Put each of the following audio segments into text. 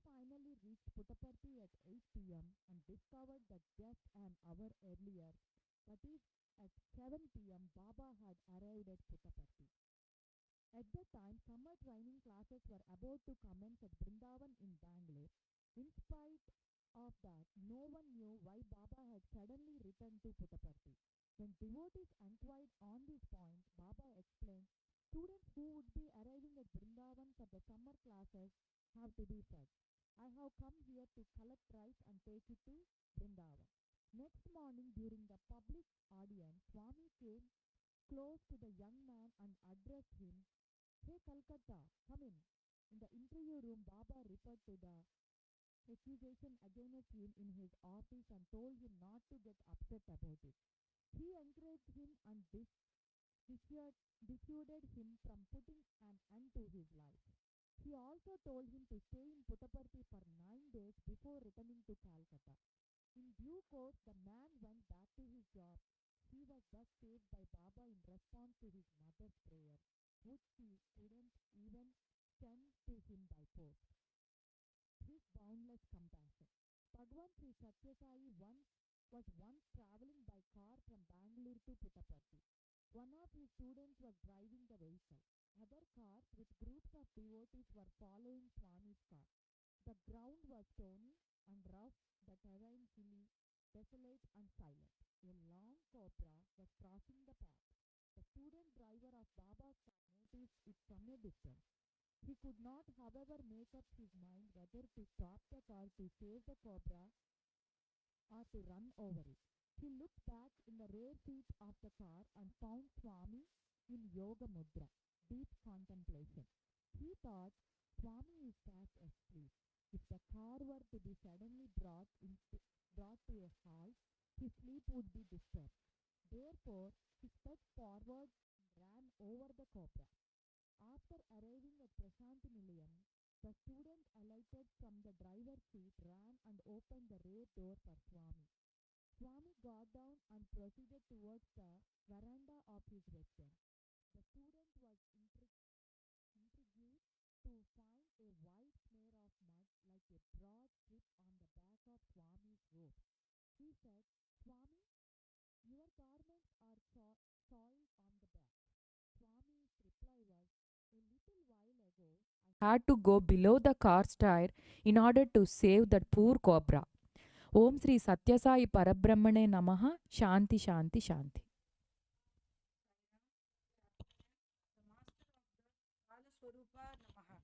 finally reached Puttaparthi at 8 p.m. and discovered that just an hour earlier, that is, at 7 p.m., Baba had arrived at Puttaparthi. At the time, summer training classes were about to commence at Brindavan in Bangalore. In spite of that, no one knew why Baba had suddenly returned to Puttaparthi. When devotees inquired on this point, Baba explained, students who would be arriving at Brindavan for the summer classes have to be fed. I have come here to collect rice and take it to Brindavan. Next morning, during the public audience, Swami came close to the young man and addressed him, Hey Calcutta, come in. In the interview room, Baba referred to the accusation against him in his office and told him not to get upset about it. He encouraged him and dissuaded him from putting an end to his life. He also told him to stay in Puttaparthi for 9 days before returning to Calcutta. In due course, the man went back to his job. He was thus saved by Baba in response to his mother's prayer, which he couldn't even send to him by post. His boundless compassion. Bhagawan Sri Satya Sai was once traveling by car from Bangalore to Puttaparthi. One of his students was driving the vehicle. Other cars with groups of devotees were following Swami's car. The ground was stony and rough, the terrain hilly, desolate and silent. A long cobra was crossing the path. The student driver of Baba's car noticed it from a distance. He could not, however, make up his mind whether to stop the car to save the cobra or to run over it. He looked back in the rear seat of the car and found Swami in Yoga Mudra, deep contemplation. He thought, Swami is fast asleep. If the car were to be suddenly brought to a halt, his sleep would be disturbed. Therefore, he sped forward and ran over the cobra. After arriving at Prashanti Nilayam, the student alighted from the driver's seat, ran and opened the rear door for Swami. Swami got down and proceeded towards the veranda of his residence. The student was intrigued to find a white smear of mud like a broad strip on the back of Swami's robe. He said, Swami, your garments are soiled on the back. Swami's reply was, a little while ago, I had to go below the car's tire in order to save that poor cobra. Om Sri Satyasai Parabrahmane Namaha Shanti Shanti Shanti. Swarupa Namaha.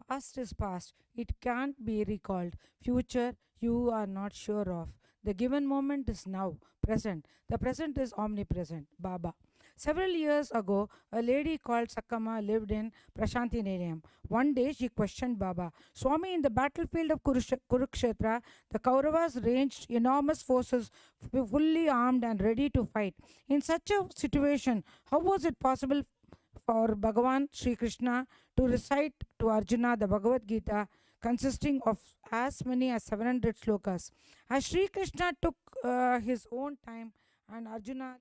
Past is past. It can't be recalled. Future, you are not sure of. The given moment is now, present. The present is omnipresent. Baba. Several years ago, a lady called Sakama lived in Prashanti Nilayam. One day she questioned Baba. Swami, in the battlefield of Kurukshetra, the Kauravas ranged enormous forces, fully armed and ready to fight. In such a situation, how was it possible for Bhagavan Sri Krishna to recite to Arjuna the Bhagavad Gita consisting of as many as 700 slokas? As Sri Krishna took his own time and Arjuna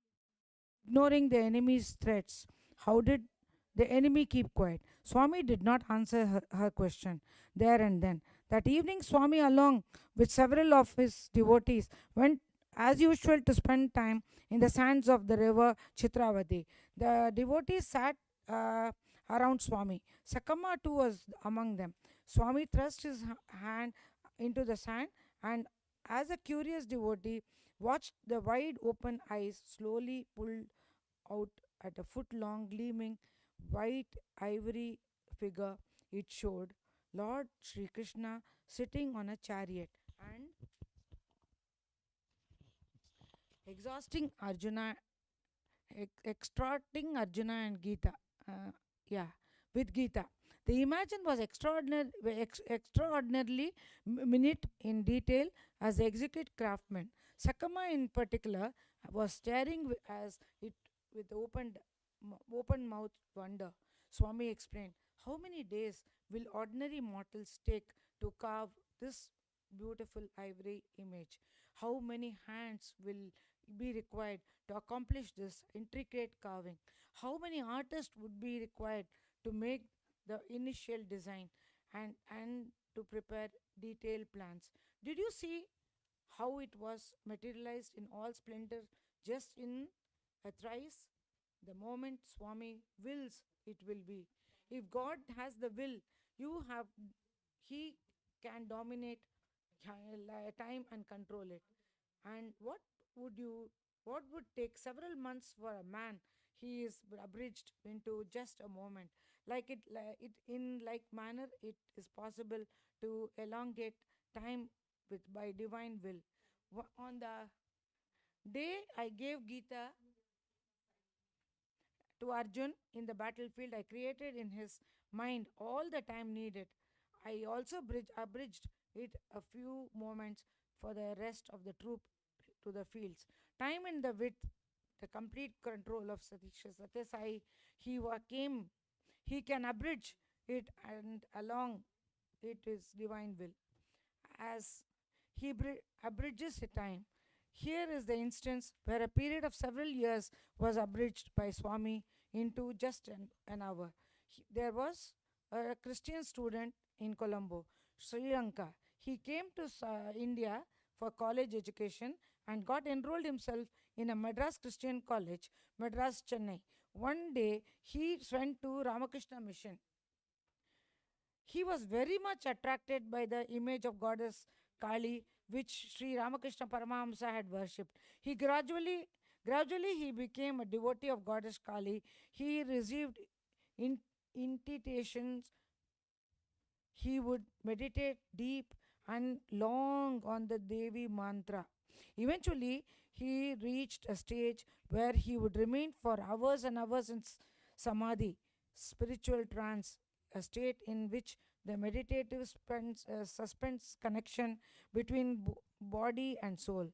ignoring the enemy's threats, how did the enemy keep quiet? Swami did not answer her question there and then. That evening, Swami, along with several of his devotees, went as usual to spend time in the sands of the river Chitravati. The devotees sat around Swami. Sakama too was among them. Swami thrust his hand into the sand and, as a curious devotee, watched the wide open eyes slowly pulled out at a foot long, gleaming white ivory figure. It showed Lord Sri Krishna sitting on a chariot and exhausting Arjuna, extorting Arjuna and Gita. Uh, yeah, with Gita. The imagine was extraordinarily minute in detail as the execute craftsman. Sakama, in particular, was staring as it with open mouth wonder. Swami explained, how many days will ordinary mortals take to carve this beautiful ivory image? How many hands will be required to accomplish this intricate carving? How many artists would be required to make the initial design? And to prepare detailed plans. Did you see how it was materialized in all splendor just in a thrice? The moment Swami wills, it will be. If God has the will, you have, He can dominate time and control it. And would you, what would take several months for a man, he is abridged into just a moment. It in like manner, it is possible to elongate time with by divine will. On the day I gave Gita to Arjun in the battlefield, I created in his mind all the time needed. I also abridged it a few moments for the rest of the troop to the fields. Time in the width, the complete control of Satya Sai, came, he can abridge it and along it is divine will. As he abridges the time, here is the instance where a period of several years was abridged by Swami into just an hour. There was a Christian student in Colombo, Sri Lanka. He came to India for college education and got enrolled himself in a Madras Christian college, Madras, Chennai. One day he went to Ramakrishna Mission. He was very much attracted by the image of goddess Kali, which Sri Ramakrishna Paramahamsa had worshipped. He gradually he became a devotee of goddess Kali. He received in, invitations. He would meditate deep and long on the Devi mantra. Eventually, he reached a stage where he would remain for hours and hours in samadhi, spiritual trance, a state in which the meditative suspends connection between body and soul.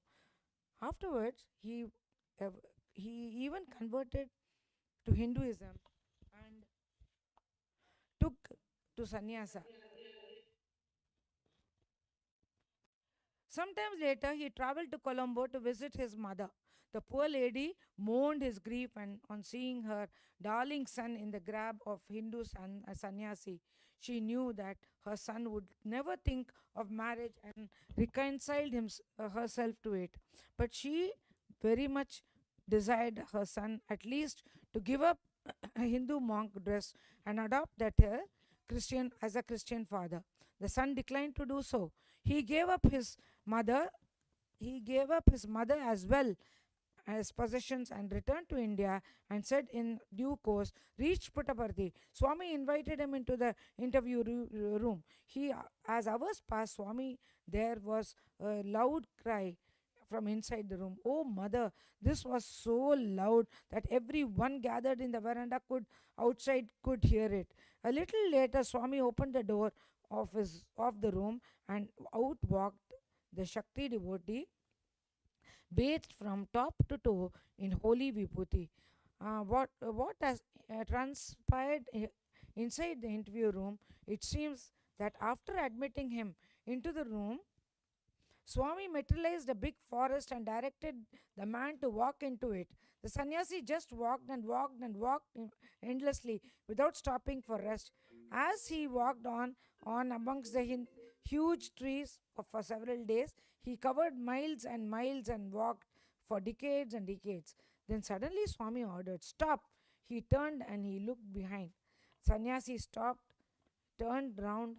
Afterwards, uh, he even converted to Hinduism and took to sannyasa. Sometimes later, he traveled to Colombo to visit his mother. The poor lady mourned his grief and on seeing her darling son in the grab of Hindu sannyasi. She knew that her son would never think of marriage and reconciled herself to it. But she very much desired her son at least to give up a Hindu monk dress and adopt that Christian as a Christian father. The son declined to do so. He gave up his mother, he gave up his mother as well as possessions and returned to India and said in due course reached Puttaparthi. Swami invited him into the interview room. As hours passed, Swami, there was a loud cry from inside the room. Oh, mother! This was so loud that everyone gathered in the veranda could hear it. A little later, Swami opened the door of the room and out walked the Shakti devotee bathed from top to toe in holy vibhuti. What has transpired inside the interview room? It seems that after admitting him into the room, Swami materialized a big forest and directed the man to walk into it. The sannyasi just walked and walked and walked endlessly without stopping for rest. As he walked on amongst the huge trees for several days, he covered miles and miles and walked for decades and decades. Then suddenly Swami ordered, "Stop!" He turned and he looked behind. Sannyasi stopped, turned round,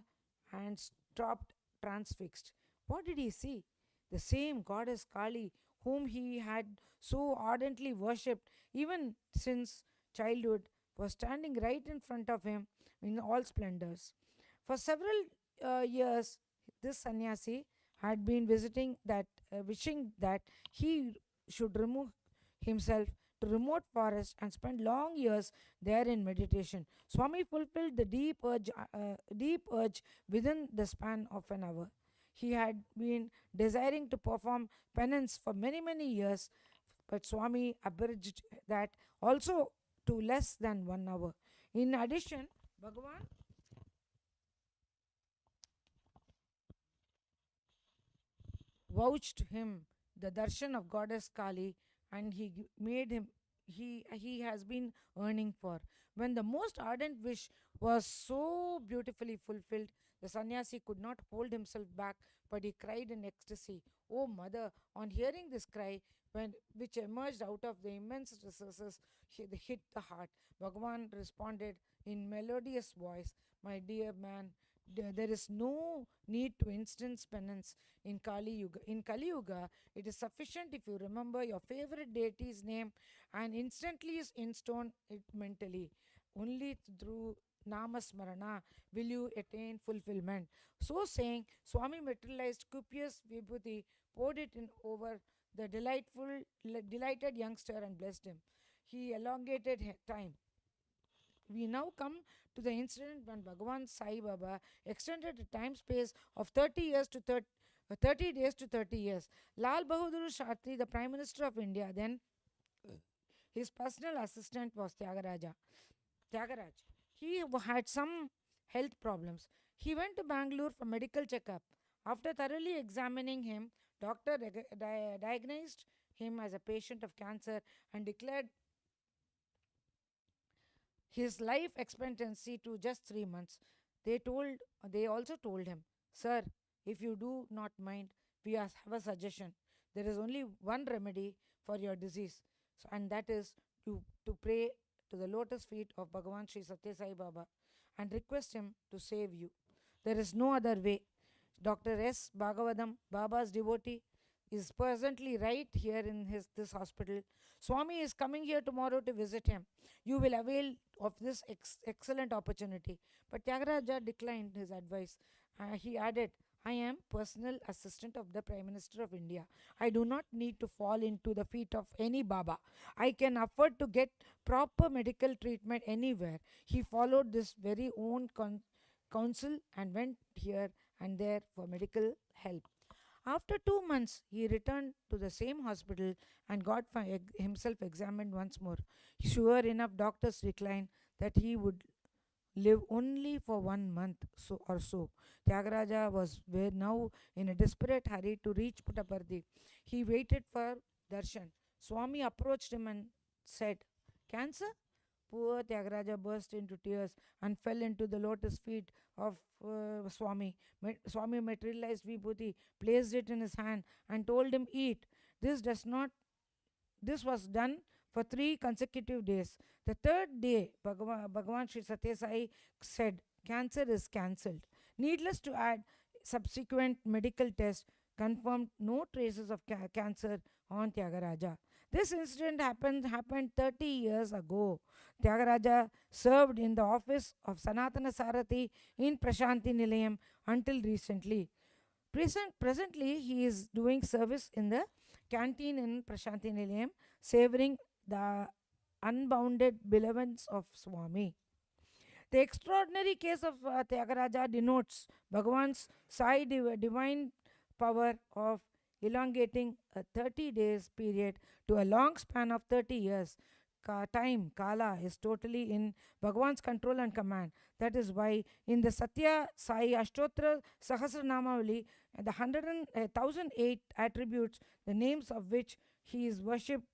and stopped transfixed. What did he see? The same goddess Kali, whom he had so ardently worshipped even since childhood, was standing right in front of him in all splendors. For several years, this sannyasi had been wishing that he should remove himself to remote forest and spend long years there in meditation. Swami fulfilled the deep urge within the span of an hour. He had been desiring to perform penance for many, many years, but Swami abridged that also to less than 1 hour. In addition, Bhagawan vouched him the darshan of goddess Kali, and made him he has been earning for. When the most ardent wish was so beautifully fulfilled. The sannyasi could not hold himself back, but he cried in ecstasy. Oh, mother! On hearing this cry, which emerged out of the immense recesses, hit the heart. Bhagavan responded in melodious voice, my dear man, there is no need to instance penance in Kali Yuga. In Kali Yuga, it is sufficient if you remember your favorite deity's name and instantly instone it mentally. Only through Namasmarana will you attain fulfillment. So saying, Swami materialized copious vibhuti, poured it in over the delighted youngster and blessed him. He elongated time. We now come to the incident when Bhagavan Sai Baba extended the time space of 30 years to 30 days to 30 years. Lal Bahadur Shastri, the Prime Minister of India, then his personal assistant was Tyagaraj. Had some health problems. He went to Bangalore for medical checkup. After thoroughly examining him, doctor diagnosed him as a patient of cancer and declared his life expectancy to just 3 months. They also told him, Sir, if you do not mind, have a suggestion. There is only one remedy for your disease, and that is to pray to the lotus feet of Bhagavan Sri Satya Sai Baba and request him to save you. There is no other way. Dr. S. Bhagavatam, Baba's devotee, is presently right here in this hospital. Swami is coming here tomorrow to visit him. You will avail of this excellent opportunity. But Tyagaraja declined his advice. He added, I am personal assistant of the Prime Minister of India. I do not need to fall into the feet of any Baba. I can afford to get proper medical treatment anywhere. He followed this very own counsel and went here and there for medical help. After 2 months, he returned to the same hospital and got himself examined once more. Sure enough, doctors declined that he would live only for 1 month or so. Tyagaraja was now in a desperate hurry to reach Puttaparthi. He waited for darshan. Swami approached him and said, Cancer? Poor Tyagaraja burst into tears and fell into the lotus feet of Swami. Swami materialized Vibhuti, placed it in his hand, and told him, Eat. This does not this was done for 3 consecutive days. The third day, Bhagavan Sri Satya Sai said, Cancer is cancelled. Needless to add, subsequent medical tests confirmed no traces of cancer on Tyagaraja. This incident happened 30 years ago. Tyagaraja served in the office of Sanatana Sarathi in Prashanti Nilayam until recently. Presently, he is doing service in the canteen in Prashanti Nilayam, savoring the unbounded benevolence of Swami. The extraordinary case of Tyagaraja denotes Bhagavan's divine power of elongating a 30 days period to a long span of 30 years. Time, Kala, is totally in Bhagavan's control and command. That is why in the Satya Sai Ashtotra Sahasranamavali, the 1008 attributes, the names of which he is worshipped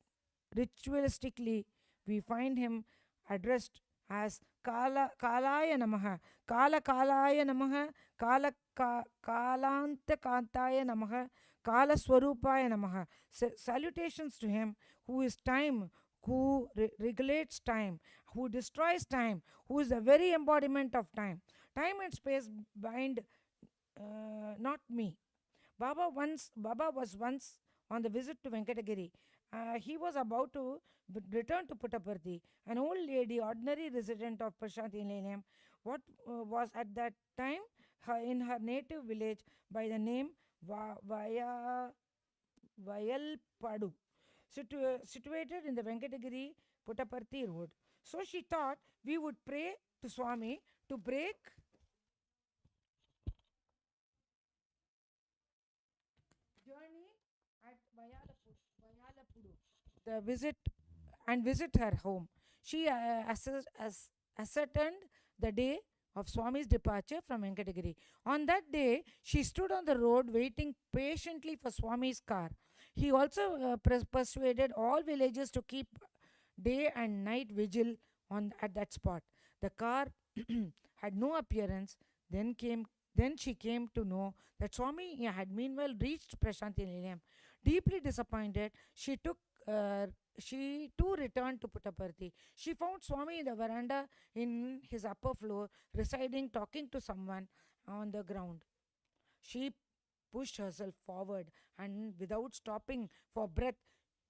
ritualistically, we find him addressed as Kalaya Namaha, Kala Kalaya Namaha, Kalanta Kantaya Namaha, Kala Swarupaya Namaha. Salutations to him who is time, who regulates time, who destroys time, who is the very embodiment of time. Time and space bind, not me. Baba was once on the visit to Venkatagiri. He was about to return to Puttaparthi. An old lady, ordinary resident of Prashanti Nilayam, what was at that time in her native village by the name Vayalpadu, situated in the Venkatagiri Puttaparthi road. So she thought we would pray to Swami to break journey at Vayalapudu, the visit her home. She ascertained the day of Swami's departure from Venkatagiri. On that day, she stood on the road waiting patiently for Swami's car. He also persuaded all villagers to keep day and night vigil at that spot. The car had no appearance. Then came then she came to know that Swami had meanwhile reached Prashanti Nilayam. Deeply disappointed, uh, she too returned to Puttaparthi. She found Swami in the veranda in his upper floor, residing, talking to someone on the ground. She pushed herself forward and, without stopping for breath,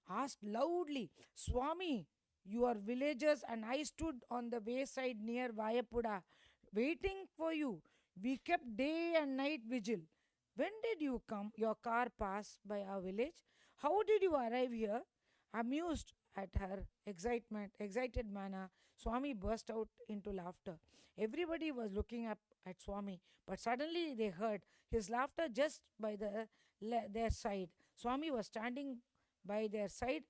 asked loudly, Swami, you are villagers, and I stood on the wayside near Vayapuda waiting for you. We kept day and night vigil. When did you come? Your car passed by our village. How did you arrive here? Amused at her excited manner, Swami burst out into laughter. Everybody was looking up at Swami, but suddenly they heard his laughter just by their side. Swami was standing by their side,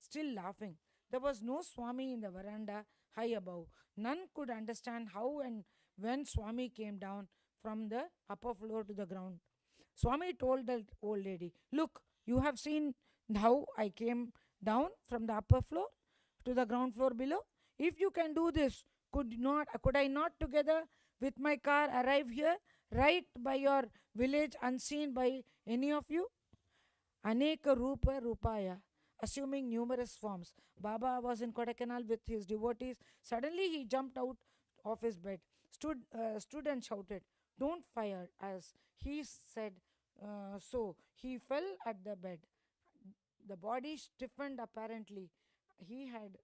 still laughing. There was no Swami in the veranda high above. None could understand how and when Swami came down from the upper floor to the ground. Swami told the old lady, Look, you have seen how I came down from the upper floor to the ground floor below. If you can do this, could I not together with my car arrive here right by your village unseen by any of you? Aneka Rupa Rupaya, assuming numerous forms. Baba was in Kodaikanal with his devotees. Suddenly he jumped out of his bed, stood and shouted, Don't fire us. He said so. He fell at the bed. The body stiffened apparently. He had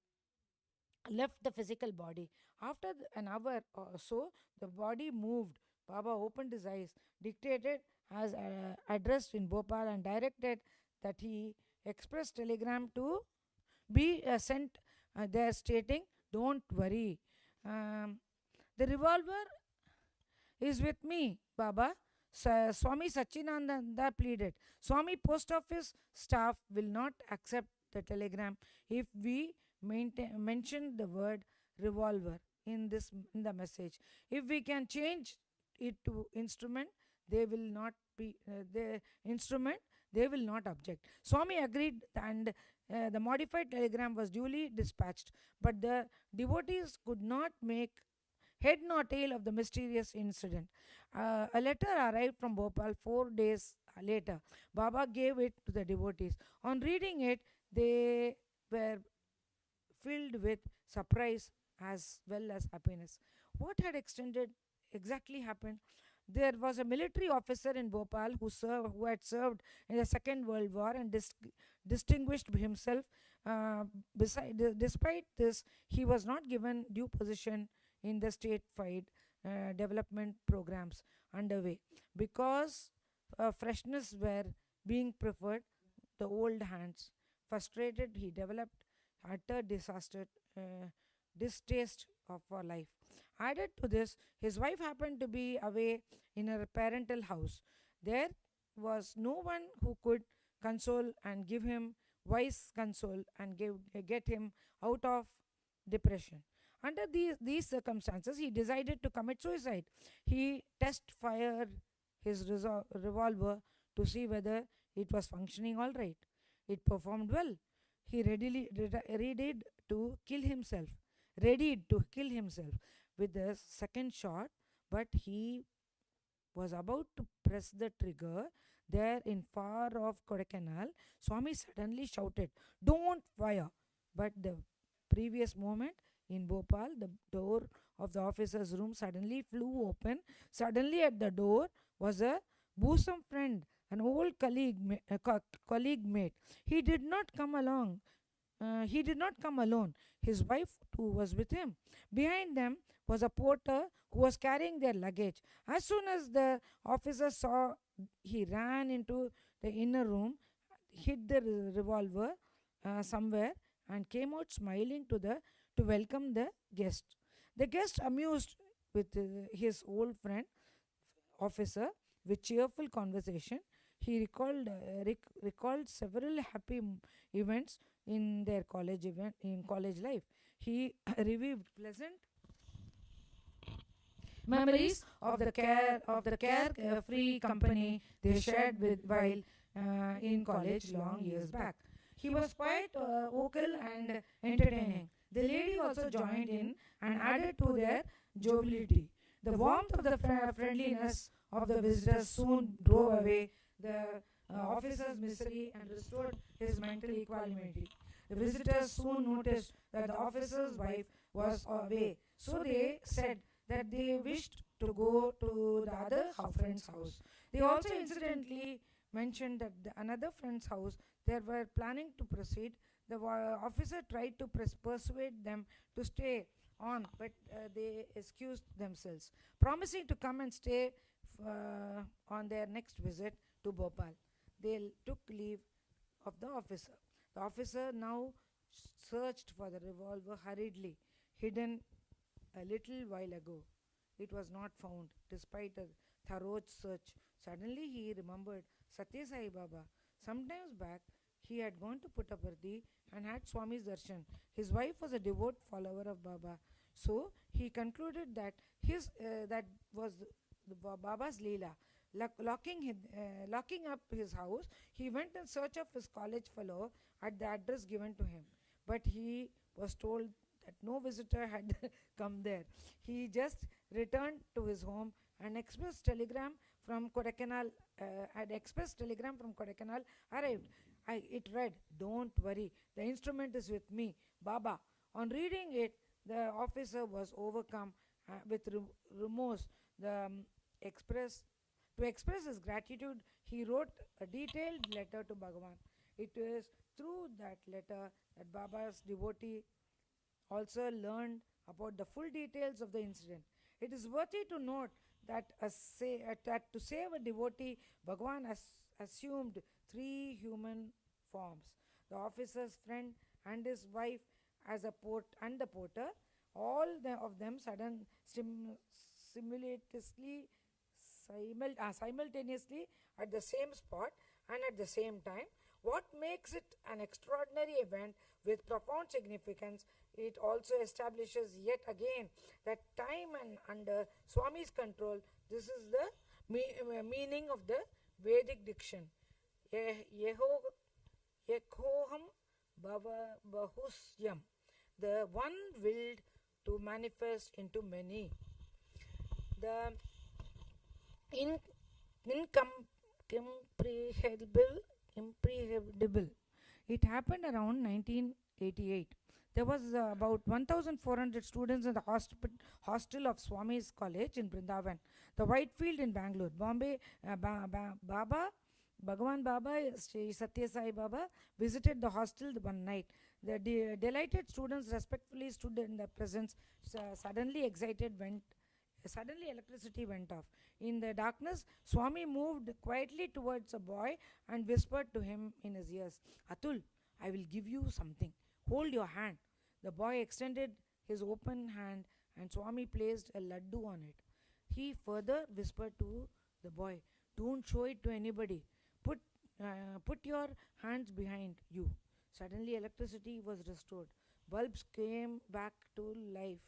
left the physical body. After an hour or so, the body moved. Baba opened his eyes, dictated as addressed in Bhopal, and directed that he express telegram to be sent there stating, Don't worry. Um, the revolver is with me, Baba. Swami Sachinanda pleaded. Swami post office staff will not accept the telegram if we mention the word revolver in the message. If we can change it to instrument, they will not be the instrument. They will not object. Swami agreed, and the modified telegram was duly dispatched. But the devotees could not make head nor tail of the mysterious incident. A letter arrived from Bhopal 4 days later. Baba gave it to the devotees. On reading it, they were filled with surprise as well as happiness. What had extended exactly happened? There was a military officer in Bhopal who had served in the Second World War and distinguished himself. Despite this, he was not given due position in the state-wide development programs underway because freshness were being preferred. The old hands. Frustrated, he developed utter distaste for life. Added to this, his wife happened to be away in her parental house. There was no one who could console and give him wise console and get him out of depression. Under these circumstances, he decided to commit suicide. He test fired his revolver to see whether it was functioning all right. It performed well. He readied to kill himself, readied to kill himself with the second shot, but he was about to press the trigger. There in far off Kodaikanal, Swami suddenly shouted, Don't fire! But the previous moment in Bhopal, the door of the officer's room suddenly flew open. Suddenly, at the door was a bosom friend, an old colleague mate. He did not come along. He did not come alone. His wife too was with him. Behind them was a porter who was carrying their luggage. As soon as the officer saw, he ran into the inner room, hid the revolver somewhere, and came out smiling to welcome the guest. The guest, amused with his old friend officer with cheerful conversation, he recalled several happy events in their college life. He revived pleasant memories of the carefree company they shared with while in college long years back. He was quite vocal and entertaining. The lady also joined in and added to their joviality. The warmth of the friendliness of the visitors soon drove away the officer's misery and restored his mental equanimity. The visitors soon noticed that the officer's wife was away, so they said that they wished to go to the other friend's house. They also incidentally mentioned that another friend's house they were planning to proceed. The officer tried to persuade them to stay on, but they excused themselves, promising to come and stay on their next visit to Bhopal. They took leave of the officer. The officer now searched for the revolver hurriedly, hidden a little while ago. It was not found, despite a thorough search. Suddenly he remembered Satya Sai Baba. Sometimes back, he had gone to Puttaparthi and had Swami's darshan. His wife was a devout follower of Baba, so he concluded that that was Baba's Leela. Locking up his house, he went in search of his college fellow at the address given to him. But he was told that no visitor had come there. He just returned to his home and express telegram from Kodaikanal arrived. It read, "Don't worry, the instrument is with me, Baba." On reading it, the officer was overcome with remorse. Express To express his gratitude, he wrote a detailed letter to Bhagawan. It is through that letter that Baba's devotee also learned about the full details of the incident. It is worthy to note that, that to save a devotee, Bhagawan assumed three human forms: the officer's friend and his wife as a the porter, all of them simultaneously at the same spot and at the same time. What makes it an extraordinary event with profound significance, it also establishes yet again that time and under Swami's control. This is the meaning of the Vedic diction. Yekhoham bahusyam. The one willed to manifest into many. The incomprehensible. It happened around 1988. There was about 1,400 students in the hostel of Swami's College in Brindavan, the Whitefield in Bangalore, Bombay. Bhagawan Baba, Sri Satya Sai Baba, visited the hostel one night. The delighted students respectfully stood in the presence. Suddenly, electricity went off. In the darkness, Swami moved quietly towards a boy and whispered to him in his ears, "Atul, I will give you something. Hold your hand." The boy extended his open hand and Swami placed a laddu on it. He further whispered to the boy, "Don't show it to anybody. Put your hands behind you." Suddenly, electricity was restored. Bulbs came back to life.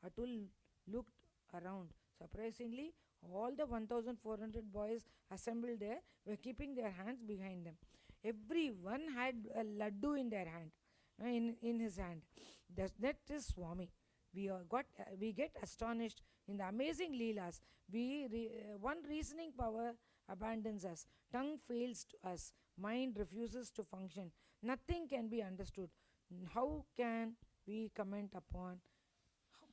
Atul looked around. Surprisingly, all the 1,400 boys assembled there were keeping their hands behind them. Everyone had a laddu in their hand, in his hand. That is Swami. We get astonished in the amazing leelas. One reasoning power abandons us, tongue fails to us, mind refuses to function. Nothing can be understood. How can we comment upon,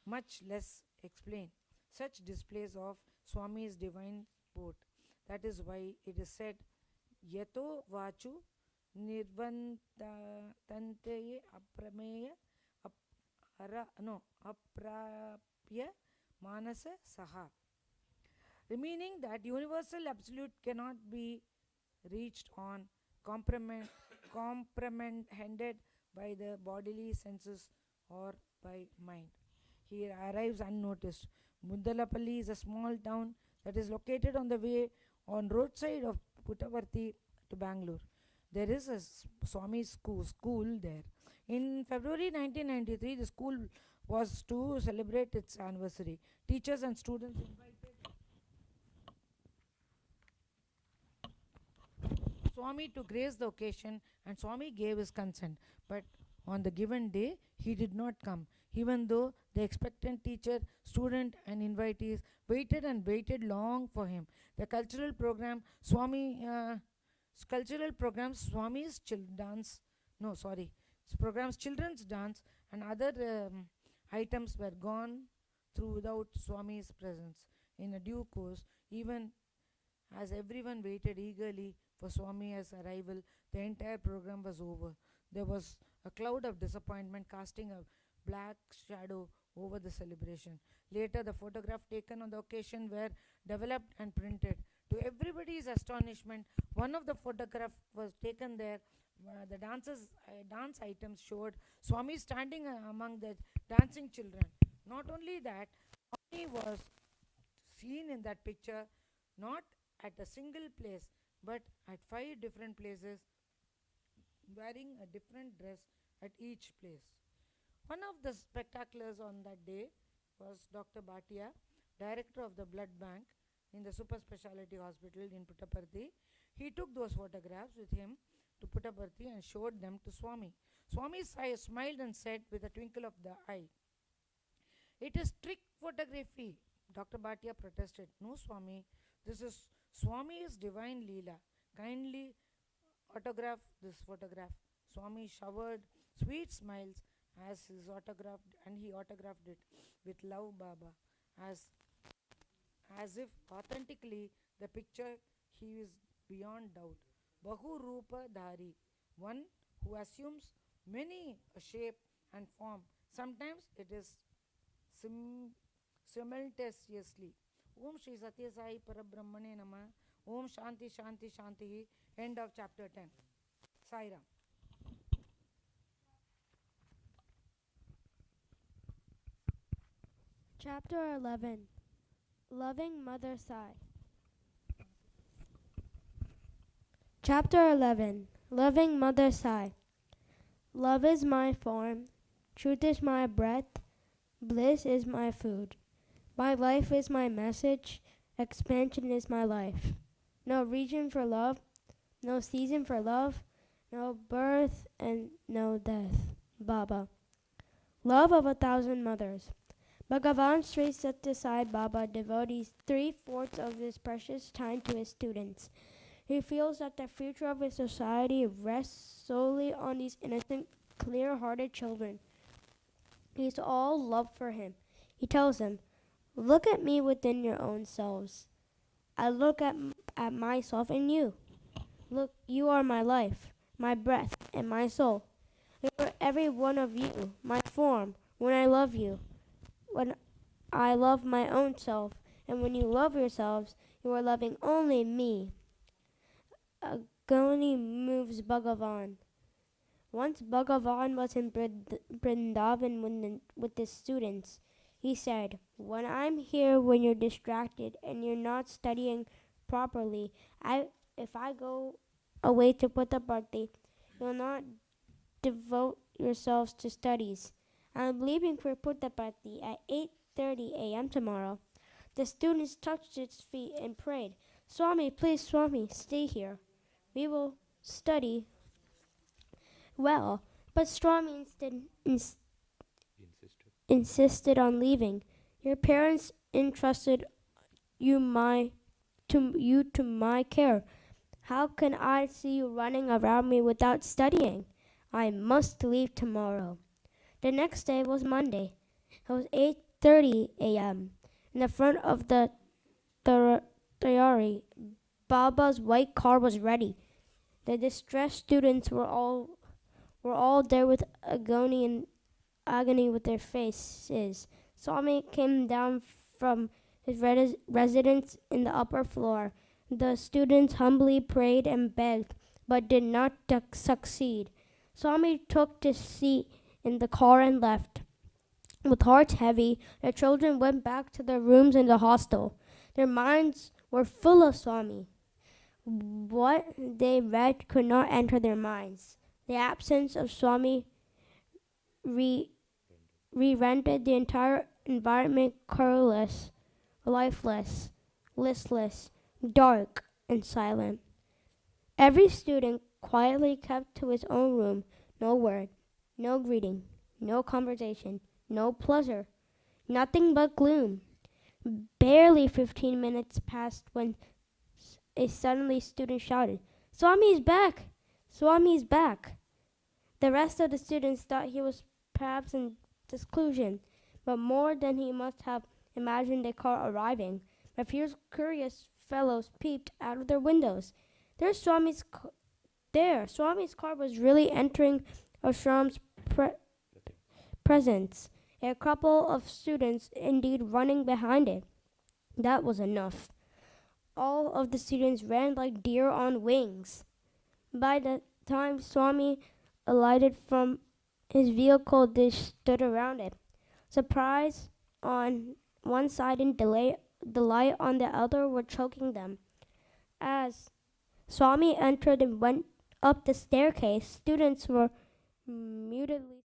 much less explain, such displays of Swami's divine sport? That is why it is said, "Yato vachu nirvantanteye aprameya aprapya manasa saha." The meaning that universal absolute cannot be reached on comprehended by the bodily senses or by mind. He arrives unnoticed. Muddalapalli is a small town that is located on the way on roadside of Puttaparthi to Bangalore. There is a Swami school there. In February 1993, the school was to celebrate its anniversary. Teachers and students invited Swami to grace the occasion, and Swami gave his consent. But On the given day, he did not come, even though the expectant teacher, student, and invitees waited and waited long for him. The cultural program, Swami's dance, no, sorry, programs, children's dance, and other items were gone through without Swami's presence. In a due course, even as everyone waited eagerly for Swami's arrival, the entire program was over. There was a cloud of disappointment casting a black shadow over the celebration. Later, the photograph taken on the occasion were developed and printed. To everybody's astonishment, one of the photographs was taken there. The dance items showed Swami standing among the dancing children. Not only that, Swami was seen in that picture not at a single place but at five different places, wearing a different dress at each place. One of the spectaculars on that day was Dr. Bhatia, director of the blood bank in the super specialty hospital in Puttaparthi. He took those photographs with him to Puttaparthi and showed them to Swami. Swami smiled and said with a twinkle of the eye, "It is trick photography." Dr. Bhatia protested, "No, Swami, this is Swami's divine Leela. Kindly autograph this photograph." Swami showered sweet smiles as his autographed and he autographed it with love Baba, as as if authentically the picture he is beyond doubt. Bahu Rupa Dhari, one who assumes many a shape and form. Sometimes it is simultaneously. Om Shri Satya Sai Parabrahmane Nama. Om Shanti Shanti Shanti. End of chapter 10. Sai Ram. Chapter 11. Loving Mother Sai. Chapter 11. Loving Mother Sai. Love is my form, truth is my breath, bliss is my food. My life is my message, expansion is my life. No region for love, no season for love, no birth and no death. Baba. Love of 1,000 mothers. Bhagawan Sri Satya Sai Baba devotes 3/4 of his precious time to his students. He feels that the future of his society rests solely on these innocent, clear-hearted children. He's all love for him. He tells them, "Look at me within your own selves. I look at myself in you. Look, you are my life, my breath, and my soul. You are every one of you, my form, when I love you, when I love my own self, and when you love yourselves, you are loving only me." Agoni moves Bhagavan. Once Bhagavan was in Vrindavan with his students. He said, "When I'm here, when you're distracted and you're not studying properly, if I go away to Puttaparthi, you'll not devote yourselves to studies. I'm leaving for Puttaparthi at 8:30 a.m. tomorrow." The students touched his feet and prayed, "Swami, please, Swami, stay here. We will study well." But Swami insisted on leaving. "Your parents entrusted to my care. How can I see you running around me without studying? I must leave tomorrow." The next day was Monday. It was 8:30 a.m. In the front of the Tayari, Baba's white car was ready. The distressed students were all there with agony with their faces. Swami came down from his residence in the upper floor. The students humbly prayed and begged, but did not succeed. Swami took his seat in the car and left. With hearts heavy, the children went back to their rooms in the hostel. Their minds were full of Swami. What they read could not enter their minds. The absence of Swami rendered the entire environment colorless, lifeless, listless, dark, and silent. Every student quietly kept to his own room, no word. No greeting, no conversation, no pleasure, nothing but gloom. Barely 15 minutes passed when a suddenly student shouted, Swami's back! Swami's back! The rest of the students thought he was perhaps in seclusion, but more than he must have imagined a car arriving. A few curious fellows peeped out of their windows. There, Swami's car was really entering Ashram's presence. A couple of students indeed running behind it. That was enough. All of the students ran like deer on wings. By the time Swami alighted from his vehicle, they stood around it. Surprise on one side and delight on the other were choking them. As Swami entered and went up the staircase, students were mutely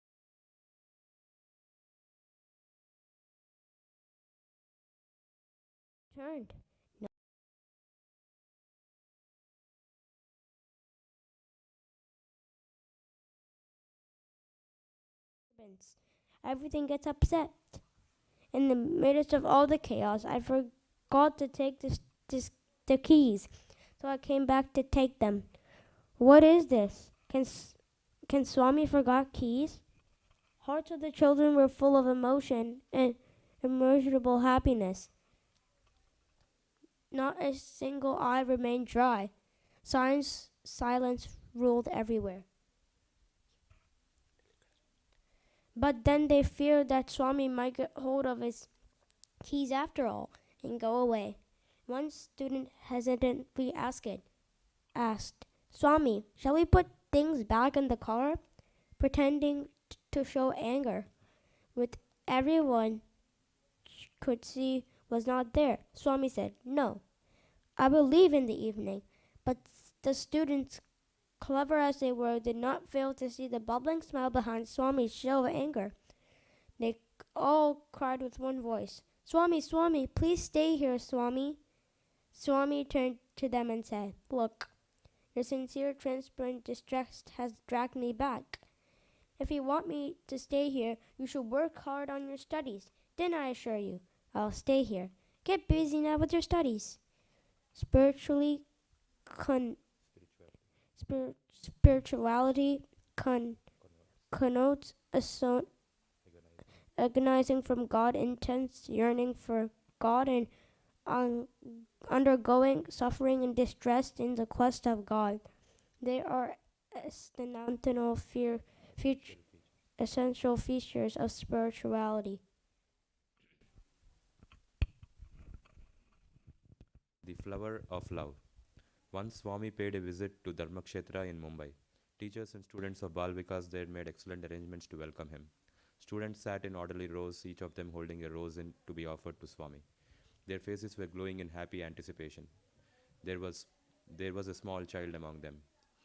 turned. No disturbance. Everything gets upset. In the midst of all the chaos, I forgot to take the keys, so I came back to take them. What is this? Can Swami forgot keys? Hearts of the children were full of emotion and immeasurable happiness. Not a single eye remained dry. Silence ruled everywhere. But then they feared that Swami might get hold of his keys after all and go away. One student hesitantly asked, Swami, shall we put things back in the car? Pretending to show anger, which everyone could see was not there. Swami said, No, I will leave in the evening. But the students, clever as they were, did not fail to see the bubbling smile behind Swami's show of anger. They all cried with one voice, Swami, Swami, please stay here, Swami. Swami turned to them and said, Look, your sincere, transparent distress has dragged me back. If you want me to stay here, you should work hard on your studies. Then I assure you, I'll stay here. Get busy now with your studies. Spiritually, spirituality connotes agonizing from God, intense yearning for God, and undergoing suffering and distress in the quest of God. They are essential features of spirituality. The Flower of Love. Once Swami paid a visit to Dharmakshetra in Mumbai. Teachers and students of Bal Vikas there made excellent arrangements to welcome him. Students sat in orderly rows, each of them holding a rose to be offered to Swami. Their faces were glowing in happy anticipation. There was there was a small child among them.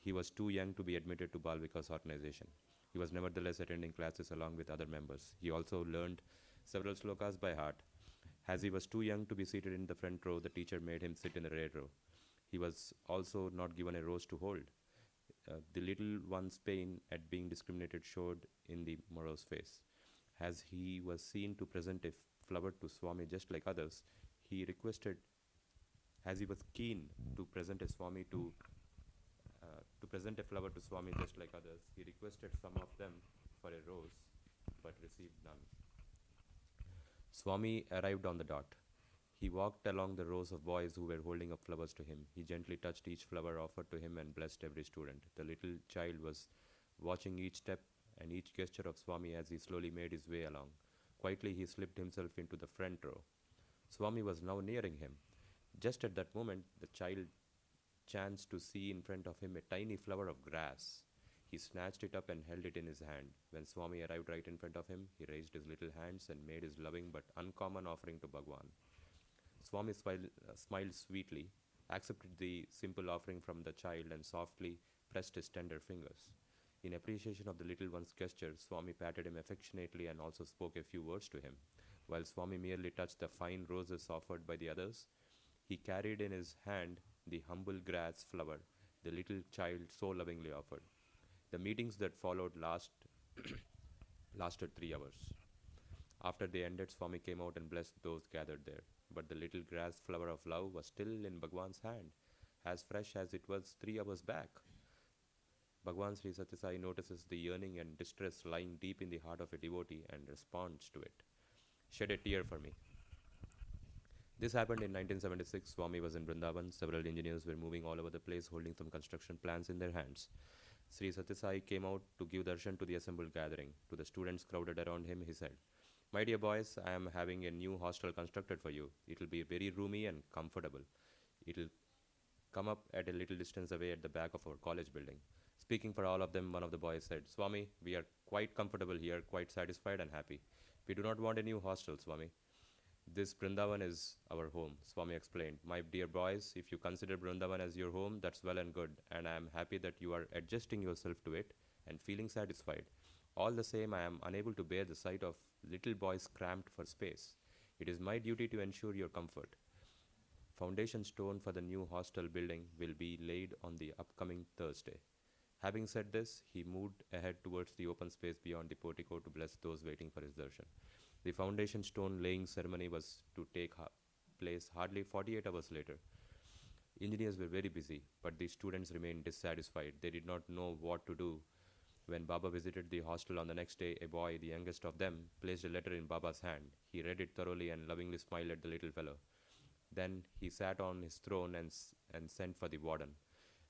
He was too young to be admitted to Bal Vikas organization. He was nevertheless attending classes along with other members. He also learned several slokas by heart. As he was too young to be seated in the front row, the teacher made him sit in the rear row. He was also not given a rose to hold. The little one's pain at being discriminated showed in the morose face. As he was seen to present a flower to Swami just like others, he requested, as he was keen to present a present a flower to Swami just like others, he requested some of them for a rose, but received none. Swami arrived on the dot. He walked along the rows of boys who were holding up flowers to him. He gently touched each flower offered to him and blessed every student. The little child was watching each step and each gesture of Swami as he slowly made his way along. Quietly, he slipped himself into the front row. Swami was now nearing him. Just at that moment, the child chanced to see in front of him a tiny flower of grass. He snatched it up and held it in his hand. When Swami arrived right in front of him, he raised his little hands and made his loving but uncommon offering to Bhagawan. Swami smiled sweetly, accepted the simple offering from the child, and softly pressed his tender fingers. In appreciation of the little one's gesture, Swami patted him affectionately and also spoke a few words to him. While Swami merely touched the fine roses offered by the others, he carried in his hand the humble grass flower the little child so lovingly offered. The meetings that followed lasted 3 hours. After they ended, Swami came out and blessed those gathered there. But the little grass flower of love was still in Bhagwan's hand, as fresh as it was 3 hours back. Bhagwan Sri Satyasai notices the yearning and distress lying deep in the heart of a devotee and responds to it. Shed a tear for me. This happened in 1976. Swami was in Vrindavan. Several engineers were moving all over the place holding some construction plans in their hands. Sri Satyasai came out to give darshan to the assembled gathering. To the students crowded around him, he said, "My dear boys, I am having a new hostel constructed for you. It will be very roomy and comfortable. It will come up at a little distance away at the back of our college building." Speaking for all of them, one of the boys said, "Swami, we are quite comfortable here, quite satisfied and happy. We do not want a new hostel, Swami. This Brindavan is our home," Swami explained. "My dear boys, if you consider Brindavan as your home, that's well and good, and I am happy that you are adjusting yourself to it and feeling satisfied. All the same, I am unable to bear the sight of little boys cramped for space. It is my duty to ensure your comfort. Foundation stone for the new hostel building will be laid on the upcoming Thursday." Having said this, he moved ahead towards the open space beyond the portico to bless those waiting for his darshan. The foundation stone laying ceremony was to take place hardly 48 hours later. Engineers were very busy, but the students remained dissatisfied. They did not know what to do. When Baba visited the hostel on the next day, a boy, the youngest of them, placed a letter in Baba's hand. He read it thoroughly and lovingly smiled at the little fellow. Then he sat on his throne and sent for the warden.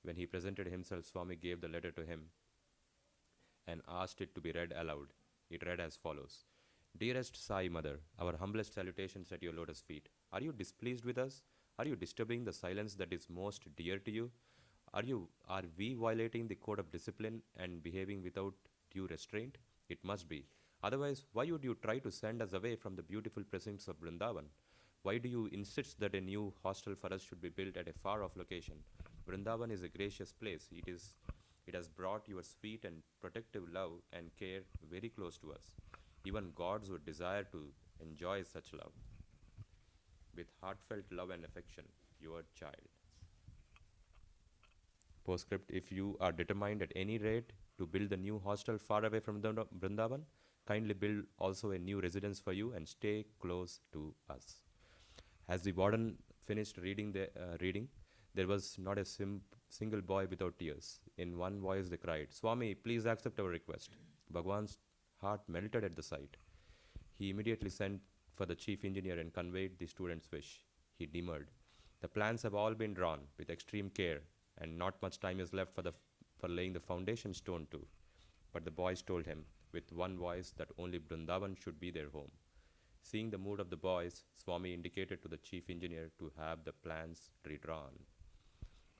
When he presented himself, Swami gave the letter to him and asked it to be read aloud. It read as follows: "Dearest Sai Mother, our humblest salutations at your lotus feet. Are you displeased with us? Are you disturbing the silence that is most dear to you? Are we violating the code of discipline and behaving without due restraint? It must be. Otherwise, why would you try to send us away from the beautiful precincts of Vrindavan? Why do you insist that a new hostel for us should be built at a far-off location? Vrindavan is a gracious place. It has brought your sweet and protective love and care very close to us. Even gods would desire to enjoy such love. With heartfelt love and affection, your child." Postscript: if you are determined at any rate to build the new hostel far away from Vrindavan, kindly build also a new residence for you and stay close to us. As the warden finished reading, there was not a single boy without tears. In one voice they cried, "Swami, please accept our request." Bhagwan's heart melted at the sight. He immediately sent for the chief engineer and conveyed the student's wish. He demurred. "The plans have all been drawn with extreme care, and not much time is left for laying the foundation stone too." But the boys told him with one voice that only Brindavan should be their home. Seeing the mood of the boys, Swami indicated to the chief engineer to have the plans redrawn.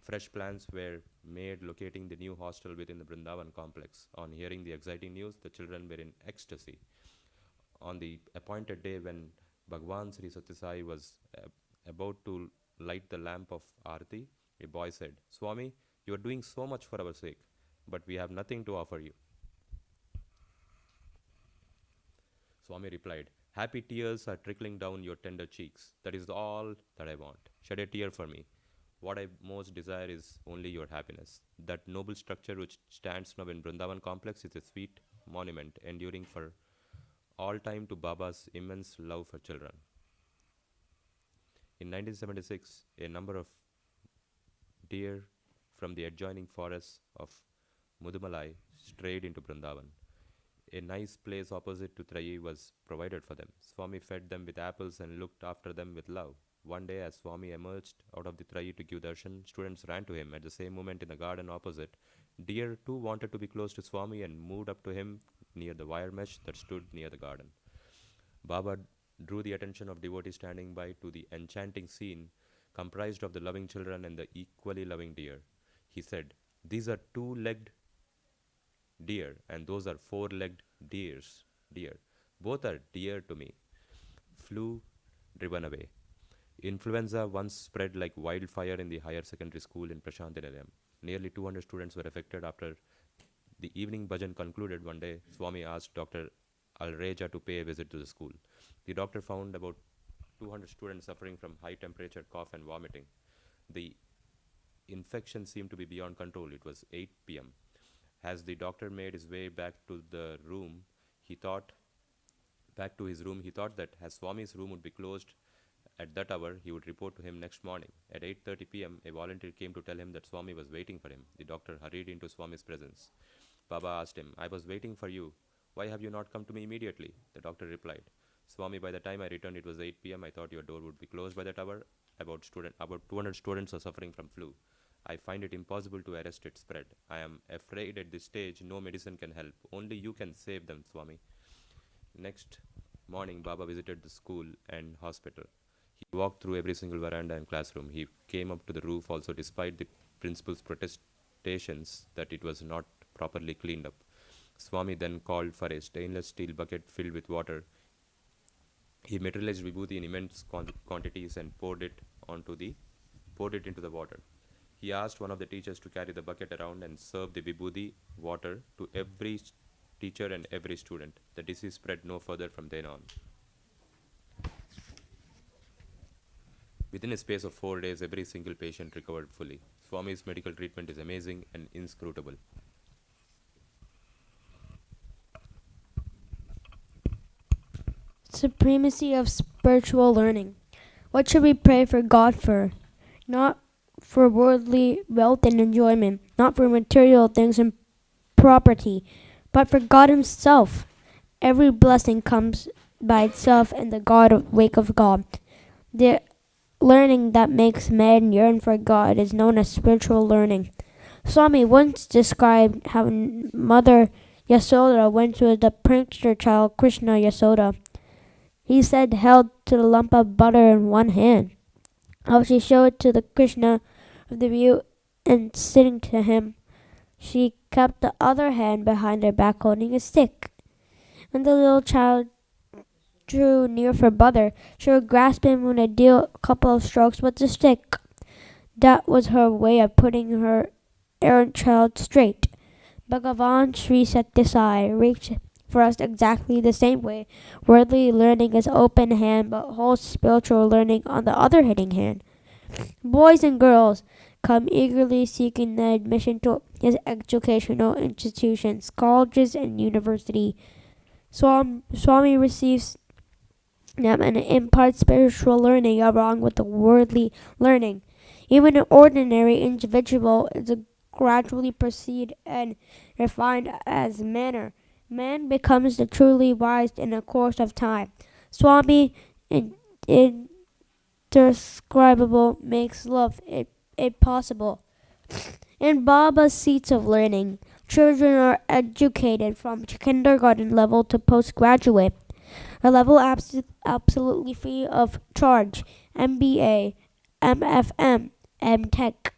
Fresh plans were made locating the new hostel within the Brindavan complex. On hearing the exciting news, the children were in ecstasy. On the appointed day when Bhagawan Sri Satyasai was about to light the lamp of Aarti, a boy said, "Swami, you are doing so much for our sake, but we have nothing to offer you." Swami replied, "Happy tears are trickling down your tender cheeks. That is all that I want. Shed a tear for me. What I most desire is only your happiness. That noble structure which stands now in Vrindavan complex is a sweet monument enduring for all time to Baba's immense love for children." In 1976, a number of deer from the adjoining forests of Mudumalai strayed into Vrindavan. A nice place opposite to Trayi was provided for them. Swami fed them with apples and looked after them with love. One day, as Swami emerged out of the Trayi to give darshan, students ran to him. At the same moment, in the garden opposite, deer too wanted to be close to Swami and moved up to him near the wire mesh that stood near the garden. Baba drew the attention of devotees standing by to the enchanting scene comprised of the loving children and the equally loving deer. He said, "These are two-legged deer and those are four-legged deer. Both are dear to me." Flew driven away. Influenza once spread like wildfire in the higher secondary school in Prashantilayam. Nearly 200 students were affected. After the evening bhajan concluded one day, Swami asked Dr. Alreja to pay a visit to the school. The doctor found about 200 students suffering from high temperature, cough and vomiting. The infection seemed to be beyond control. It was 8 p.m. As the doctor made his way he thought he thought that as Swami's room would be closed at that hour, he would report to him next morning. At 8:30 p.m., a volunteer came to tell him that Swami was waiting for him. The doctor hurried into Swami's presence. Baba asked him, "I was waiting for you. Why have you not come to me immediately?" The doctor replied, "Swami, by the time I returned, it was 8 p.m. I thought your door would be closed by that hour. About 200 students are suffering from flu. I find it impossible to arrest its spread. I am afraid at this stage no medicine can help. Only you can save them, Swami." Next morning, Baba visited the school and hospital. He walked through every single veranda and classroom. He came up to the roof also, despite the principal's protestations that it was not properly cleaned up. Swami then called for a stainless steel bucket filled with water. He materialized vibhuti in immense quantities and poured it into the water. He asked one of the teachers to carry the bucket around and serve the vibhuti water to every teacher and every student. The disease spread no further from then on. Within a space of 4 days, every single patient recovered fully. Swami's medical treatment is amazing and inscrutable. Supremacy of spiritual learning. What should we pray for God for? Not for worldly wealth and enjoyment, not for material things and property, but for God Himself. Every blessing comes by itself in the wake of God. The learning that makes man yearn for God is known as spiritual learning. Swami once described how Mother Yasoda went to the prankster child Krishna Yasoda. He said, held to the lump of butter in one hand, how she showed to the Krishna of the view and sitting to him. She kept the other hand behind her back holding a stick. When the little child drew near for butter, she would grasp him and deal a couple of strokes with the stick. That was her way of putting her errant child straight. Bhagawan Sri Satyasai reached for us exactly the same way. Worldly learning is open hand, but holds spiritual learning on the other hitting hand. Boys and girls come eagerly seeking the admission to his educational institutions, colleges, and university. Swami receives them and imparts spiritual learning along with the worldly learning. Even an ordinary individual is gradually proceed and refined as manner. Man becomes the truly wise in the course of time. Swami indescribable makes love it possible. In Baba's seats of learning, children are educated from kindergarten level to postgraduate, a level absolutely free of charge. MBA, MFM, MTech.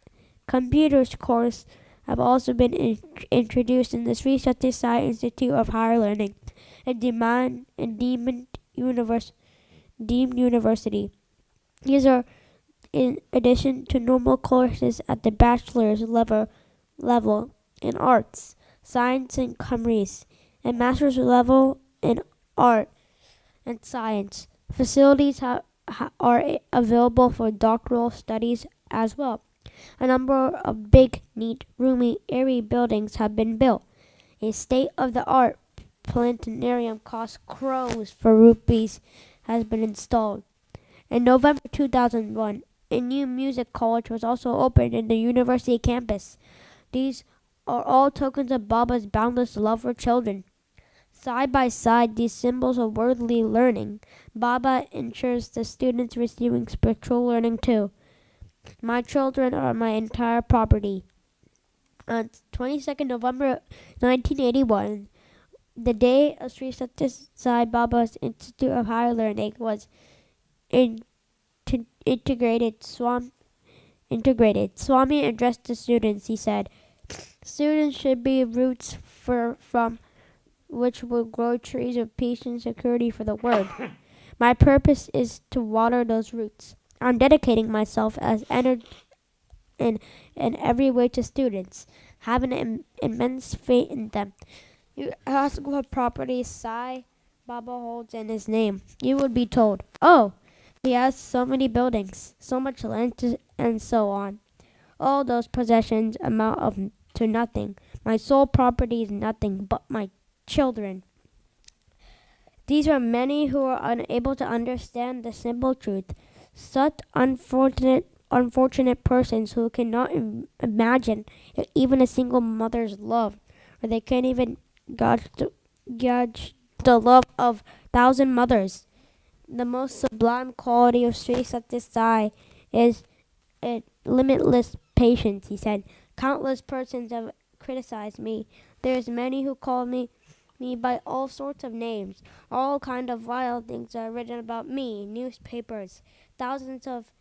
Computers course have also been introduced in the Sri Sathya Sai Institute of Higher Learning, a deemed university. These are in addition to normal courses at the bachelor's level in arts, science, and commerce, and master's level in art and science. Facilities are available for doctoral studies as well. A number of big, neat, roomy, airy buildings have been built. A state-of-the-art planetarium costs crores for rupees has been installed. In November 2001, a new music college was also opened in the university campus. These are all tokens of Baba's boundless love for children. Side by side, these symbols of worldly learning, Baba ensures the students receiving spiritual learning too. My children are my entire property. On 22nd November 1981, the day of Sri Sathya Sai Baba's Institute of Higher Learning was integrated. Swami addressed the students. He said, "Students should be roots from which will grow trees of peace and security for the world. My purpose is to water those roots. I'm dedicating myself as in every way to students, having an immense faith in them. You ask what property Sai Baba holds in his name. You would be told, oh, he has so many buildings, so much land, and so on. All those possessions amount to nothing. My sole property is nothing but my children. These are many who are unable to understand the simple truth. Such unfortunate persons who cannot imagine even a single mother's love, or they can't even gauge the love of 1,000 mothers. The most sublime quality of Sri Sathya Sai is a limitless patience, he said. Countless persons have criticized me. There's many who call me by all sorts of names. All kind of vile things are written about me in newspapers. Thousands of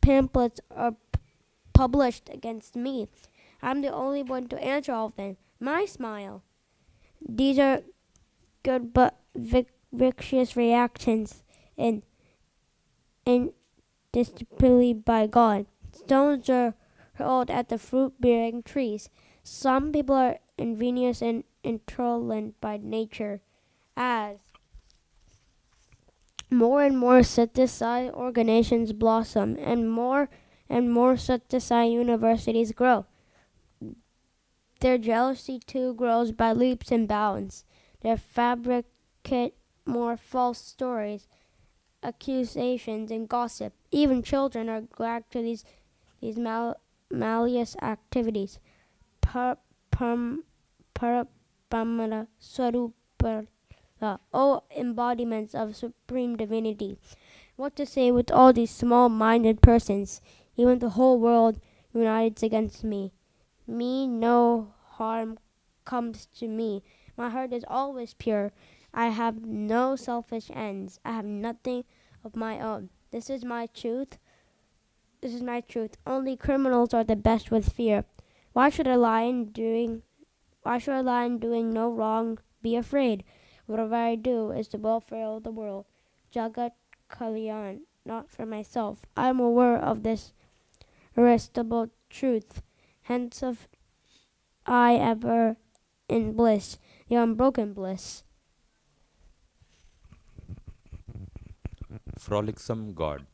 pamphlets are published against me. I'm the only one to answer all of them. My smile. These are good but vicious reactions and disciplined by God. Stones are hurled at the fruit-bearing trees. Some people are envious and intolerant by nature. As more and more Satyasai organizations blossom and more Satyasai universities grow, their jealousy too grows by leaps and bounds. They fabricate more false stories, accusations, and gossip. Even children are dragged to these malicious activities. Paramara Swarupa, O embodiments of supreme divinity. What to say with all these small-minded persons? Even the whole world unites against me. Me, no harm comes to me. My heart is always pure. I have no selfish ends. I have nothing of my own. This is my truth. This is my truth. Only criminals are the best with fear. Why should I lie in doing no wrong? Be afraid. Whatever I do is the welfare of the world. Jagat Kalyan, not for myself. I am aware of this irresistible truth. Hence of I ever in bliss, the unbroken bliss. Frolicsome God.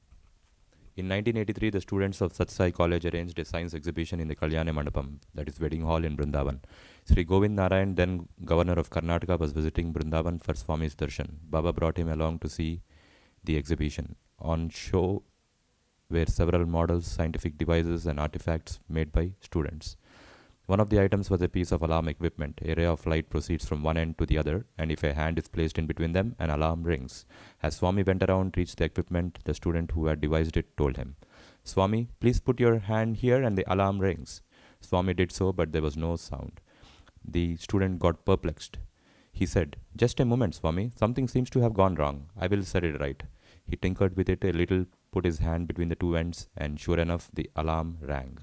In 1983, the students of Satsai College arranged a science exhibition in the Kalyana Mandapam, that is wedding hall in Brindavan. Sri Govind Narayan, then governor of Karnataka, was visiting Brindavan for Swami's darshan. Baba brought him along to see the exhibition. On show were several models, scientific devices and artifacts made by students. One of the items was a piece of alarm equipment. A ray of light proceeds from one end to the other, and if a hand is placed in between them, an alarm rings. As Swami went around, reached the equipment, the student who had devised it told him, "Swami, please put your hand here and the alarm rings." Swami did so, but there was no sound. The student got perplexed. He said, "Just a moment, Swami. Something seems to have gone wrong. I will set it right." He tinkered with it a little, put his hand between the two ends, and sure enough, the alarm rang.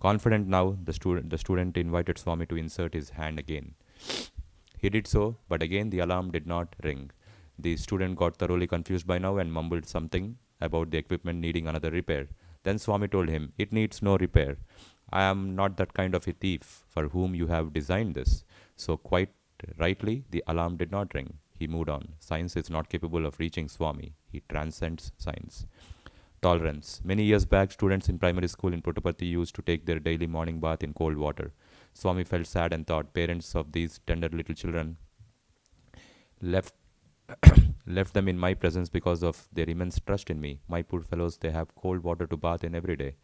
Confident now, the student invited Swami to insert his hand again. He did so, but again the alarm did not ring. The student got thoroughly confused by now and mumbled something about the equipment needing another repair. Then Swami told him, "It needs no repair. I am not that kind of a thief for whom you have designed this." So quite rightly, the alarm did not ring. He moved on. Science is not capable of reaching Swami. He transcends science. Tolerance. Many years back, students in primary school in Puttaparthi used to take their daily morning bath in cold water. Swami felt sad and thought, parents of these tender little children left left them in my presence because of their immense trust in me. My poor fellows, they have cold water to bath in every day.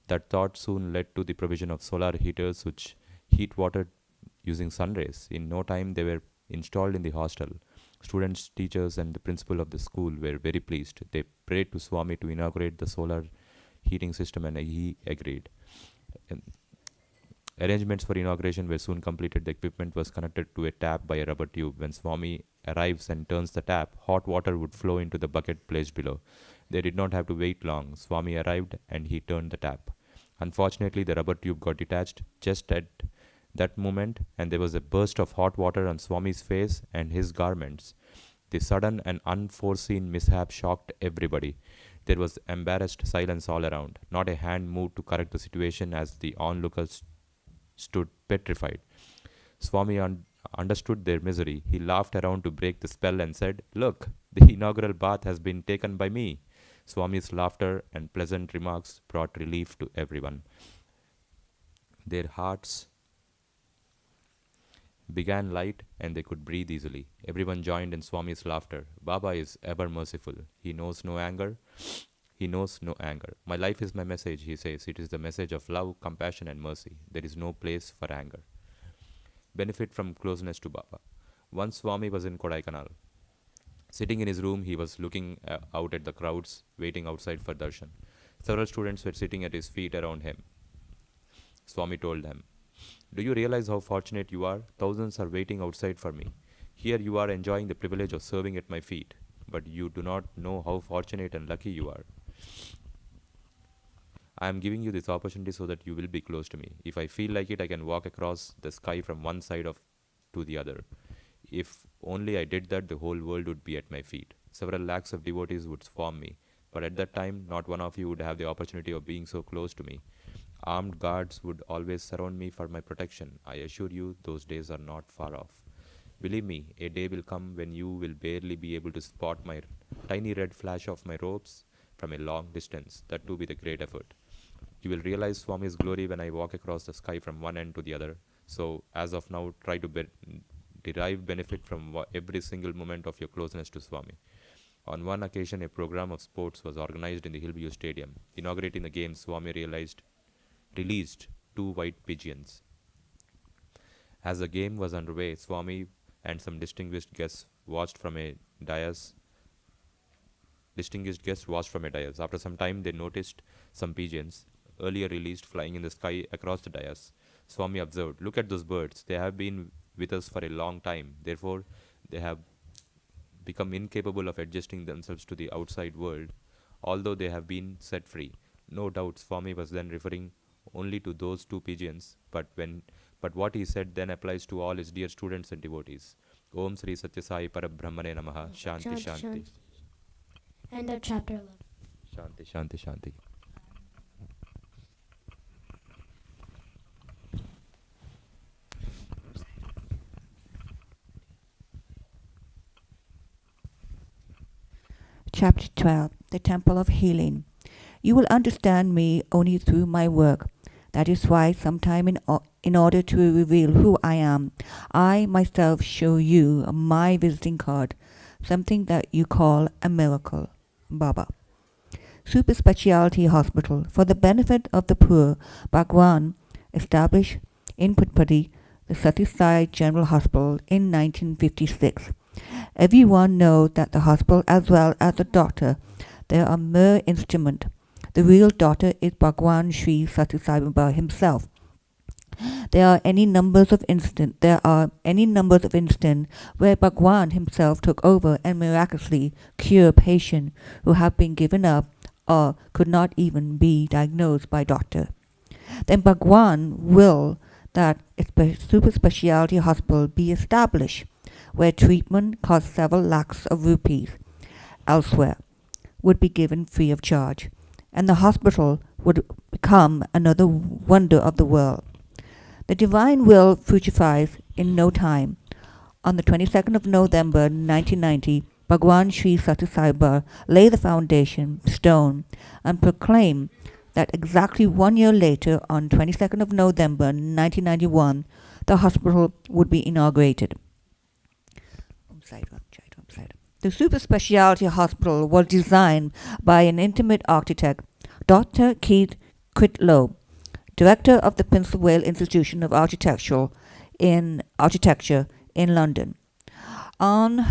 That thought soon led to the provision of solar heaters which heat water using sun rays. In no time, they were installed in the hostel. Students, teachers, and the principal of the school were very pleased. They prayed to Swami to inaugurate the solar heating system, and he agreed. Arrangements for inauguration were soon completed. The equipment was connected to a tap by a rubber tube. When Swami arrives and turns the tap, hot water would flow into the bucket placed below. They did not have to wait long. Swami arrived and he turned the tap. Unfortunately, the rubber tube got detached just at that moment, and there was a burst of hot water on Swami's face and his garments. The sudden and unforeseen mishap shocked everybody. There was embarrassed silence all around. Not a hand moved to correct the situation as the onlookers stood petrified. Swami understood their misery. He laughed around to break the spell and said, "Look, the inaugural bath has been taken by me." Swami's laughter and pleasant remarks brought relief to everyone. Their hearts began light and they could breathe easily. Everyone joined in Swami's laughter. Baba is ever merciful. He knows no anger. He knows no anger. My life is my message, he says. It is the message of love, compassion, and mercy. There is no place for anger. Benefit from closeness to Baba. Once Swami was in Kodaikanal. Sitting in his room, he was looking out at the crowds waiting outside for darshan. Several students were sitting at his feet around him. Swami told them, "Do you realize how fortunate you are? Thousands are waiting outside for me. Here you are enjoying the privilege of serving at my feet, but you do not know how fortunate and lucky you are. I am giving you this opportunity so that you will be close to me. If I feel like it, I can walk across the sky from one side of to the other. If only I did that, the whole world would be at my feet. Several lakhs of devotees would swarm me, but at that time, not one of you would have the opportunity of being so close to me. Armed guards would always surround me for my protection. I assure you, those days are not far off. Believe me, a day will come when you will barely be able to spot my tiny red flash of my robes from a long distance. That too with a great effort. You will realize Swami's glory when I walk across the sky from one end to the other. So, as of now, try to derive benefit from every single moment of your closeness to Swami." On one occasion, a program of sports was organized in the Hillview Stadium. Inaugurating the games, Swami released two white pigeons. As the game was underway, Swami and some distinguished guests watched from a dais. After some time, they noticed some pigeons, earlier released, flying in the sky across the dais. Swami observed, "Look at those birds. They have been with us for a long time. Therefore, they have become incapable of adjusting themselves to the outside world, although they have been set free." No doubt, Swami was then referring only to those two pigeons, but what he said then applies to all his dear students and devotees. Om Sri Satya Sai Parabrahmane Namaha. Shanti Shanti. End of chapter 11. Shanti Shanti Shanti. Chapter 12, The Temple of Healing. You will understand me only through my work. That is why sometime in order to reveal who I am, I myself show you my visiting card, something that you call a miracle. Baba. Super Speciality Hospital. For the benefit of the poor, Bhagawan established in Putpudi the Sati Sai General Hospital in 1956. Everyone knows that the hospital as well as the doctor, they are mere instrument. The real doctor is Bhagawan Sri Sati Sai Baba himself. There are any numbers of instances where Bhagawan himself took over and miraculously cured patients who have been given up or could not even be diagnosed by doctor. Then Bhagawan will that a super speciality hospital be established where treatment costs several lakhs of rupees elsewhere would be given free of charge, and the hospital would become another wonder of the world. The divine will fructifies in no time. On the 22nd of November 1990, Bhagawan Sri Sati Sai Baba laid the foundation stone and proclaimed that exactly 1 year later, on 22nd of November 1991, the hospital would be inaugurated. The super speciality hospital was designed by an intimate architect, Dr. Keith Quitlow, director of the Prince of Wales Institution of Architecture in London. On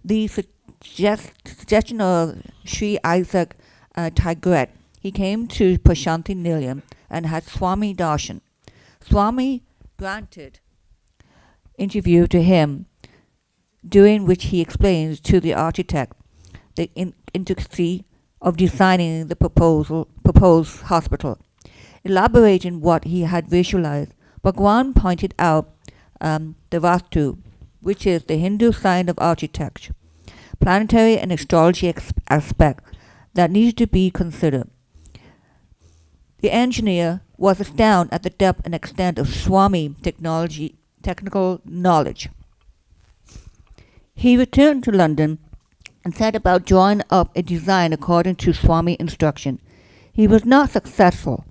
the suggestion of Sri Isaac Tigret, he came to Prashanti Nilayam and had Swami Darshan. Swami granted interview to him, during which he explains to the architect the intricacy of designing the proposed hospital. Elaborating what he had visualized, Bhagawan pointed out the Vastu, which is the Hindu sign of architecture, planetary and astrology aspect that needed to be considered. The engineer was astounded at the depth and extent of Swami technical knowledge. He returned to London and set about drawing up a design according to Swami instruction. He was not successful.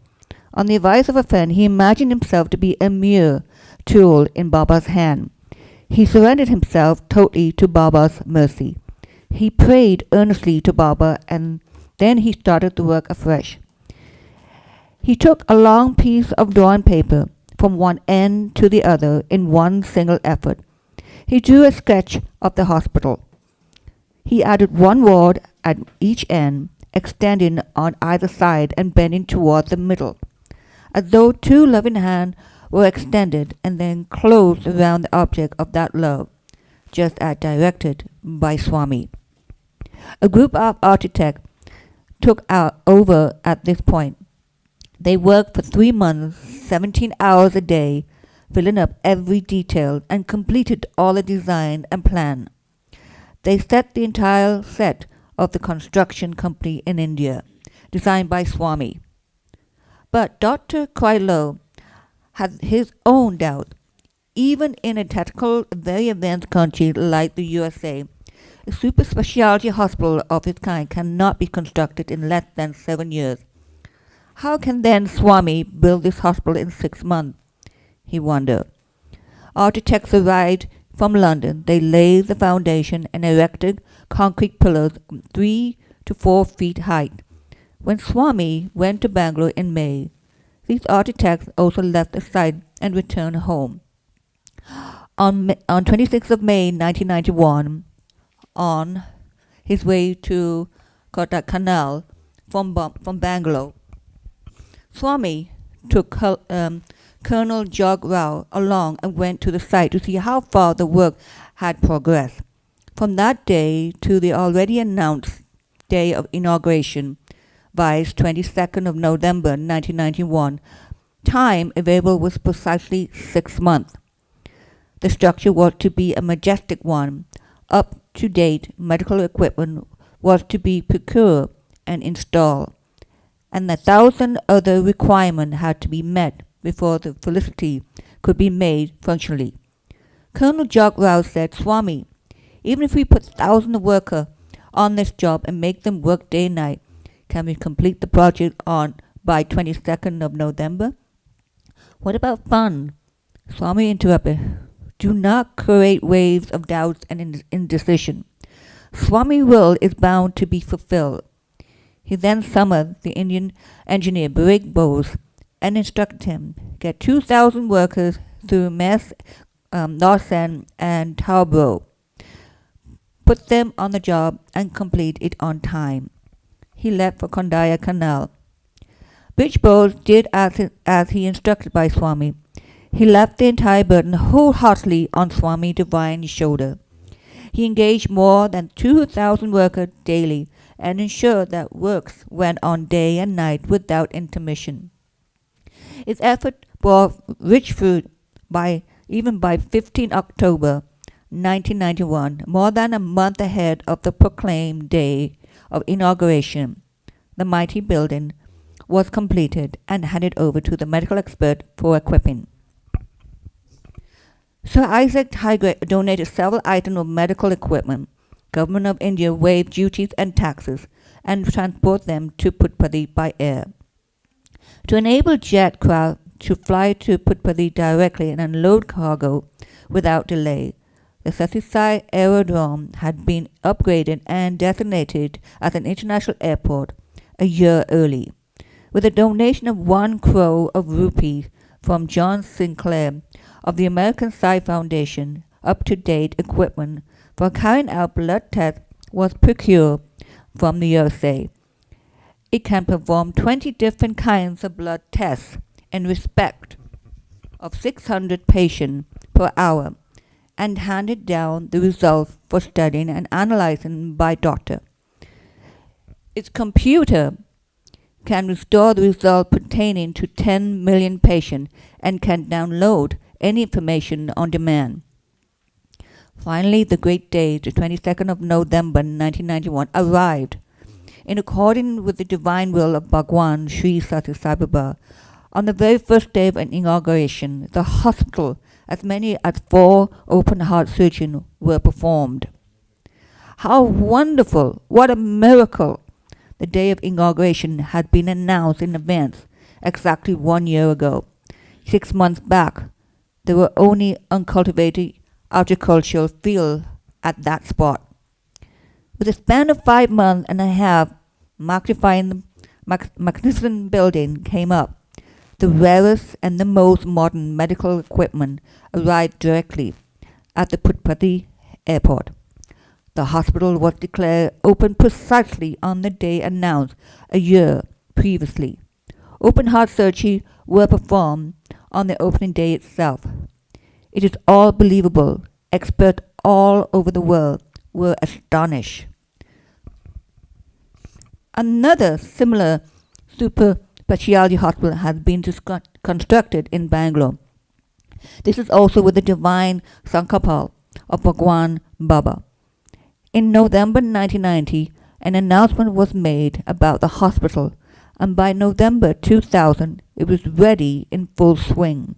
On the advice of a friend, he imagined himself to be a mere tool in Baba's hand. He surrendered himself totally to Baba's mercy. He prayed earnestly to Baba, and then he started to work afresh. He took a long piece of drawn paper from one end to the other in one single effort. He drew a sketch of the hospital. He added one ward at each end, extending on either side and bending toward the middle, as though two loving hands were extended and then closed around the object of that love, just as directed by Swami. A group of architects took over at this point. They worked for 3 months, 17 hours a day, filling up every detail, and completed all the design and plan. They set the entire set of the construction company in India, designed by Swami. But Dr. Krylo had his own doubt. Even in a technical, very advanced country like the USA, a super specialty hospital of its kind cannot be constructed in less than 7 years. How can then Swami build this hospital in 6 months? He wondered. Architects arrived from London. They laid the foundation and erected concrete pillars 3 to 4 feet height. When Swami went to Bangalore in May, these architects also left the site and returned home. On 26th of May 1991, on his way to Kottakkal from Bangalore, Swami took Colonel Jog Rao along and went to the site to see how far the work had progressed. From that day to the already announced day of inauguration, vice 22nd of November 1991, time available was precisely 6 months. The structure was to be a majestic one. Up-to-date medical equipment was to be procured and installed, and 1,000 other requirements had to be met before the facility could be made functionally. Colonel Jog Rao said, "Swami, even if we put 1,000 workers on this job and make them work day and night, can we complete the project by 22nd of November? What about funds?" Swami interrupted. "Do not create waves of doubts and indecision. Swami's will is bound to be fulfilled." He then summoned the Indian engineer Brick Bose and instructed him, "Get 2,000 workers through Mess, Northend and Tarboro. Put them on the job and complete it on time." He left for Kondaya Canal. Brick Bose did as he instructed by Swami. He left the entire burden wholeheartedly on Swami Divine's shoulder. He engaged more than 2,000 workers daily and ensured that works went on day and night without intermission. His effort bore rich fruit. Even by 15 October 1991, more than a month ahead of the proclaimed day of inauguration, the mighty building was completed and handed over to the medical expert for equipping. Sir Isaac Highgate donated several items of medical equipment. Government of India waived duties and taxes and transport them to Putpadi by air. To enable jet craft to fly to Putpadi directly and unload cargo without delay, the Satisai Aerodrome had been upgraded and designated as an international airport a year early. With a donation of 1 crore of rupees from John Sinclair of the American Sai Foundation, up-to-date equipment for carrying out blood tests was procured from the USA. It can perform 20 different kinds of blood tests in respect of 600 patients per hour and handed down the results for studying and analyzing by doctor. Its computer can restore the result pertaining to 10 million patients and can download any information on demand. Finally, the great day, the 22nd of November 1991, arrived. In accordance with the divine will of Bhagawan Sri Sati Sai Baba, on the very first day of an inauguration, the hospital, as many as 4 open-heart surgeries were performed. How wonderful! What a miracle! The day of inauguration had been announced in advance. exactly 1 year ago. 6 months back, there were only uncultivated agricultural fields at that spot. With a span of 5 months and a half, magnificent building came up. The rarest and the most modern medical equipment arrived directly at the Puttparthi airport. The hospital was declared open precisely on the day announced a year previously. Open heart surgery were performed on the opening day itself. It is all believable. Experts all over the world were astonished. Another similar super specialty hospital has been constructed in Bangalore. This is also with the divine Sankapal of Bhagawan Baba. In November 1990, an announcement was made about the hospital, and by November 2000, it was ready in full swing.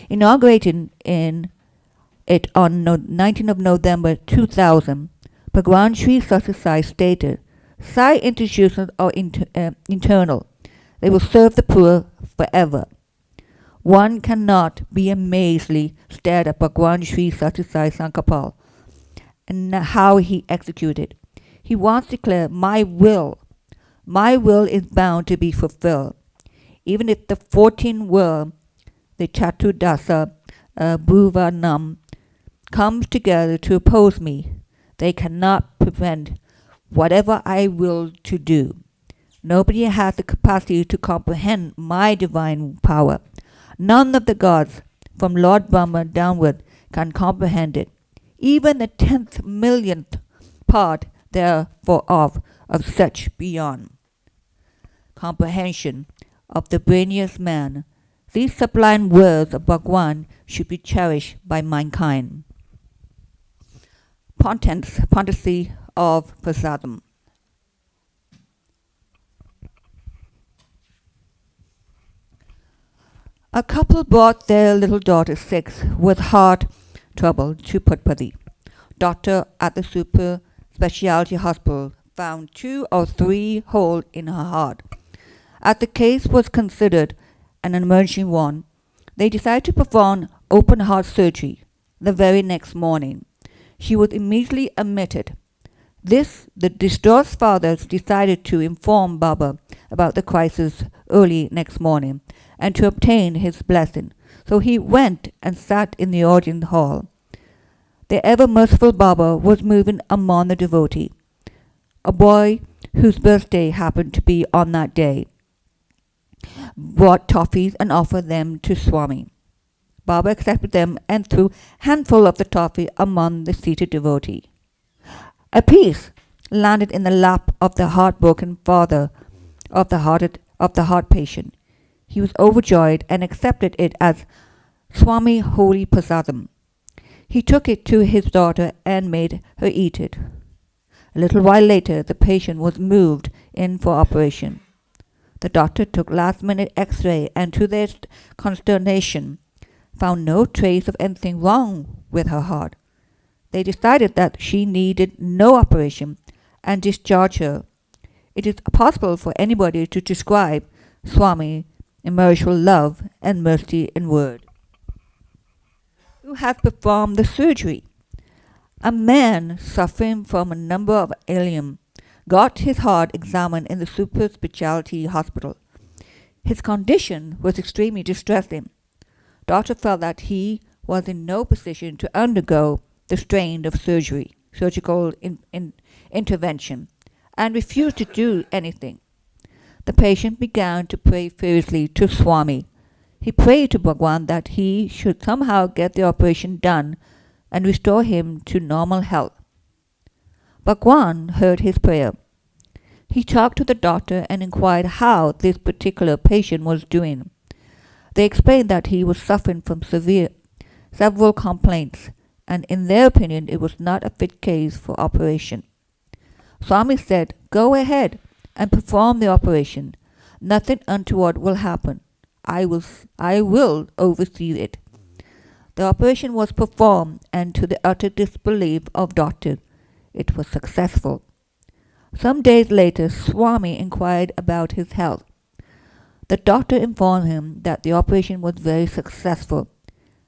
Inaugurated it on 19th of November 2000, Bhagwan Sri Sathya Sai stated, Sai institutions are internal. They will serve the poor forever. One cannot be amazedly stared at Bhagwan Sri Sathya Sai Sankapal and how he executed. He once declared, my will is bound to be fulfilled. Even if the 14 world, the Chaturdasa Bhuvanam, comes together to oppose me, they cannot prevent whatever I will to do. Nobody has the capacity to comprehend my divine power. None of the gods, from Lord Brahma downward, can comprehend it. Even the 10th millionth part therefore of such beyond comprehension of the brainiest man. These sublime words of Bhagwan should be cherished by mankind. Potency of Prasadam. A couple brought their little daughter, 6, with heart trouble to Puttparthi. Doctor at the super specialty hospital found 2 or 3 holes in her heart. As the case was considered an emergency one, they decided to perform open heart surgery the very next morning. She was immediately admitted. The distraught fathers decided to inform Baba about the crisis early next morning and to obtain his blessing. So he went and sat in the audience hall. The ever-merciful Baba was moving among the devotee. A boy whose birthday happened to be on that day brought toffees and offered them to Swami. Baba accepted them and threw handful of the toffee among the seated devotee. A piece landed in the lap of the heartbroken father of the heart patient. He was overjoyed and accepted it as Swami Holy Prasadam. He took it to his daughter and made her eat it. A little while later, the patient was moved in for operation. The doctor took last-minute X-ray and, to their consternation, found no trace of anything wrong with her heart. They decided that she needed no operation and discharged her. It is possible for anybody to describe Swami immeasurable love and mercy in word. Who has performed the surgery? A man suffering from a number of ailments got his heart examined in the super specialty hospital. His condition was extremely distressing. Doctor felt that he was in no position to undergo the strain of surgical intervention, and refused to do anything. The patient began to pray furiously to Swami. He prayed to Bhagwan that he should somehow get the operation done and restore him to normal health. Bhagwan heard his prayer. He talked to the doctor and inquired how this particular patient was doing. They explained that he was suffering from several complaints, and in their opinion it was not a fit case for operation. Swami said, "Go ahead and perform the operation. Nothing untoward will happen. I will oversee it." The operation was performed, and to the utter disbelief of doctor, it was successful. Some days later, Swami inquired about his health. The doctor informed him that the operation was very successful,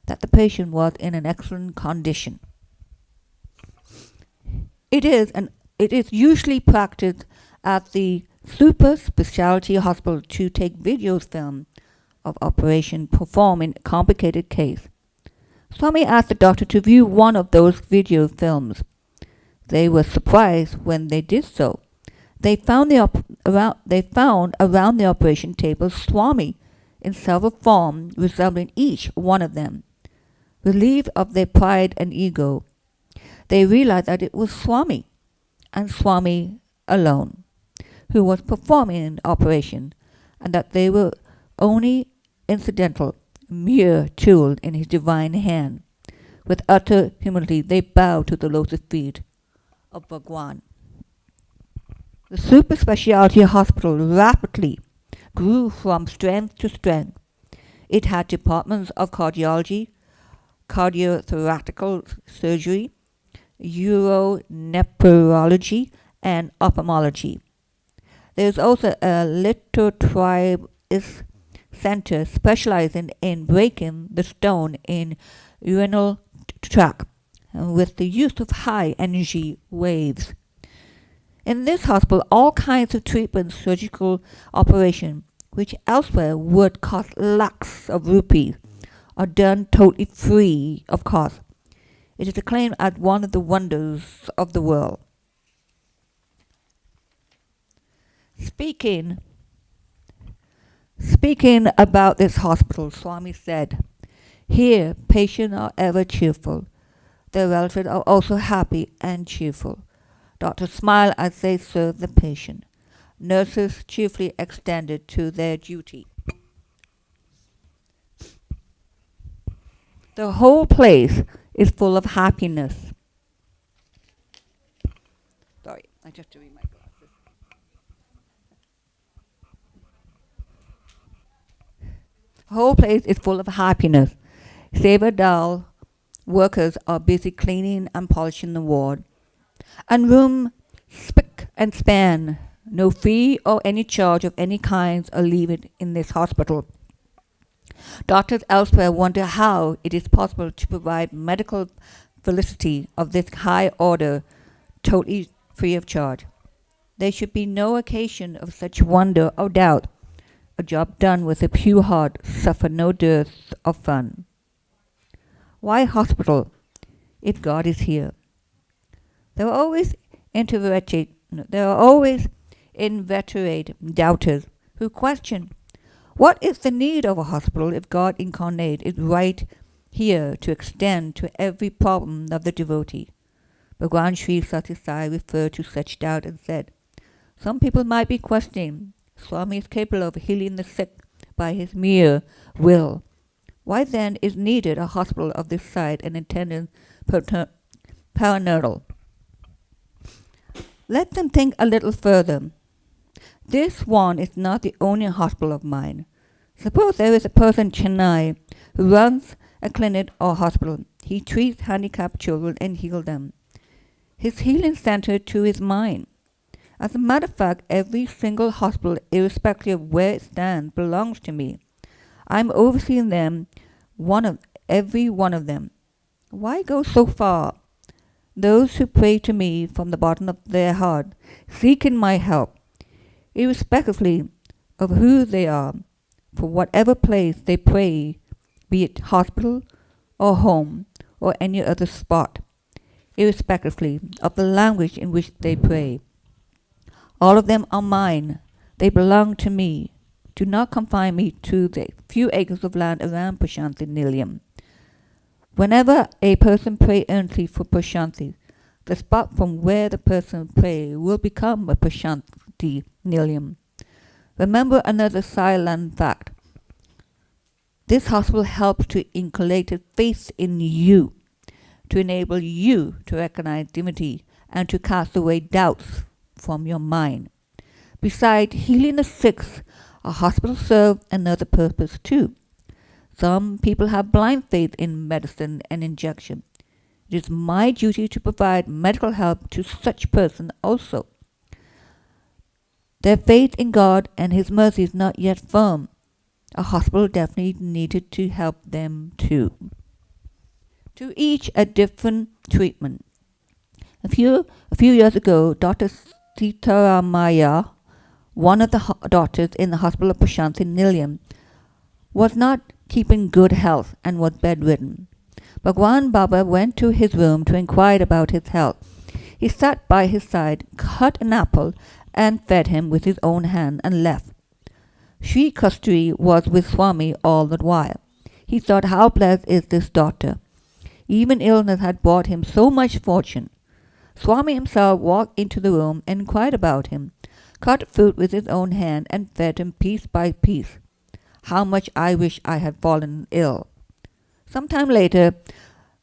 that the patient was in an excellent condition. It is usually practiced at the super specialty hospital to take video film of operation performed in a complicated case. Swami asked the doctor to view one of those video films. They were surprised when they did so. They found around the operation table Swami in several forms resembling each one of them. Relieved of their pride and ego, they realized that it was Swami, and Swami alone, who was performing the operation, and that they were only incidental, mere tool in his divine hand. With utter humility, they bowed to the lotus feet of Bhagawan. The super specialty hospital rapidly grew from strength to strength. It had departments of cardiology, cardiothoracic surgery, uronephrology, and ophthalmology. There is also a lithotripsy center specializing in breaking the stone in urinal tract with the use of high energy waves. In this hospital, all kinds of treatments, surgical operation, which elsewhere would cost lakhs of rupees, are done totally free of cost. It is acclaimed as one of the wonders of the world. Speaking about this hospital, Swami said, "Here, patients are ever cheerful. Their relatives are also happy and cheerful. Doctors smile as they serve the patient. Nurses cheerfully extended to their duty. The whole place is full of happiness." Sorry, I just have to read my glasses. The whole place is full of happiness. Seva workers are busy cleaning and polishing the ward. And room spick and span. No fee or any charge of any kinds are levied in this hospital. Doctors elsewhere wonder how it is possible to provide medical felicity of this high order totally free of charge. There should be no occasion of such wonder or doubt. A job done with a pure heart suffer no dearth of fun. Why hospital if God is here? There are always inveterate doubters who question, what is the need of a hospital if God incarnate is right here to extend to every problem of the devotee? Bhagawan Sri Sati Sai referred to such doubt and said, some people might be questioning, Swami is capable of healing the sick by his mere will. Why then is needed a hospital of this size and intended paranodal? Let them think a little further. This one is not the only hospital of mine. Suppose there is a person in Chennai who runs a clinic or hospital. He treats handicapped children and heals them. His healing center too is mine. As a matter of fact, every single hospital, irrespective of where it stands, belongs to me. I'm overseeing them, every one of them. Why go so far? Those who pray to me from the bottom of their heart, seeking my help, irrespectively of who they are, for whatever place they pray, be it hospital or home or any other spot, irrespectively of the language in which they pray. All of them are mine. They belong to me. Do not confine me to the few acres of land around Prashanthi Nilayam. Whenever a person prays earnestly for Prashanthi, the spot from where the person prays will become a Prashanthi Nilayam. Remember another silent fact. This hospital helps to inculcate faith in you, to enable you to recognize divinity and to cast away doubts from your mind. Besides healing the sick, a hospital serves another purpose too. Some people have blind faith in medicine and injection. It is my duty to provide medical help to such person also. Their faith in God and His mercy is not yet firm. A hospital definitely needed to help them too. To each a different treatment. A few years ago, Dr. Sitaramaya, one of the doctors in the hospital of Prashanthi Nilayam, was not keeping good health and was bedridden. Bhagwan Baba went to his room to inquire about his health. He sat by his side, cut an apple, and fed him with his own hand and left. Sri Kasturi was with Swami all the while. He thought, how blessed is this doctor. Even illness had brought him so much fortune. Swami himself walked into the room and inquired about him, cut fruit with his own hand, and fed him piece by piece. How much I wish I had fallen ill. Some time later,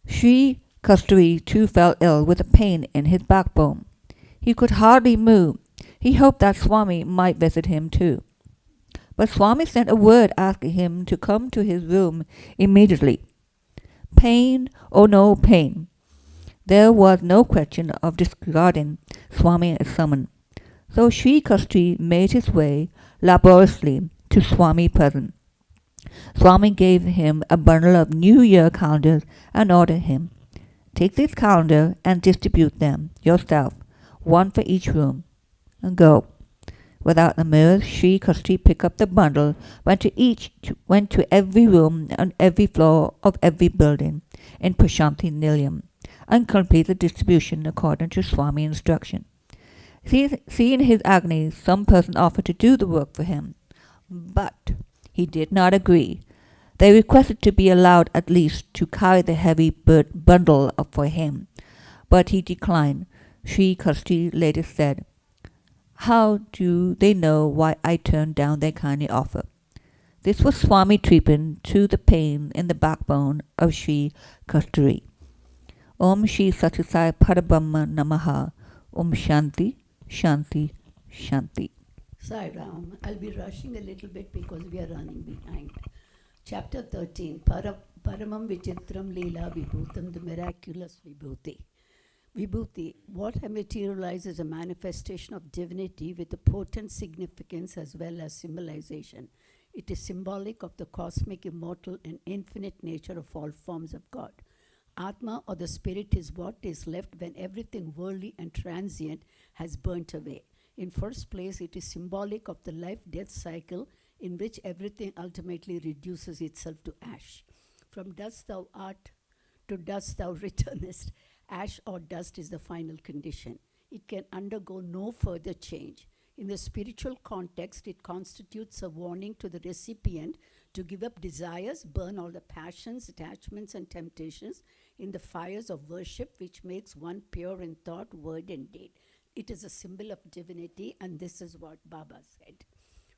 Sri Kasturi too fell ill with a pain in his backbone. He could hardly move. He hoped that Swami might visit him too. But Swami sent a word asking him to come to his room immediately. Pain or no pain. There was no question of disregarding Swami's summons. So Sri Kasturi made his way laboriously to Swami present. Swami gave him a bundle of New Year calendars and ordered him, take this calendar and distribute them yourself, one for each room, and go. Without a mirror, Sri Kasturi picked up the bundle, went to every room on every floor of every building in Prashanthi Nilayam, and completed the distribution according to Swami's instruction. Seeing his agony, some person offered to do the work for him, but he did not agree. They requested to be allowed at least to carry the heavy bundle for him, but he declined. Sri Kasturi later said, how do they know why I turned down their kindly offer? This was Swami treatment to the pain in the backbone of Sri Kasturi. Om Shri Satyasai Parabrahma Namaha. Om Shanti, Shanti, Shanti. Sai Ram. I'll be rushing a little bit because we are running behind. Chapter 13, Paramam Vichitram Leela Vibhutam, the miraculous Vibhuti. Vibhuti, what materializes a manifestation of divinity with a potent significance as well as symbolization. It is symbolic of the cosmic, immortal, and infinite nature of all forms of God. Atma, or the spirit, is what is left when everything worldly and transient has burnt away. In first place, it is symbolic of the life-death cycle in which everything ultimately reduces itself to ash. From dust thou art, to dust thou returnest. Ash or dust is the final condition. It can undergo no further change. In the spiritual context, it constitutes a warning to the recipient to give up desires, burn all the passions, attachments, and temptations in the fires of worship, which makes one pure in thought, word, and deed. It is a symbol of divinity, and this is what Baba said.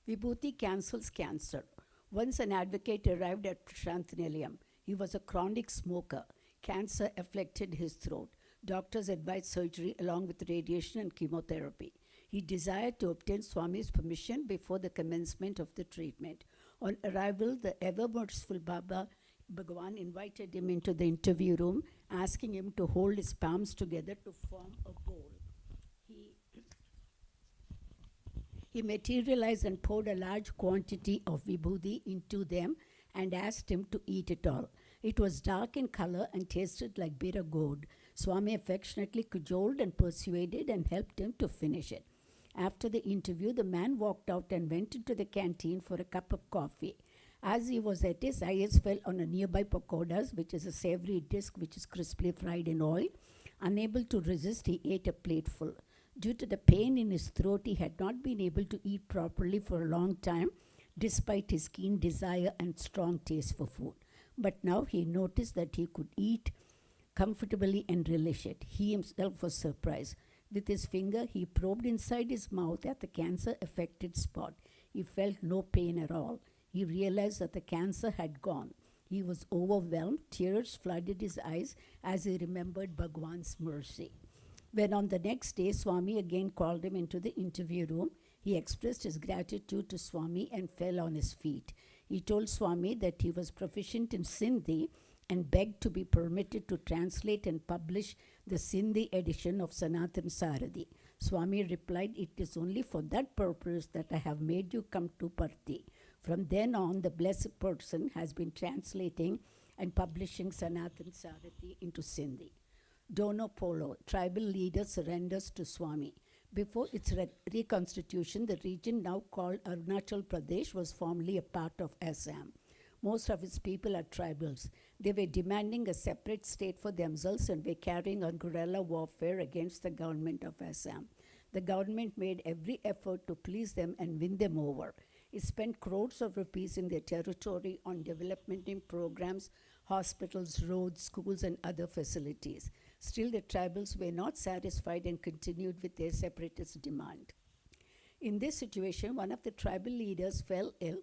Vibhuti cancels cancer. Once an advocate arrived at Prashanthi Nilayam. He was a chronic smoker. Cancer afflicted his throat. Doctors advised surgery along with radiation and chemotherapy. He desired to obtain Swami's permission before the commencement of the treatment. On arrival, the ever-merciful Baba Bhagawan invited him into the interview room, asking him to hold his palms together to form a bowl. He materialized and poured a large quantity of vibhuti into them and asked him to eat it all. It was dark in color and tasted like bitter gourd. Swami affectionately cajoled and persuaded and helped him to finish it. After the interview, the man walked out and went into the canteen for a cup of coffee. As he was at his eyes fell on a nearby pakodas, which is a savory disc which is crisply fried in oil. Unable to resist, he ate a plateful. Due to the pain in his throat, he had not been able to eat properly for a long time, despite his keen desire and strong taste for food. But now he noticed that he could eat comfortably and relish it. He himself was surprised. With his finger, he probed inside his mouth at the cancer-affected spot. He felt no pain at all. He realized that the cancer had gone. He was overwhelmed. Tears flooded his eyes as he remembered Bhagwan's mercy. When on the next day, Swami again called him into the interview room, he expressed his gratitude to Swami and fell on his feet. He told Swami that he was proficient in Sindhi and begged to be permitted to translate and publish the Sindhi edition of Sanatan Saradi. Swami replied, "It is only for that purpose that I have made you come to Parthi. From then on, the blessed person has been translating and publishing Sanatan Sarati into Sindhi. Dono Polo, tribal leader, surrenders to Swami. Before its reconstitution, the region now called Arunachal Pradesh was formerly a part of Assam. Most of its people are tribals. They were demanding a separate state for themselves and were carrying on guerrilla warfare against the government of Assam. The government made every effort to please them and win them over. It spent crores of rupees in their territory on development in programs, hospitals, roads, schools, and other facilities. Still, the tribals were not satisfied and continued with their separatist demand. In this situation, one of the tribal leaders fell ill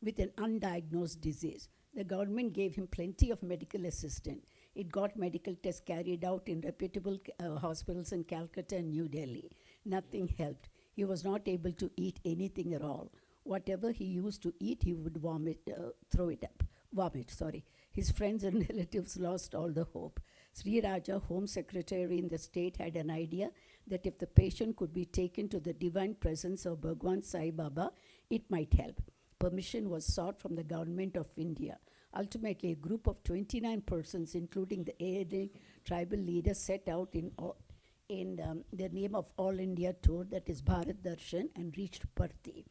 with an undiagnosed disease. The government gave him plenty of medical assistance. It got medical tests carried out in reputable hospitals in Calcutta and New Delhi. Nothing helped. He was not able to eat anything at all. Whatever he used to eat, he would vomit. His friends and relatives lost all the hope. Sri Raja, Home Secretary in the state, had an idea that if the patient could be taken to the divine presence of Bhagawan Sai Baba, it might help. Permission was sought from the government of India. Ultimately, a group of 29 persons, including the ailing tribal leaders, set out in the name of All India Tour, that is Bharat Darshan, and reached Parthi.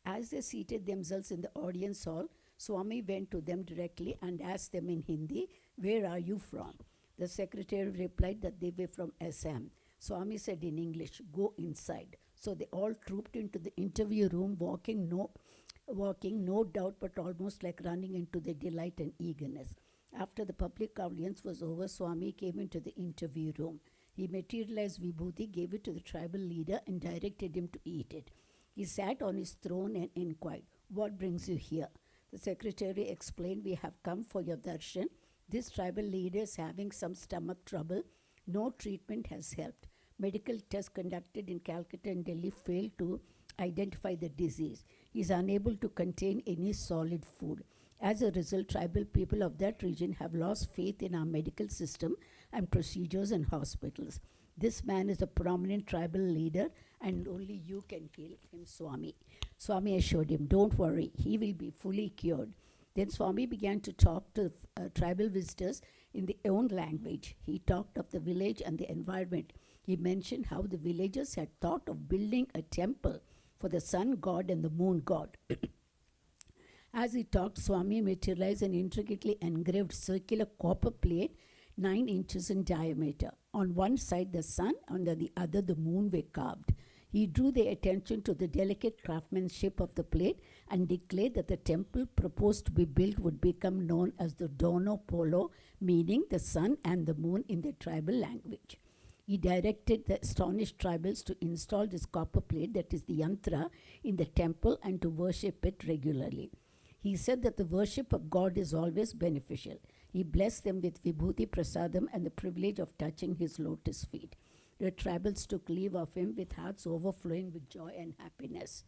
As they seated themselves in the audience hall, Swami went to them directly and asked them in Hindi, "Where are you from?" The secretary replied that they were from Assam. Swami said in English, "Go inside." So they all trooped into the interview room, walking no doubt, but almost like running into their delight and eagerness. After the public audience was over, Swami came into the interview room. He materialized vibhuti, gave it to the tribal leader, and directed him to eat it. He sat on his throne and inquired, "What brings you here?" The secretary explained, "We have come for your darshan. This tribal leader is having some stomach trouble. No treatment has helped. Medical tests conducted in Calcutta and Delhi failed to identify the disease. He is unable to contain any solid food. As a result, tribal people of that region have lost faith in our medical system and procedures and hospitals. This man is a prominent tribal leader and only you can heal him, Swami." Swami assured him, "Don't worry, he will be fully cured." Then Swami began to talk to tribal visitors in their own language. He talked of the village and the environment. He mentioned how the villagers had thought of building a temple for the sun god and the moon god. As he talked, Swami materialized an intricately engraved circular copper plate 9 inches in diameter. On one side the sun, on the other the moon were carved. He drew their attention to the delicate craftsmanship of the plate and declared that the temple proposed to be built would become known as the Dono Polo, meaning the sun and the moon in their tribal language. He directed the astonished tribals to install this copper plate, that is the yantra, in the temple and to worship it regularly. He said that the worship of God is always beneficial. He blessed them with vibhuti prasadam and the privilege of touching his lotus feet. The tribals took leave of him with hearts overflowing with joy and happiness.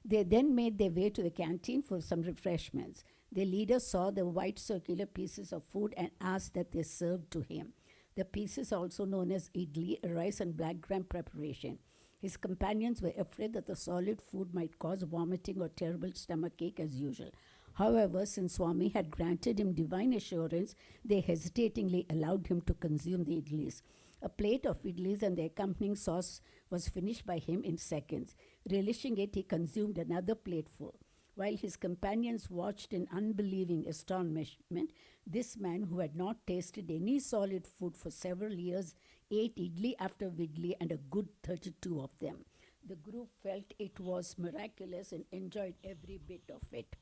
They then made their way to the canteen for some refreshments. The leader saw the white circular pieces of food and asked that they served to him. The pieces, also known as idli, a rice and black gram preparation. His companions were afraid that the solid food might cause vomiting or terrible stomachache as usual. However, since Swami had granted him divine assurance, they hesitatingly allowed him to consume the idlis. A plate of idlis and the accompanying sauce was finished by him in seconds. Relishing it, he consumed another plateful. While his companions watched in unbelieving astonishment, this man, who had not tasted any solid food for several years, ate idli after idli and a good 32 of them. The group felt it was miraculous and enjoyed every bit of it.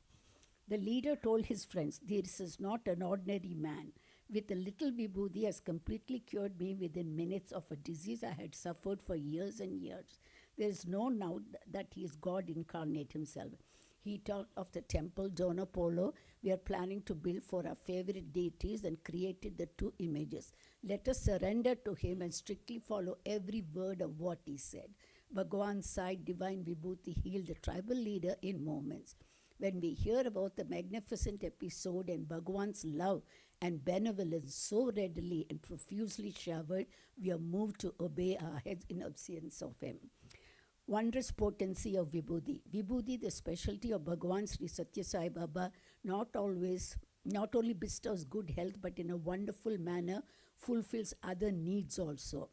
The leader told his friends, "This is not an ordinary man. With a little vibhuti has completely cured me within minutes of a disease I had suffered for years and years. There is no doubt that he is God incarnate himself." He talked of the temple Donapolo we are planning to build for our favorite deities and created the 2 images. Let us surrender to him and strictly follow every word of what he said. Bhagawan's side divine vibhuti healed the tribal leader in moments. When we hear about the magnificent episode and Bhagawan's love and benevolence so readily and profusely showered, we are moved to obey our heads in obedience of him. Wondrous potency of Vibhuti. Vibhuti, the specialty of Bhagawan Sri Satya Sai Baba, not only bestows good health, but in a wonderful manner fulfills other needs also.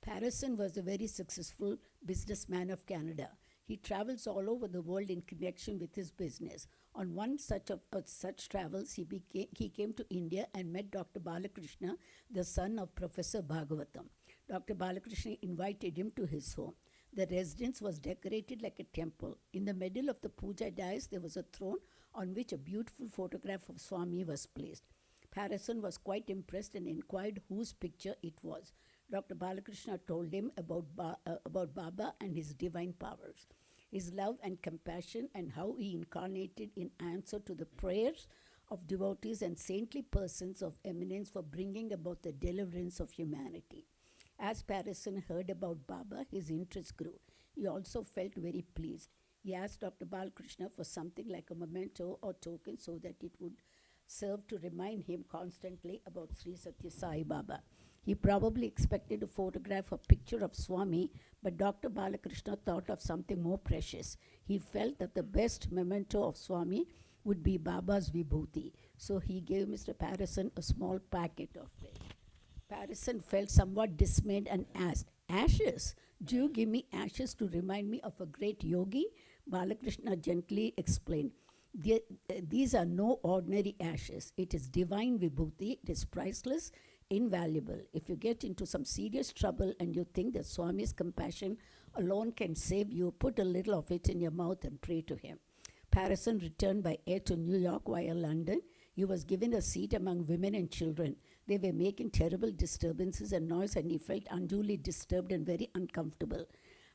Harrison was a very successful businessman of Canada. He travels all over the world in connection with his business. On one such travels, he came to India and met Dr. Balakrishna, the son of Professor Bhagavatam. Dr. Balakrishna invited him to his home. The residence was decorated like a temple. In the middle of the puja dais, there was a throne on which a beautiful photograph of Swami was placed. Harrison was quite impressed and inquired whose picture it was. Dr. Balakrishna told him about Baba and his divine powers, his love and compassion, and how he incarnated in answer to the prayers of devotees and saintly persons of eminence for bringing about the deliverance of humanity. As Harrison heard about Baba, his interest grew. He also felt very pleased. He asked Dr. Balakrishna for something like a memento or token so that it would serve to remind him constantly about Sri Satya Sai Baba. He probably expected to photograph a picture of Swami, but Dr. Balakrishna thought of something more precious. He felt that the best memento of Swami would be Baba's Vibhuti. So he gave Mr. Harrison a small packet of it. Harrison felt somewhat dismayed and asked, "Ashes? Do you give me ashes to remind me of a great yogi?" Balakrishna gently explained, "These are no ordinary ashes. It is divine Vibhuti. It is priceless, invaluable. If you get into some serious trouble and you think that Swami's compassion alone can save you, put a little of it in your mouth and pray to him." Harrison returned by air to New York via London. He was given a seat among women and children. They were making terrible disturbances and noise, and he felt unduly disturbed and very uncomfortable.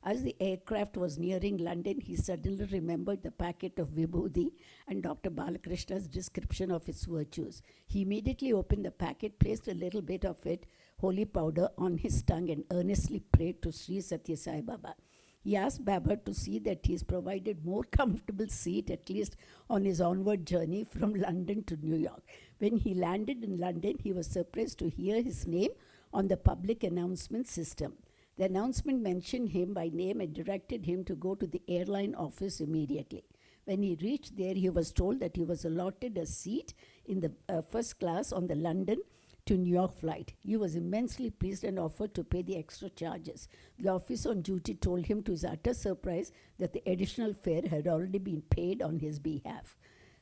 As the aircraft was nearing London, he suddenly remembered the packet of Vibhuti and Dr. Balakrishna's description of its virtues. He immediately opened the packet, placed a little bit of it, holy powder, on his tongue and earnestly prayed to Sri Satya Sai Baba. He asked Baba to see that he is provided more comfortable seat, at least on his onward journey from London to New York. When he landed in London, he was surprised to hear his name on the public announcement system. The announcement mentioned him by name and directed him to go to the airline office immediately. When he reached there, he was told that he was allotted a seat in the first class on the London to New York flight. He was immensely pleased and offered to pay the extra charges. The officer on duty told him, to his utter surprise, that the additional fare had already been paid on his behalf.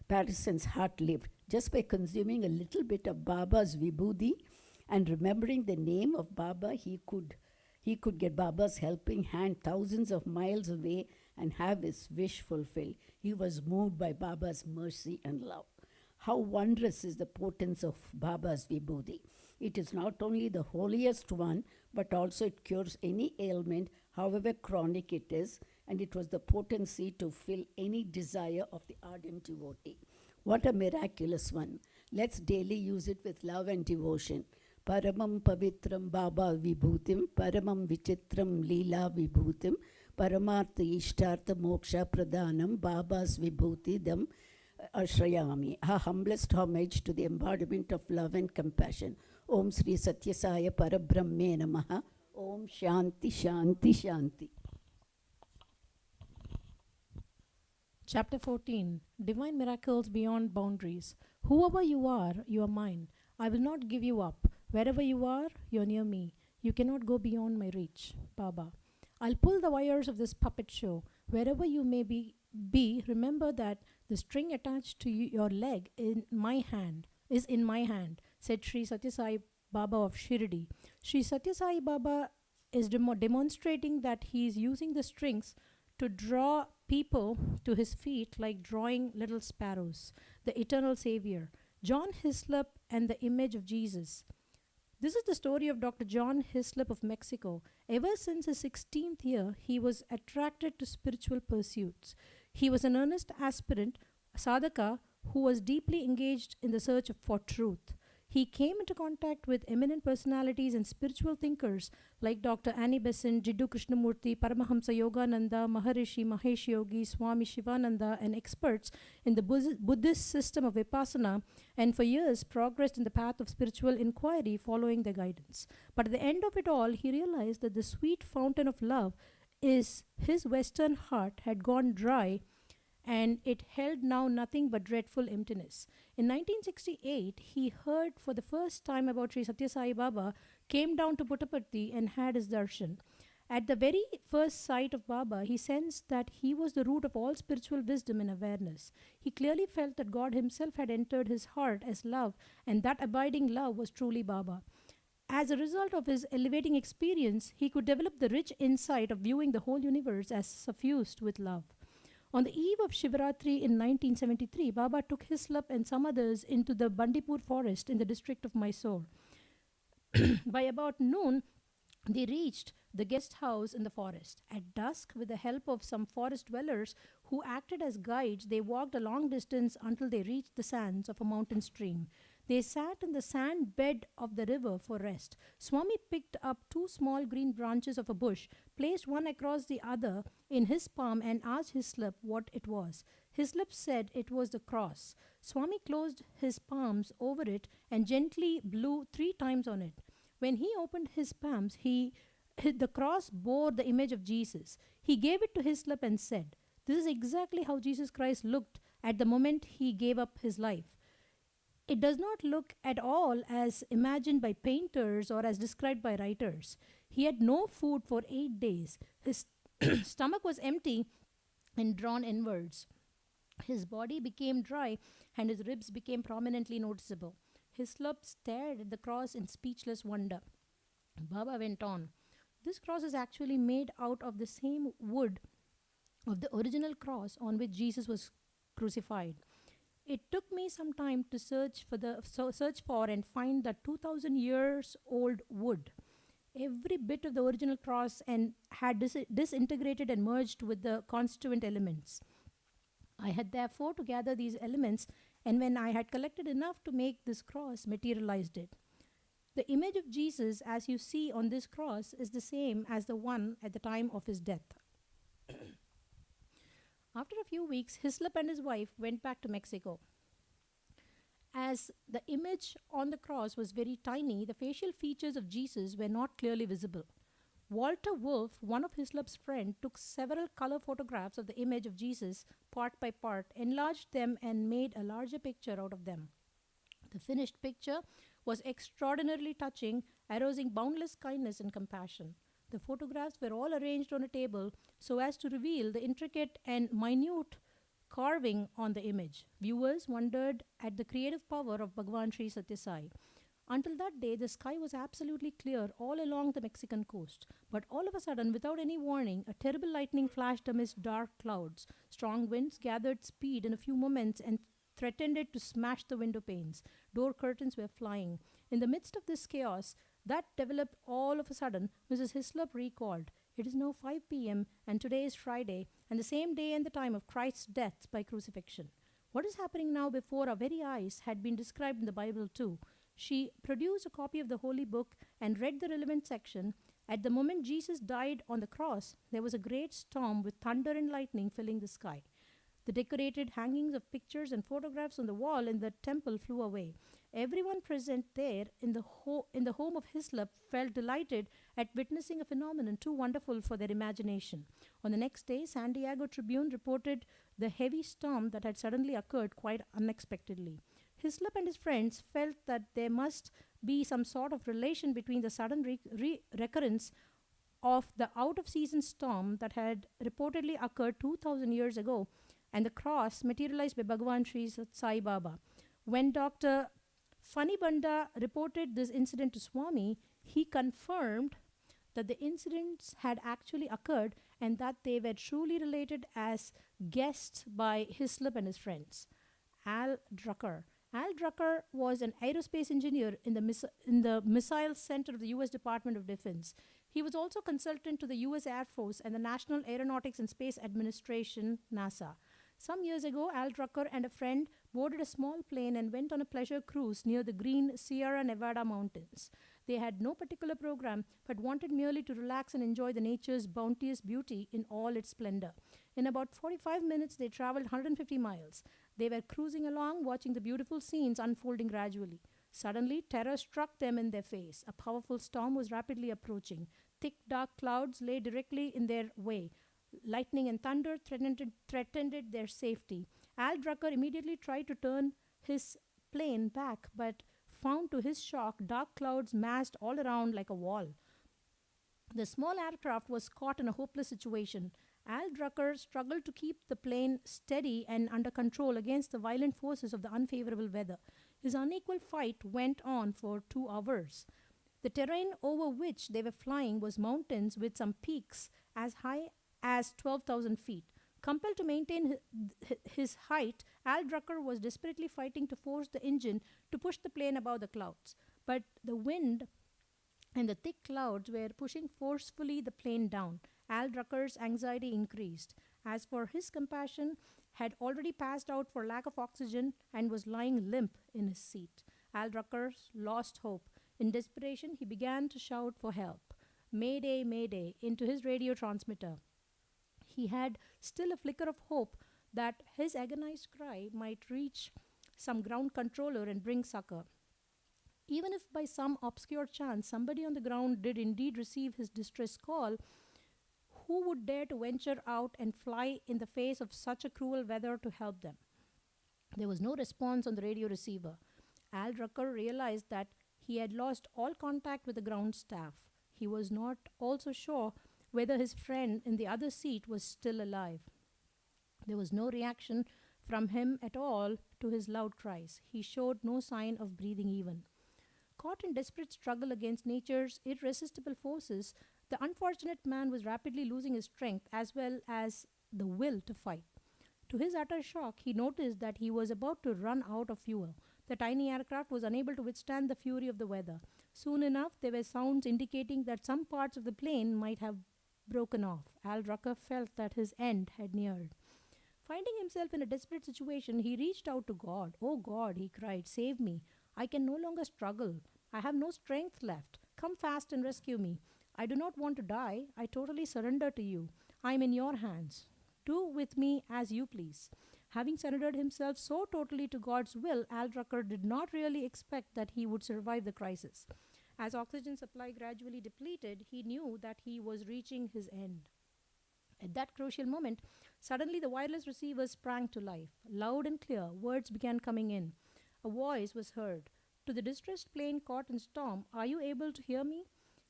Harrison's heart leaped. Just by consuming a little bit of Baba's Vibhuti and remembering the name of Baba, he could get Baba's helping hand thousands of miles away and have his wish fulfilled. He was moved by Baba's mercy and love. How wondrous is the potence of Baba's Vibhuti. It is not only the holiest one, but also it cures any ailment, however chronic it is, and it was the potency to fill any desire of the ardent devotee. What a miraculous one. Let's daily use it with love and devotion. Paramam Pavitram Baba Vibhutim, Paramam Vichitram Leela Vibhutim, Paramartha Ishtartha Moksha Pradhanam, Baba's Vibhuti Dam Ashrayami. Her humblest homage to the embodiment of love and compassion. Om Sri Satya Saya Parabrahme Namaha. Om Shanti Shanti Shanti. Chapter 14 Divine Miracles Beyond Boundaries. Whoever you are mine. I will not give you up. Wherever you are, you're near me. You cannot go beyond my reach. Baba. I'll pull the wires of this puppet show. Wherever you may be, remember that the string attached to your leg is in my hand, said Sri Satya Sai Baba of Shirdi. Sri Satya Sai Baba is demonstrating that he is using the strings to draw people to his feet like drawing little sparrows. The eternal Savior. John Hislop and the image of Jesus. This is the story of Dr. John Hislop of Mexico. Ever since his 16th year, he was attracted to spiritual pursuits. He was an earnest aspirant, sadhaka, who was deeply engaged in the search for truth. He came into contact with eminent personalities and spiritual thinkers like Dr. Annie Besant, Jiddu Krishnamurti, Paramahamsa Yogananda, Maharishi Mahesh Yogi, Swami Shivananda, and experts in the Buddhist system of Vipassana, and for years progressed in the path of spiritual inquiry following their guidance. But at the end of it all, he realized that the sweet fountain of love is his western heart had gone dry and it held now nothing but dreadful emptiness. In 1968, he heard for the first time about Sri Satya Sai Baba, came down to Puttaparthi and had his darshan. At the very first sight of Baba, he sensed that he was the root of all spiritual wisdom and awareness. He clearly felt that God Himself had entered his heart as love, and that abiding love was truly Baba. As a result of his elevating experience, he could develop the rich insight of viewing the whole universe as suffused with love. On the eve of Shivaratri in 1973, Baba took Hislop and some others into the Bandipur forest in the district of Mysore. By about noon, they reached the guest house in the forest. At dusk, with the help of some forest dwellers who acted as guides, they walked a long distance until they reached the sands of a mountain stream. They sat in the sand bed of the river for rest. Swami picked up two small green branches of a bush, placed one across the other in his palm, and asked Hislop what it was. Hislop said it was the cross. Swami closed his palms over it and gently blew 3 times on it. When he opened his palms, the cross bore the image of Jesus. He gave it to Hislop and said, "This is exactly how Jesus Christ looked at the moment he gave up his life. It does not look at all as imagined by painters or as described by writers. He had no food for 8 days. His stomach was empty and drawn inwards. His body became dry and his ribs became prominently noticeable." Hislop stared at the cross in speechless wonder. Baba went on, "This cross is actually made out of the same wood of the original cross on which Jesus was crucified. It took me some time to search for and find that 2000 years old wood. Every bit of the original cross and had disintegrated and merged with the constituent elements. I had therefore to gather these elements, and when I had collected enough to make this cross, materialized it. The image of Jesus, as you see on this cross, is the same as the one at the time of his death." After a few weeks, Hislop and his wife went back to Mexico. As the image on the cross was very tiny, the facial features of Jesus were not clearly visible. Walter Wolf, one of Hislop's friends, took several color photographs of the image of Jesus, part by part, enlarged them, and made a larger picture out of them. The finished picture was extraordinarily touching, arousing boundless kindness and compassion. The photographs were all arranged on a table so as to reveal the intricate and minute carving on the image. Viewers wondered at the creative power of Bhagawan Sri Satya Sai. Until that day, the sky was absolutely clear all along the Mexican coast. But all of a sudden, without any warning, a terrible lightning flashed amidst dark clouds. Strong winds gathered speed in a few moments and threatened to smash the window panes. Door curtains were flying. In the midst of this chaos that developed all of a sudden, Mrs. Hislop recalled, "It is now 5 p.m. and today is Friday, and the same day and the time of Christ's death by crucifixion. What is happening now before our very eyes had been described in the Bible too." She produced a copy of the Holy Book and read the relevant section. At the moment Jesus died on the cross, there was a great storm with thunder and lightning filling the sky. The decorated hangings of pictures and photographs on the wall in the temple flew away. Everyone present there in the home of Hislop felt delighted at witnessing a phenomenon too wonderful for their imagination. On the next day, San Diego Tribune reported the heavy storm that had suddenly occurred quite unexpectedly. Hislop and his friends felt that there must be some sort of relation between the sudden recurrence of the out-of-season storm that had reportedly occurred 2000 years ago and the cross materialized by Bhagawan Sri Sai Baba. When Dr. Fanibanda reported this incident to Swami, he confirmed that the incidents had actually occurred and that they were truly related as guessed by Hislop and his friends. Al Drucker. Al Drucker was an aerospace engineer in the Missile Center of the U.S. Department of Defense. He was also consultant to the U.S. Air Force and the National Aeronautics and Space Administration, NASA. Some years ago, Al Drucker and a friend boarded a small plane and went on a pleasure cruise near the green Sierra Nevada mountains. They had no particular program, but wanted merely to relax and enjoy the nature's bounteous beauty in all its splendor. In about 45 minutes, they traveled 150 miles. They were cruising along, watching the beautiful scenes unfolding gradually. Suddenly, terror struck them in their face. A powerful storm was rapidly approaching. Thick, dark clouds lay directly in their way. Lightning and thunder threatened their safety. Al Drucker immediately tried to turn his plane back, but found to his shock dark clouds massed all around like a wall. The small aircraft was caught in a hopeless situation. Al Drucker struggled to keep the plane steady and under control against the violent forces of the unfavorable weather. His unequal fight went on for 2 hours. The terrain over which they were flying was mountains with some peaks as high as 12,000 feet. Compelled to maintain his height, Al Drucker was desperately fighting to force the engine to push the plane above the clouds. But the wind and the thick clouds were pushing forcefully the plane down. Al Drucker's anxiety increased. As for his companion, had already passed out for lack of oxygen and was lying limp in his seat. Al Drucker lost hope. In desperation, he began to shout for help. Mayday, mayday, into his radio transmitter. He had still a flicker of hope that his agonized cry might reach some ground controller and bring succor. Even if by some obscure chance somebody on the ground did indeed receive his distress call, who would dare to venture out and fly in the face of such a cruel weather to help them? There was no response on the radio receiver. Al Drucker realized that he had lost all contact with the ground staff. He was not also sure whether his friend in the other seat was still alive. There was no reaction from him at all to his loud cries. He showed no sign of breathing even. Caught in desperate struggle against nature's irresistible forces, the unfortunate man was rapidly losing his strength as well as the will to fight. To his utter shock, he noticed that he was about to run out of fuel. The tiny aircraft was unable to withstand the fury of the weather. Soon enough, there were sounds indicating that some parts of the plane might have broken off. Al Drucker felt that his end had neared. Finding himself in a desperate situation, he reached out to God. "Oh God," he cried, "save me. I can no longer struggle. I have no strength left. Come fast and rescue me. I do not want to die. I totally surrender to you. I am in your hands. Do with me as you please." Having surrendered himself so totally to God's will, Al Drucker did not really expect that he would survive the crisis. As oxygen supply gradually depleted, he knew that he was reaching his end. At that crucial moment, suddenly the wireless receiver sprang to life. Loud and clear, words began coming in. A voice was heard. "To the distressed plane caught in storm, are you able to hear me?"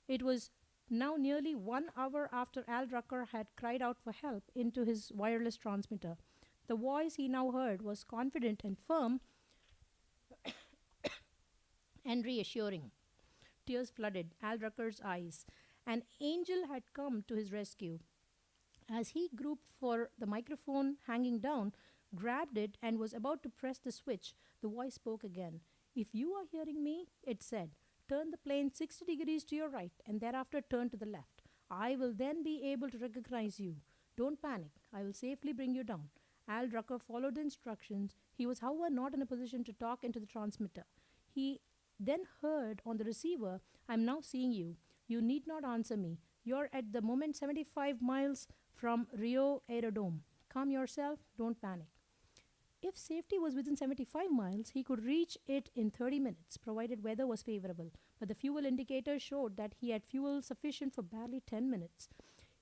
It was now nearly 1 hour after Al Drucker had cried out for help into his wireless transmitter. The voice he now heard was confident and firm and reassuring. Tears flooded Al Drucker's eyes. An angel had come to his rescue. As he groped for the microphone hanging down, grabbed it, and was about to press the switch, the voice spoke again. "If you are hearing me," it said, "turn the plane 60 degrees to your right and thereafter turn to the left. I will then be able to recognize you. Don't panic. I will safely bring you down." Al Drucker followed the instructions. He was, however, not in a position to talk into the transmitter. He then heard on the receiver, "I'm now seeing you. You need not answer me. You're at the moment 75 miles from Rio Aerodrome. Calm yourself. Don't panic." If safety was within 75 miles, he could reach it in 30 minutes, provided weather was favorable. But the fuel indicator showed that he had fuel sufficient for barely 10 minutes.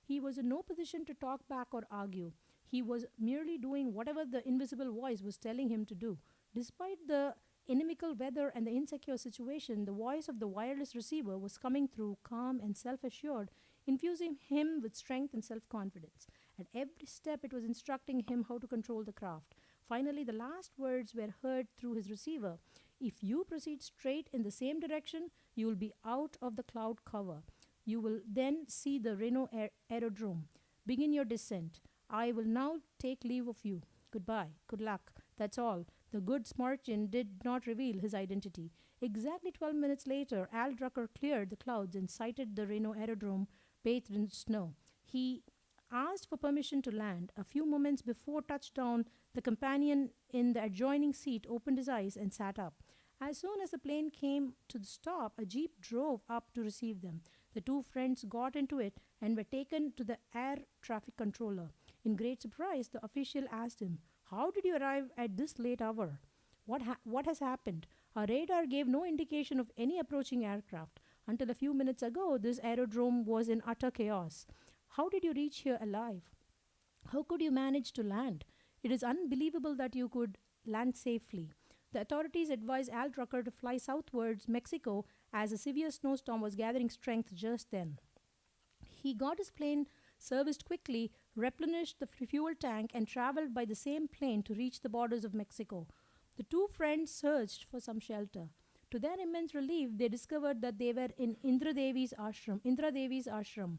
He was in no position to talk back or argue. He was merely doing whatever the invisible voice was telling him to do. Despite the inimical weather and the insecure situation, the voice of the wireless receiver was coming through calm and self-assured, infusing him with strength and self-confidence. At every step, it was instructing him how to control the craft. Finally, the last words were heard through his receiver. "If you proceed straight in the same direction, you will be out of the cloud cover. You will then see the Reno Aerodrome. Begin your descent. I will now take leave of you. Goodbye. Good luck." That's all. The good Smartian did not reveal his identity. Exactly 12 minutes later, Al Drucker cleared the clouds and sighted the Reno Aerodrome bathed in snow. He asked for permission to land. A few moments before touchdown, the companion in the adjoining seat opened his eyes and sat up. As soon as the plane came to the stop, a jeep drove up to receive them. The two friends got into it and were taken to the air traffic controller. In great surprise, the official asked him, "How did you arrive at this late hour? What has happened?" "Our radar gave no indication of any approaching aircraft. Until a few minutes ago, this aerodrome was in utter chaos. How did you reach here alive? How could you manage to land? It is unbelievable that you could land safely. The authorities advised Al Drucker to fly southwards Mexico as a severe snowstorm was gathering strength just then. He got his plane serviced quickly, replenished the fuel tank, and traveled by the same plane to reach the borders of Mexico. The two friends searched for some shelter. To their immense relief, they discovered that they were in Indra Devi's ashram.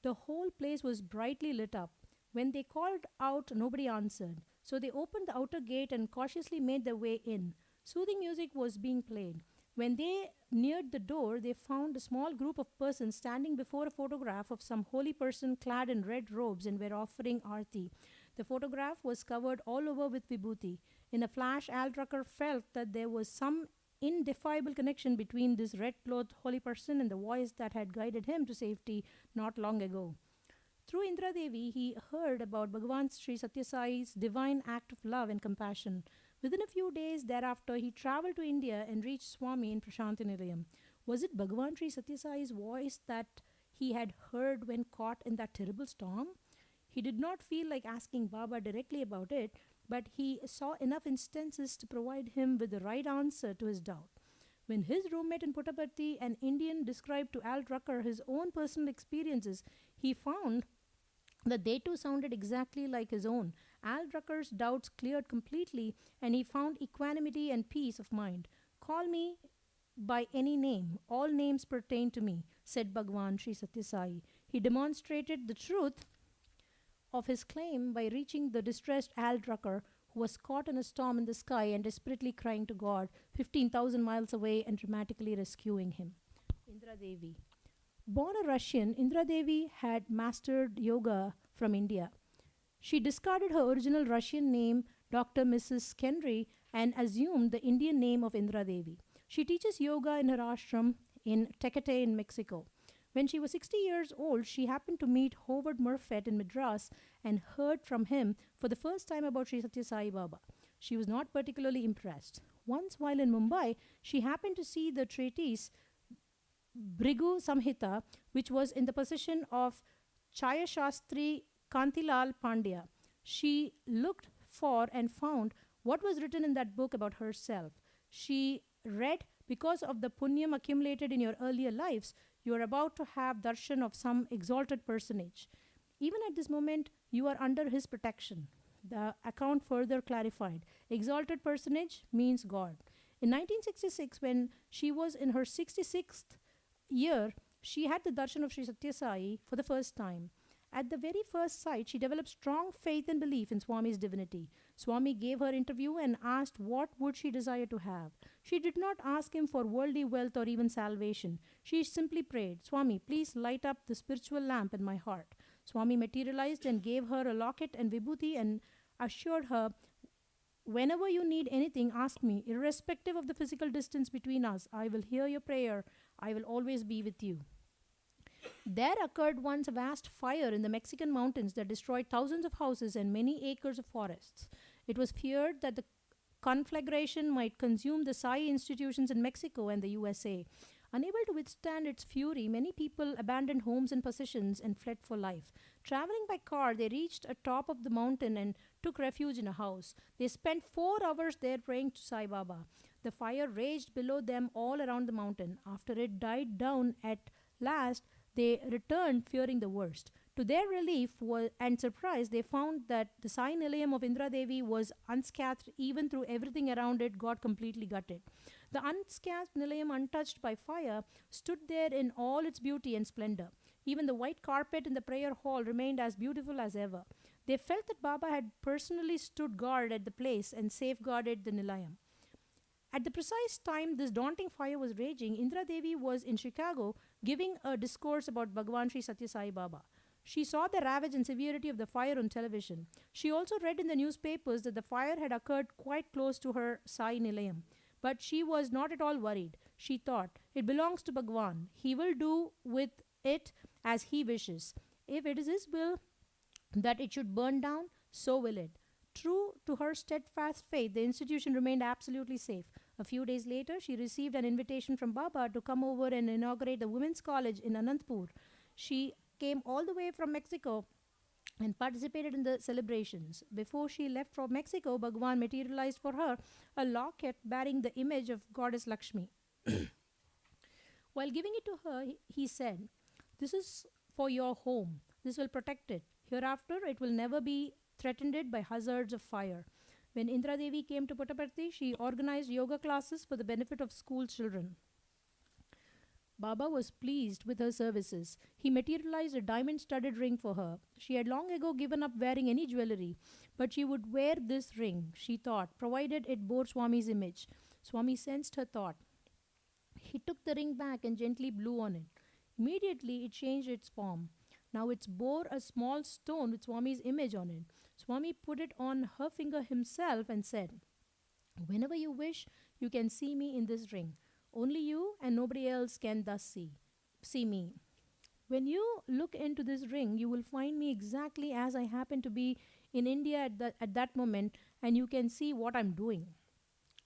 The whole place was brightly lit up. When they called out, nobody answered. So they opened the outer gate and cautiously made their way in. Soothing music was being played. When they neared the door, they found a small group of persons standing before a photograph of some holy person clad in red robes and were offering arti. The photograph was covered all over with vibhuti. In a flash, Al Drucker felt that there was some indefiable connection between this red-clothed holy person and the voice that had guided him to safety not long ago. Through Indra Devi, he heard about Bhagawan Sri Satya Sai's divine act of love and compassion. Within a few days thereafter, he traveled to India and reached Swami in Prashanti Nilayam. Was it Bhagavan Sri Satya Sai's voice that he had heard when caught in that terrible storm? He did not feel like asking Baba directly about it, but he saw enough instances to provide him with the right answer to his doubt. When his roommate in Puttaparthi, an Indian, described to Al Drucker his own personal experiences, he found that they too sounded exactly like his own. Al Drucker's doubts cleared completely, and he found equanimity and peace of mind. Call me by any name. All names pertain to me, said Bhagavan Sri Satya Sai. He demonstrated the truth of his claim by reaching the distressed Al Drucker, who was caught in a storm in the sky and desperately crying to God, 15,000 miles away, and dramatically rescuing him. Indra Devi. Born a Russian, Indra Devi had mastered yoga from India. She discarded her original Russian name, Dr. Mrs. Kendry, and assumed the Indian name of Indra Devi. She teaches yoga in her ashram in Tecate in Mexico. When she was 60 years old, she happened to meet Howard Murphet in Madras and heard from him for the first time about Sri Satya Sai Baba. She was not particularly impressed. Once, while in Mumbai, she happened to see the treatise Bhrigu Samhita, which was in the possession of Chaya Shastri Kantilal Pandya. She looked for and found what was written in that book about herself. She read, because of the punyam accumulated in your earlier lives, you are about to have darshan of some exalted personage. Even at this moment, you are under his protection. The account further clarified. Exalted personage means God. In 1966, when she was in her 66th year, she had the darshan of Sri Satya Sai for the first time. At the very first sight, she developed strong faith and belief in Swami's divinity. Swami gave her interview and asked what would she desire to have. She did not ask him for worldly wealth or even salvation. She simply prayed, Swami, please light up the spiritual lamp in my heart. Swami materialized and gave her a locket and vibhuti and assured her, whenever you need anything, ask me. Irrespective of the physical distance between us, I will hear your prayer. I will always be with you. There occurred once a vast fire in the Mexican mountains that destroyed thousands of houses and many acres of forests. It was feared that the conflagration might consume the Sai institutions in Mexico and the USA. Unable to withstand its fury, many people abandoned homes and possessions and fled for life. Traveling by car, they reached the top of the mountain and took refuge in a house. They spent 4 hours there praying to Sai Baba. The fire raged below them all around the mountain. After it died down at last, they returned fearing the worst. To their relief and surprise, they found that the Sai Nilayam of Indra Devi was unscathed even though everything around it got completely gutted. The unscathed Nilayam, untouched by fire, stood there in all its beauty and splendor. Even the white carpet in the prayer hall remained as beautiful as ever. They felt that Baba had personally stood guard at the place and safeguarded the Nilayam. At the precise time this daunting fire was raging, Indra Devi was in Chicago giving a discourse about Bhagavan Sri Satya Sai Baba. She saw the ravage and severity of the fire on television. She also read in the newspapers that the fire had occurred quite close to her Sai Nilayam. But she was not at all worried. She thought, it belongs to Bhagavan. He will do with it as he wishes. If it is his will that it should burn down, so will it. True to her steadfast faith, the institution remained absolutely safe. A few days later, she received an invitation from Baba to come over and inaugurate the Women's College in Anantapur. She came all the way from Mexico and participated in the celebrations. Before she left for Mexico, Bhagawan materialized for her a locket bearing the image of goddess Lakshmi. While giving it to her, he said, "This is for your home. This will protect it. Hereafter, it will never be threatened by hazards of fire." When Indra Devi came to Puttaparthi, she organized yoga classes for the benefit of school children. Baba was pleased with her services. He materialized a diamond studded ring for her. She had long ago given up wearing any jewelry, but she would wear this ring, she thought, provided it bore Swami's image. Swami sensed her thought. He took the ring back and gently blew on it. Immediately it changed its form. Now it bore a small stone with Swami's image on it. Swami put it on her finger himself and said, "Whenever you wish, you can see me in this ring. Only you and nobody else can thus see me. When you look into this ring, you will find me exactly as I happen to be in India at that moment, and you can see what I'm doing."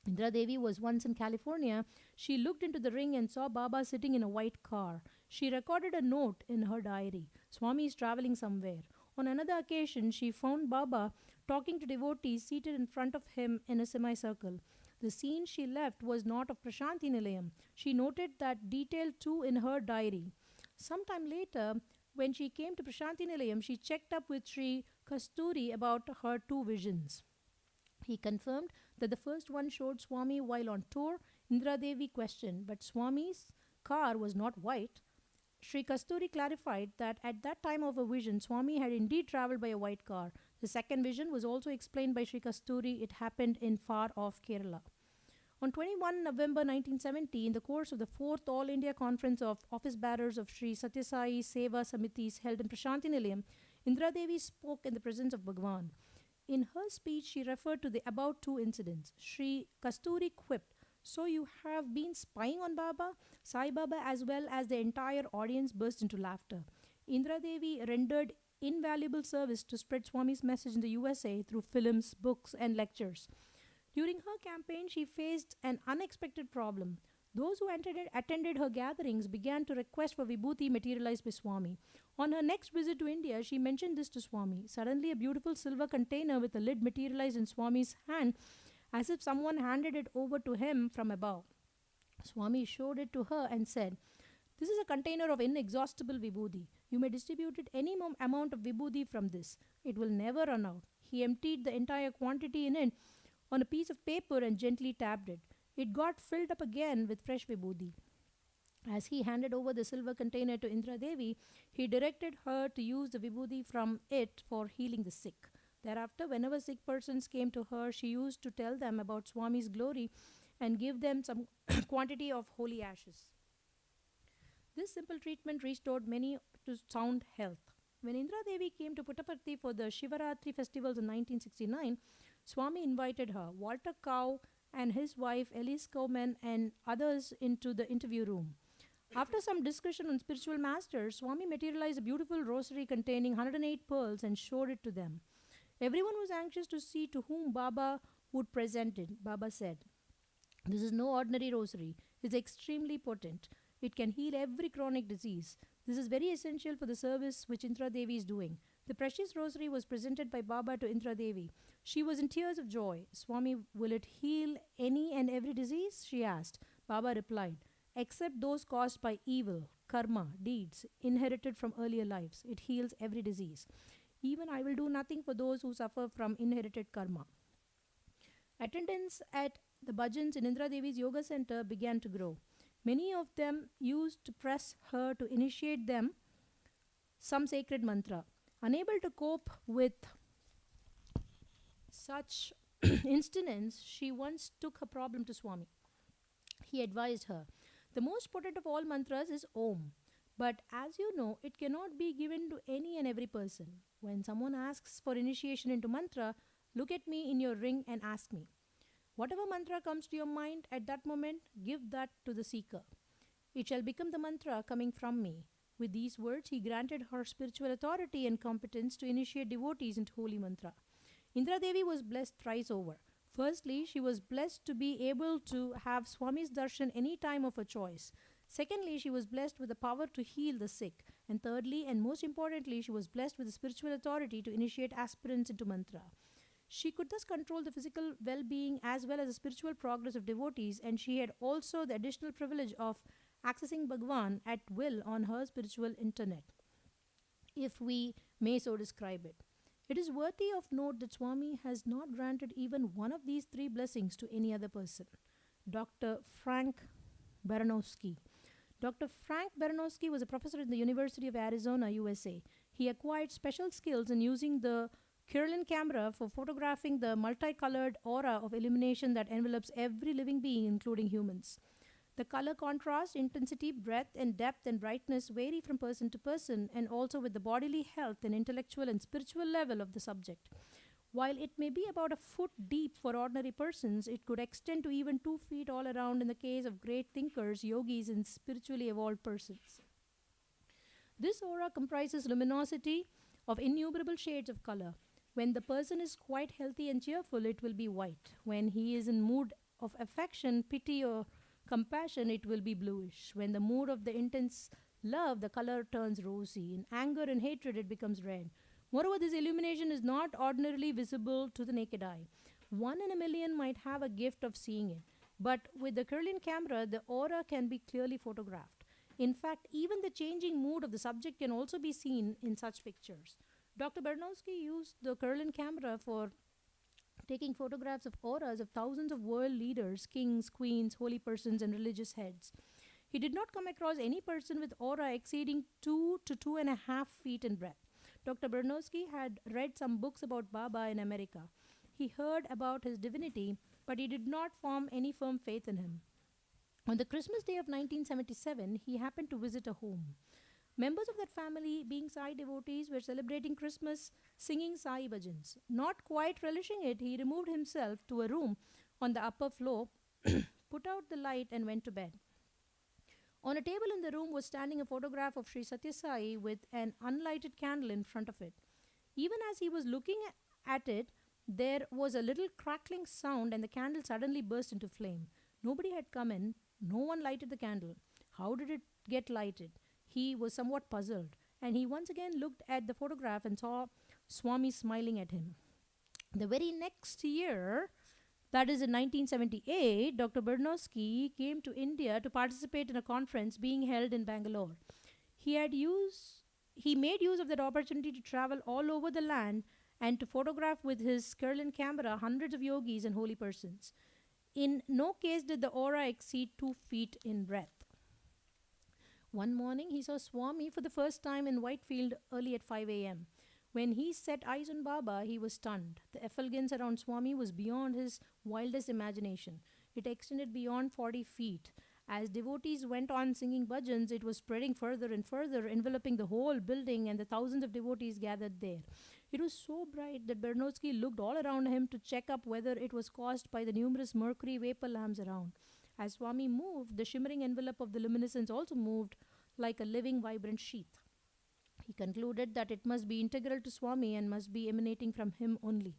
Indra Devi was once in California. She looked into the ring and saw Baba sitting in a white car. She recorded a note in her diary. "Swami is traveling somewhere." On another occasion, she found Baba talking to devotees seated in front of him in a semicircle. The scene she left was not of Prashanti Nilayam. She noted that detail too in her diary. Sometime later, when she came to Prashanti Nilayam, she checked up with Sri Kasturi about her two visions. He confirmed that the first one showed Swami while on tour. Indra Devi questioned, but Swami's car was not white. Sri Kasturi clarified that at that time of her vision, Swami had indeed travelled by a white car. The second vision was also explained by Sri Kasturi. It happened in far off Kerala. On 21 November 1970, in the course of the 4th All India Conference of Office Bearers of Sri Satyasai Seva Samitis held in Prashanti Nilayam, Indra Devi spoke in the presence of Bhagawan. In her speech, she referred to the above two incidents. Sri Kasturi quipped, "So you have been spying on Baba?" Sai Baba as well as the entire audience burst into laughter. Indra Devi rendered invaluable service to spread Swami's message in the USA through films, books, and lectures. During her campaign, she faced an unexpected problem. Those who attended her gatherings began to request for Vibhuti materialized by Swami. On her next visit to India, she mentioned this to Swami. Suddenly, a beautiful silver container with a lid materialized in Swami's hand, as if someone handed it over to him from above. Swami showed it to her and said, "This is a container of inexhaustible Vibhuti. You may distribute it any amount of Vibhuti from this. It will never run out." He emptied the entire quantity in it on a piece of paper and gently tapped it. It got filled up again with fresh Vibhuti. As he handed over the silver container to Indra Devi, he directed her to use the Vibhuti from it for healing the sick. Thereafter, whenever sick persons came to her, she used to tell them about Swami's glory and give them some quantity of holy ashes. This simple treatment restored many to sound health. When Indra Devi came to Puttaparthi for the Shivaratri festivals in 1969, Swami invited her, Walter Cow, and his wife Elise Cowman and others into the interview room. After some discussion on spiritual masters, Swami materialized a beautiful rosary containing 108 pearls and showed it to them. Everyone was anxious to see to whom Baba would present it. Baba said, "This is no ordinary rosary. It is extremely potent. It can heal every chronic disease. This is very essential for the service which Indra Devi is doing." The precious rosary was presented by Baba to Indra Devi. She was in tears of joy. "Swami, will it heal any and every disease?" she asked. Baba replied, "Except those caused by evil, karma, deeds, inherited from earlier lives. It heals every disease. Even I will do nothing for those who suffer from inherited karma." Attendance at the Bhajans in Indra Devi's yoga center began to grow. Many of them used to press her to initiate them some sacred mantra. Unable to cope with such incidents, she once took her problem to Swami. He advised her, "The most potent of all mantras is Om. But as you know, it cannot be given to any and every person. When someone asks for initiation into mantra, look at me in your ring and ask me. Whatever mantra comes to your mind at that moment, give that to the seeker. It shall become the mantra coming from me." With these words, he granted her spiritual authority and competence to initiate devotees into holy mantra. Indra Devi was blessed thrice over. Firstly, she was blessed to be able to have Swami's darshan any time of her choice. Secondly, she was blessed with the power to heal the sick. And thirdly, and most importantly, she was blessed with the spiritual authority to initiate aspirants into mantra. She could thus control the physical well being as well as the spiritual progress of devotees, and she had also the additional privilege of accessing Bhagawan at will on her spiritual internet, if we may so describe it. It is worthy of note that Swami has not granted even one of these three blessings to any other person. Dr. Frank Baranowski. Dr. Frank Baranowski was a professor in the University of Arizona, USA. He acquired special skills in using the Kirlian camera for photographing the multicolored aura of illumination that envelops every living being, including humans. The color contrast, intensity, breadth, and depth and brightness vary from person to person and also with the bodily health and intellectual and spiritual level of the subject. While it may be about a foot deep for ordinary persons, it could extend to even 2 feet all around in the case of great thinkers, yogis, and spiritually evolved persons. This aura comprises luminosity of innumerable shades of color. When the person is quite healthy and cheerful, it will be white. When he is in mood of affection, pity, or compassion, it will be bluish. When the mood of the intense love, the color turns rosy. In anger and hatred, it becomes red. Moreover, this illumination is not ordinarily visible to the naked eye. 1 in a million might have a gift of seeing it. But with the Kirlian camera, the aura can be clearly photographed. In fact, even the changing mood of the subject can also be seen in such pictures. Dr. Bernowski used the Kirlian camera for taking photographs of auras of thousands of world leaders, kings, queens, holy persons, and religious heads. He did not come across any person with aura exceeding 2 to 2.5 feet in breadth. Dr. Bernowski had read some books about Baba in America. He heard about his divinity, but he did not form any firm faith in him. On the Christmas day of 1977, he happened to visit a home. Members of that family, being Sai devotees, were celebrating Christmas singing Sai Bhajans. Not quite relishing it, he removed himself to a room on the upper floor, put out the light, and went to bed. On a table in the room was standing a photograph of Sri Satya Sai with an unlighted candle in front of it. Even as he was looking at it, there was a little crackling sound and the candle suddenly burst into flame. Nobody had come in, no one lighted the candle. How did it get lighted? He was somewhat puzzled, and he once again looked at the photograph and saw Swami smiling at him. The very next year, that is in 1978, Dr. Bernowski came to India to participate in a conference being held in Bangalore. He made use of that opportunity to travel all over the land and to photograph with his Kirlian camera hundreds of yogis and holy persons. In no case did the aura exceed 2 feet in breadth. One morning, he saw Swami for the first time in Whitefield early at 5 a.m. When he set eyes on Baba, he was stunned. The effulgence around Swami was beyond his wildest imagination. It extended beyond 40 feet. As devotees went on singing bhajans, it was spreading further and further, enveloping the whole building and the thousands of devotees gathered there. It was so bright that Bernowski looked all around him to check up whether it was caused by the numerous mercury vapor lamps around. As Swami moved, the shimmering envelope of the luminescence also moved like a living, vibrant sheath. He concluded that it must be integral to Swami and must be emanating from him only.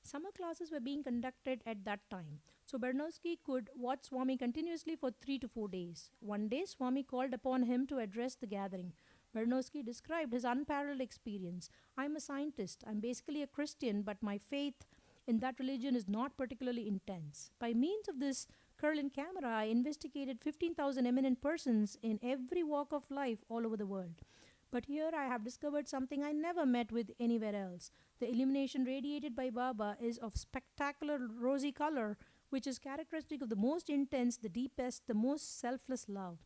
Summer classes were being conducted at that time, so Bernowski could watch Swami continuously for 3 to 4 days. One day, Swami called upon him to address the gathering. Bernowski described his unparalleled experience. I'm a scientist. I'm basically a Christian, but my faith in that religion is not particularly intense. By means of this Kirlian camera, I investigated 15,000 eminent persons in every walk of life all over the world. But here I have discovered something I never met with anywhere else. The illumination radiated by Baba is of spectacular rosy color, which is characteristic of the most intense, the deepest, the most selfless love.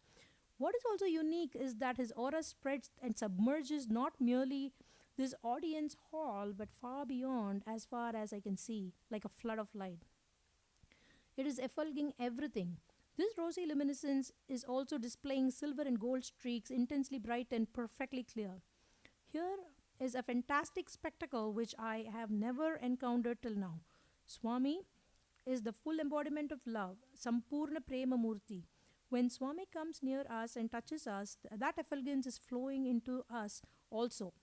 What is also unique is that his aura spreads and submerges not merely this audience hall, but far beyond, as far as I can see, like a flood of light. It is effulging everything. This rosy luminescence is also displaying silver and gold streaks, intensely bright and perfectly clear. Here is a fantastic spectacle which I have never encountered till now. Swami is the full embodiment of love, Sampurna Prema Murti. When Swami comes near us and touches us, that effulgence is flowing into us also.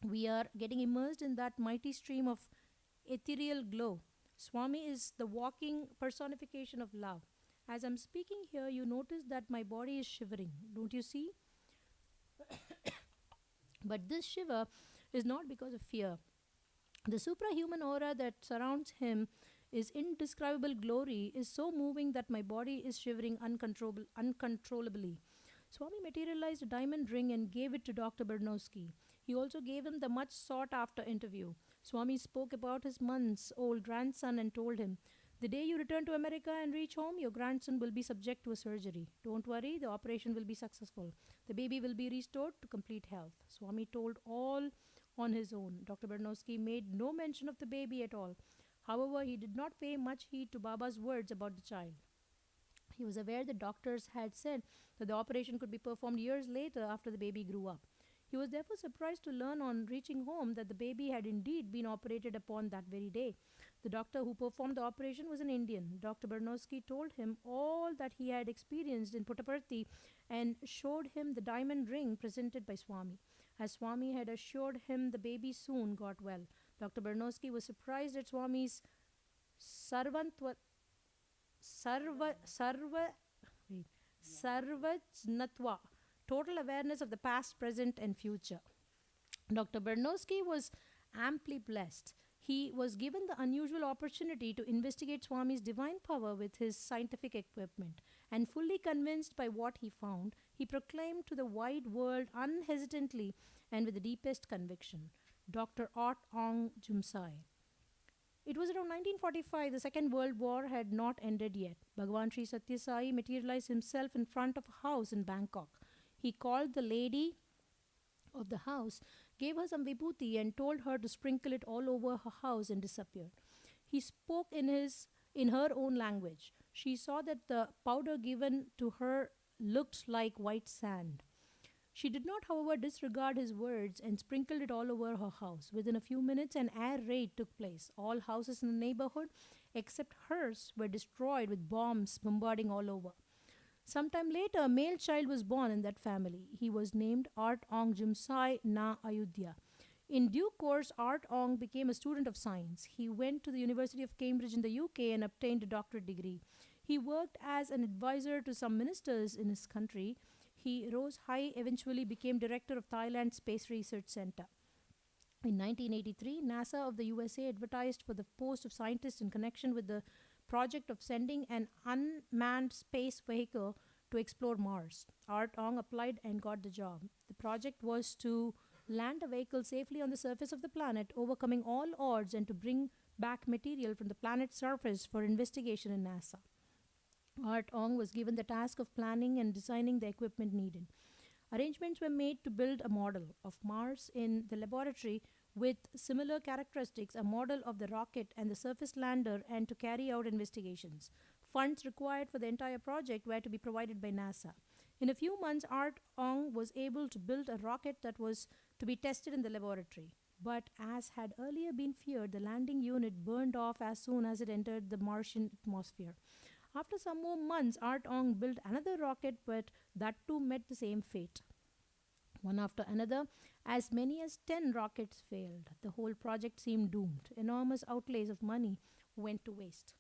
We are getting immersed in that mighty stream of ethereal glow. Swami is the walking personification of love. As I'm speaking here, you notice that my body is shivering. Don't you see? But this shiver is not because of fear. The suprahuman aura that surrounds him is indescribable glory, is so moving that my body is shivering uncontrollably. Swami materialized a diamond ring and gave it to Dr. Bernowski. He also gave him the much sought after interview. Swami spoke about his months old grandson and told him, "The day you return to America and reach home, your grandson will be subject to a surgery. Don't worry, the operation will be successful. The baby will be restored to complete health." Swami told all on his own. Dr. Bernowski made no mention of the baby at all. However, he did not pay much heed to Baba's words about the child. He was aware the doctors had said that the operation could be performed years later after the baby grew up. He was therefore surprised to learn on reaching home that the baby had indeed been operated upon that very day. The doctor who performed the operation was an Indian. Dr. Bernowski told him all that he had experienced in Puttaparthi and showed him the diamond ring presented by Swami. As Swami had assured him, the baby soon got well. Dr. Bernowski was surprised at Swami's sarvantva, sarva, sarva, wait, sarvajnatva, total awareness of the past, present, and future. Dr. Bernowski was amply blessed. He was given the unusual opportunity to investigate Swami's divine power with his scientific equipment, and fully convinced by what he found, he proclaimed to the wide world unhesitantly and with the deepest conviction, Dr. Ot Ong Jumsai. It was around 1945, the Second World War had not ended yet. Bhagawan Sri Satya Sai materialized himself in front of a house in Bangkok. He called the lady of the house, gave her some vibhuti and told her to sprinkle it all over her house and disappeared. He spoke in her own language. She saw that the powder given to her looked like white sand. She did not, however, disregard his words and sprinkled it all over her house. Within a few minutes, an air raid took place. All houses in the neighborhood, except hers, were destroyed with bombs bombarding all over. Sometime later, a male child was born in that family. He was named Art Ong Jimsai Na Ayodhya. In due course, Art Ong became a student of science. He went to the University of Cambridge in the UK and obtained a doctorate degree. He worked as an advisor to some ministers in his country. He rose high, eventually became director of Thailand Space Research Center. In 1983, NASA of the USA advertised for the post of scientist in connection with the project of sending an unmanned space vehicle to explore Mars. Art Ong applied and got the job. The project was to land a vehicle safely on the surface of the planet, overcoming all odds, and to bring back material from the planet's surface for investigation in NASA. Art Ong was given the task of planning and designing the equipment needed. Arrangements were made to build a model of Mars in the laboratory with similar characteristics, a model of the rocket and the surface lander, and to carry out investigations. Funds required for the entire project were to be provided by NASA. In a few months, Art Ong was able to build a rocket that was to be tested in the laboratory. But as had earlier been feared, the landing unit burned off as soon as it entered the Martian atmosphere. After some more months, Art Ong built another rocket, but that too met the same fate. One after another, as many as 10 rockets failed. The whole project seemed doomed. Enormous outlays of money went to waste.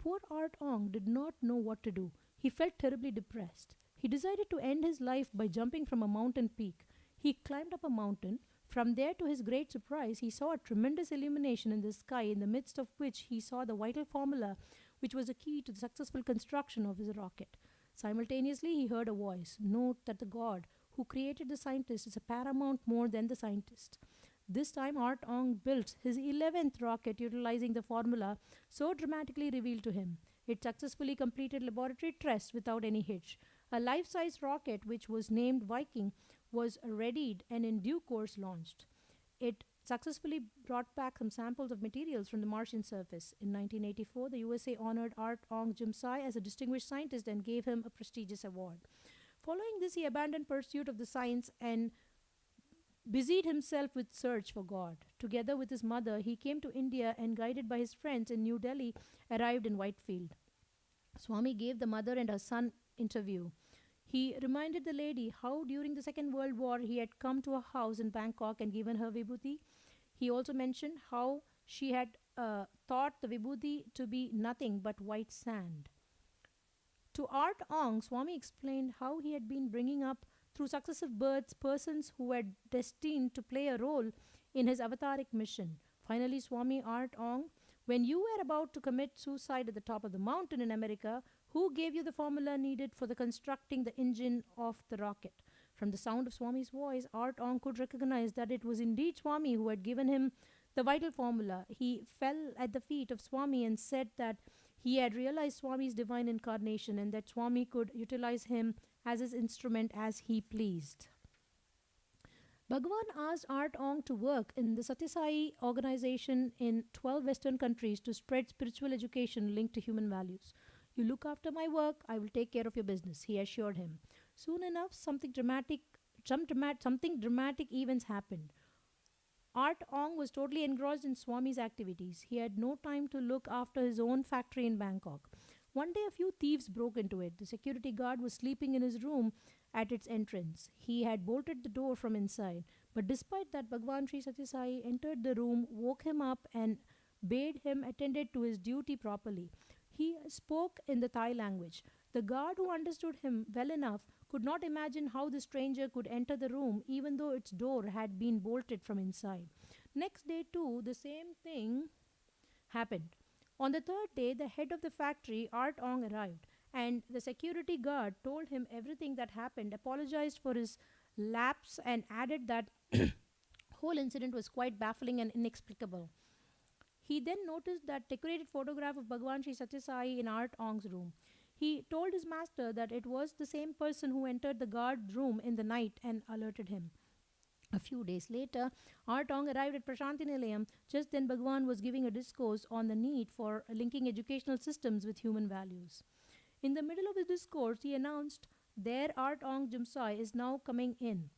Poor Art Ong did not know what to do. He felt terribly depressed. He decided to end his life by jumping from a mountain peak. He climbed up a mountain. From there, to his great surprise, he saw a tremendous illumination in the sky, in the midst of which he saw the vital formula which was the key to the successful construction of his rocket. Simultaneously, he heard a voice. Note that the God who created the scientist is a paramount more than the scientist. This time, Art Ong built his 11th rocket utilizing the formula so dramatically revealed to him. It successfully completed laboratory tests without any hitch. A life-size rocket, which was named Viking, was readied and in due course launched. It successfully brought back some samples of materials from the Martian surface. In 1984, the USA honored Art Ong Jimsai as a distinguished scientist and gave him a prestigious award. Following this, he abandoned pursuit of the science and busied himself with search for God. Together with his mother, he came to India and, guided by his friends in New Delhi, arrived in Whitefield. Swami gave the mother and her son interview. He reminded the lady how during the Second World War he had come to a house in Bangkok and given her vibhuti. He also mentioned how she had thought the vibhuti to be nothing but white sand. To Art Ong, Swami explained how he had been bringing up through successive births persons who were destined to play a role in his avataric mission. Finally, Swami Art Ong, when you were about to commit suicide at the top of the mountain in America, who gave you the formula needed for the constructing the engine of the rocket? From the sound of Swami's voice, Art Ong could recognize that it was indeed Swami who had given him the vital formula. He fell at the feet of Swami and said that he had realized Swami's divine incarnation and that Swami could utilize him as his instrument as he pleased. Bhagawan asked Art Ong to work in the Satyasai organization in 12 Western countries to spread spiritual education linked to human values. You look after my work, I will take care of your business, he assured him. Soon enough, something dramatic events happened. Art Ong was totally engrossed in Swami's activities. He had no time to look after his own factory in Bangkok. One day, a few thieves broke into it. The security guard was sleeping in his room at its entrance. He had bolted the door from inside. But despite that, Bhagavan Sri Satyasai entered the room, woke him up, and bade him attend to his duty properly. He spoke in the Thai language. The guard, who understood him well enough, could not imagine how the stranger could enter the room even though its door had been bolted from inside. Next day, too, the same thing happened. On the third day, the head of the factory, Art Ong, arrived, and the security guard told him everything that happened, apologized for his lapse, and added that whole incident was quite baffling and inexplicable. He then noticed that decorated photograph of Bhagavan Sri Satyasai in Art Ong's room. He told his master that it was the same person who entered the guard room in the night and alerted him. A few days later, Art Ong arrived at Prashanti Nilayam. Just then, Bhagavan was giving a discourse on the need for linking educational systems with human values. In the middle of his discourse, he announced, "There Art Ong Jimsai is now coming in.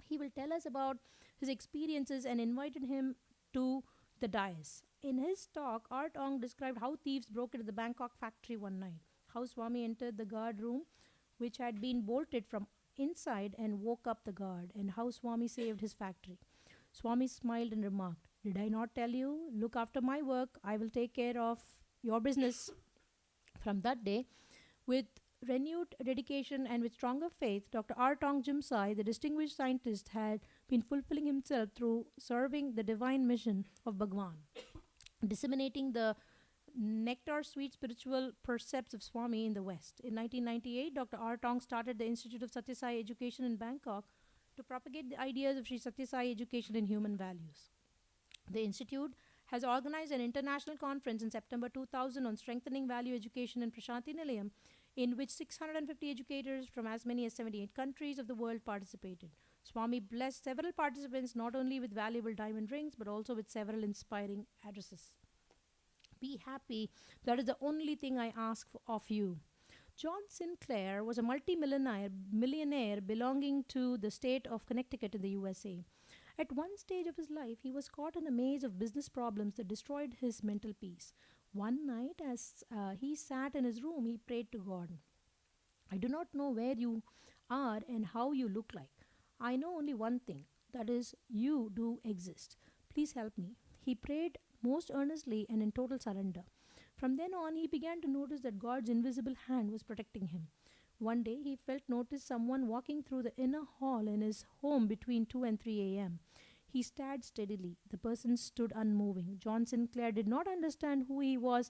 He will tell us about his experiences," and invited him to the dais. In his talk, Art Ong described how thieves broke into the Bangkok factory one night, how Swami entered the guard room, which had been bolted from inside, and woke up the guard, and how Swami saved his factory. Swami smiled and remarked, "Did I not tell you? Look after my work, I will take care of your business." From that day, with renewed dedication and with stronger faith, Dr. R. Tong Jimsai, the distinguished scientist, had been fulfilling himself through serving the divine mission of Bhagavan, disseminating the nectar sweet spiritual precepts of Swami in the West. In 1998, Dr. R. Tong started the Institute of Satyasai Education in Bangkok to propagate the ideas of Sri Satyasai education in human values. The institute has organized an international conference in September 2000 on strengthening value education in Prashanti Nilayam, in which 650 educators from as many as 78 countries of the world participated. Swami blessed several participants not only with valuable diamond rings but also with several inspiring addresses. Be happy, that is the only thing I ask of you. John Sinclair was a multi-millionaire belonging to the state of Connecticut in the USA. At one stage of his life, he was caught in a maze of business problems that destroyed his mental peace. One night, as he sat in his room, he prayed to God, "I do not know where you are and how you look like. I know only one thing, that is, you do exist. Please help me." He prayed most earnestly and in total surrender. From then on, he began to notice that God's invisible hand was protecting him. One day, he noticed someone walking through the inner hall in his home between 2 and 3 a.m. He stared steadily. The person stood unmoving. John Sinclair did not understand who he was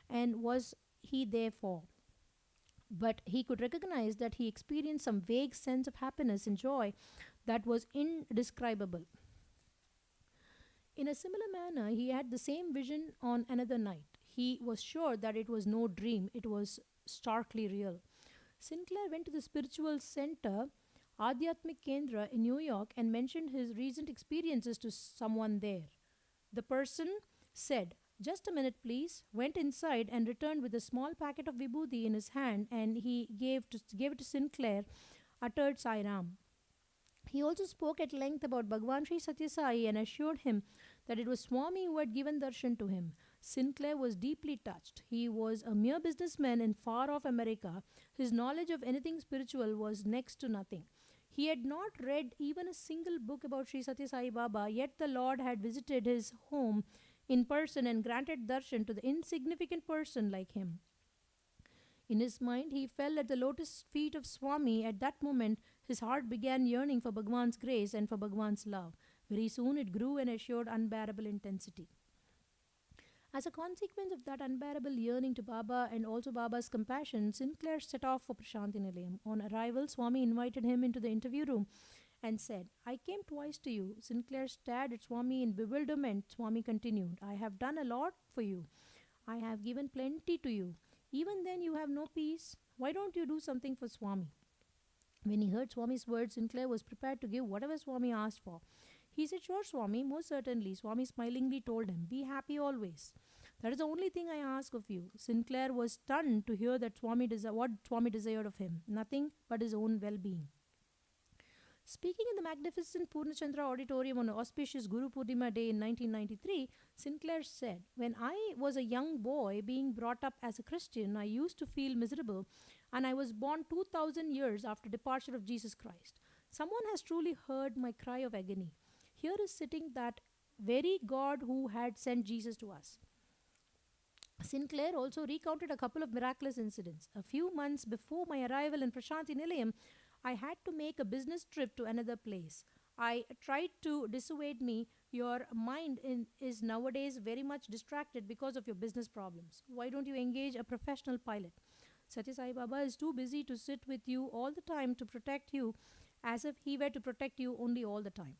and was he there for. But he could recognize that he experienced some vague sense of happiness and joy that was indescribable. In a similar manner, he had the same vision on another night. He was sure that it was no dream, it was starkly real. Sinclair went to the spiritual center, Adhyatmik Kendra, in New York, and mentioned his recent experiences to someone there. The person said, "Just a minute, please," went inside and returned with a small packet of vibhuti in his hand, and he gave it to Sinclair, uttered Sai Ram. He also spoke at length about Bhagavan Sri Satyasai and assured him that it was Swami who had given darshan to him. Sinclair was deeply touched. He was a mere businessman in far-off America. His knowledge of anything spiritual was next to nothing. He had not read even a single book about Sri Satyasai Baba, yet the Lord had visited his home in person and granted darshan to the insignificant person like him. In his mind, he fell at the lotus feet of Swami. At that moment, his heart began yearning for Bhagawan's grace and for Bhagawan's love. Very soon, it grew and assured unbearable intensity. As a consequence of that unbearable yearning to Baba and also Baba's compassion, Sinclair set off for Prashanti Nilayam. On arrival, Swami invited him into the interview room and said, "I came twice to you." Sinclair stared at Swami in bewilderment. Swami continued, "I have done a lot for you. I have given plenty to you. Even then you have no peace. Why don't you do something for Swami?" When he heard Swami's words, Sinclair was prepared to give whatever Swami asked for. He said, "Sure, Swami, most certainly." Swami smilingly told him, "Be happy always. That is the only thing I ask of you." Sinclair was stunned to hear that what Swami desired of him, nothing but his own well-being. Speaking in the magnificent Purnachandra Auditorium on an auspicious Guru Purnima day in 1993, Sinclair said, "When I was a young boy being brought up as a Christian, I used to feel miserable, and I was born 2000 years after departure of Jesus Christ. Someone has truly heard my cry of agony. Here is sitting that very God who had sent Jesus to us." Sinclair also recounted a couple of miraculous incidents. A few months before my arrival in Prashanti Nilayam, I had to make a business trip to another place. I tried to dissuade me. "Your mind is nowadays very much distracted because of your business problems. Why don't you engage a professional pilot? Satya Sai Baba is too busy to sit with you all the time to protect you as if he were to protect you only all the time.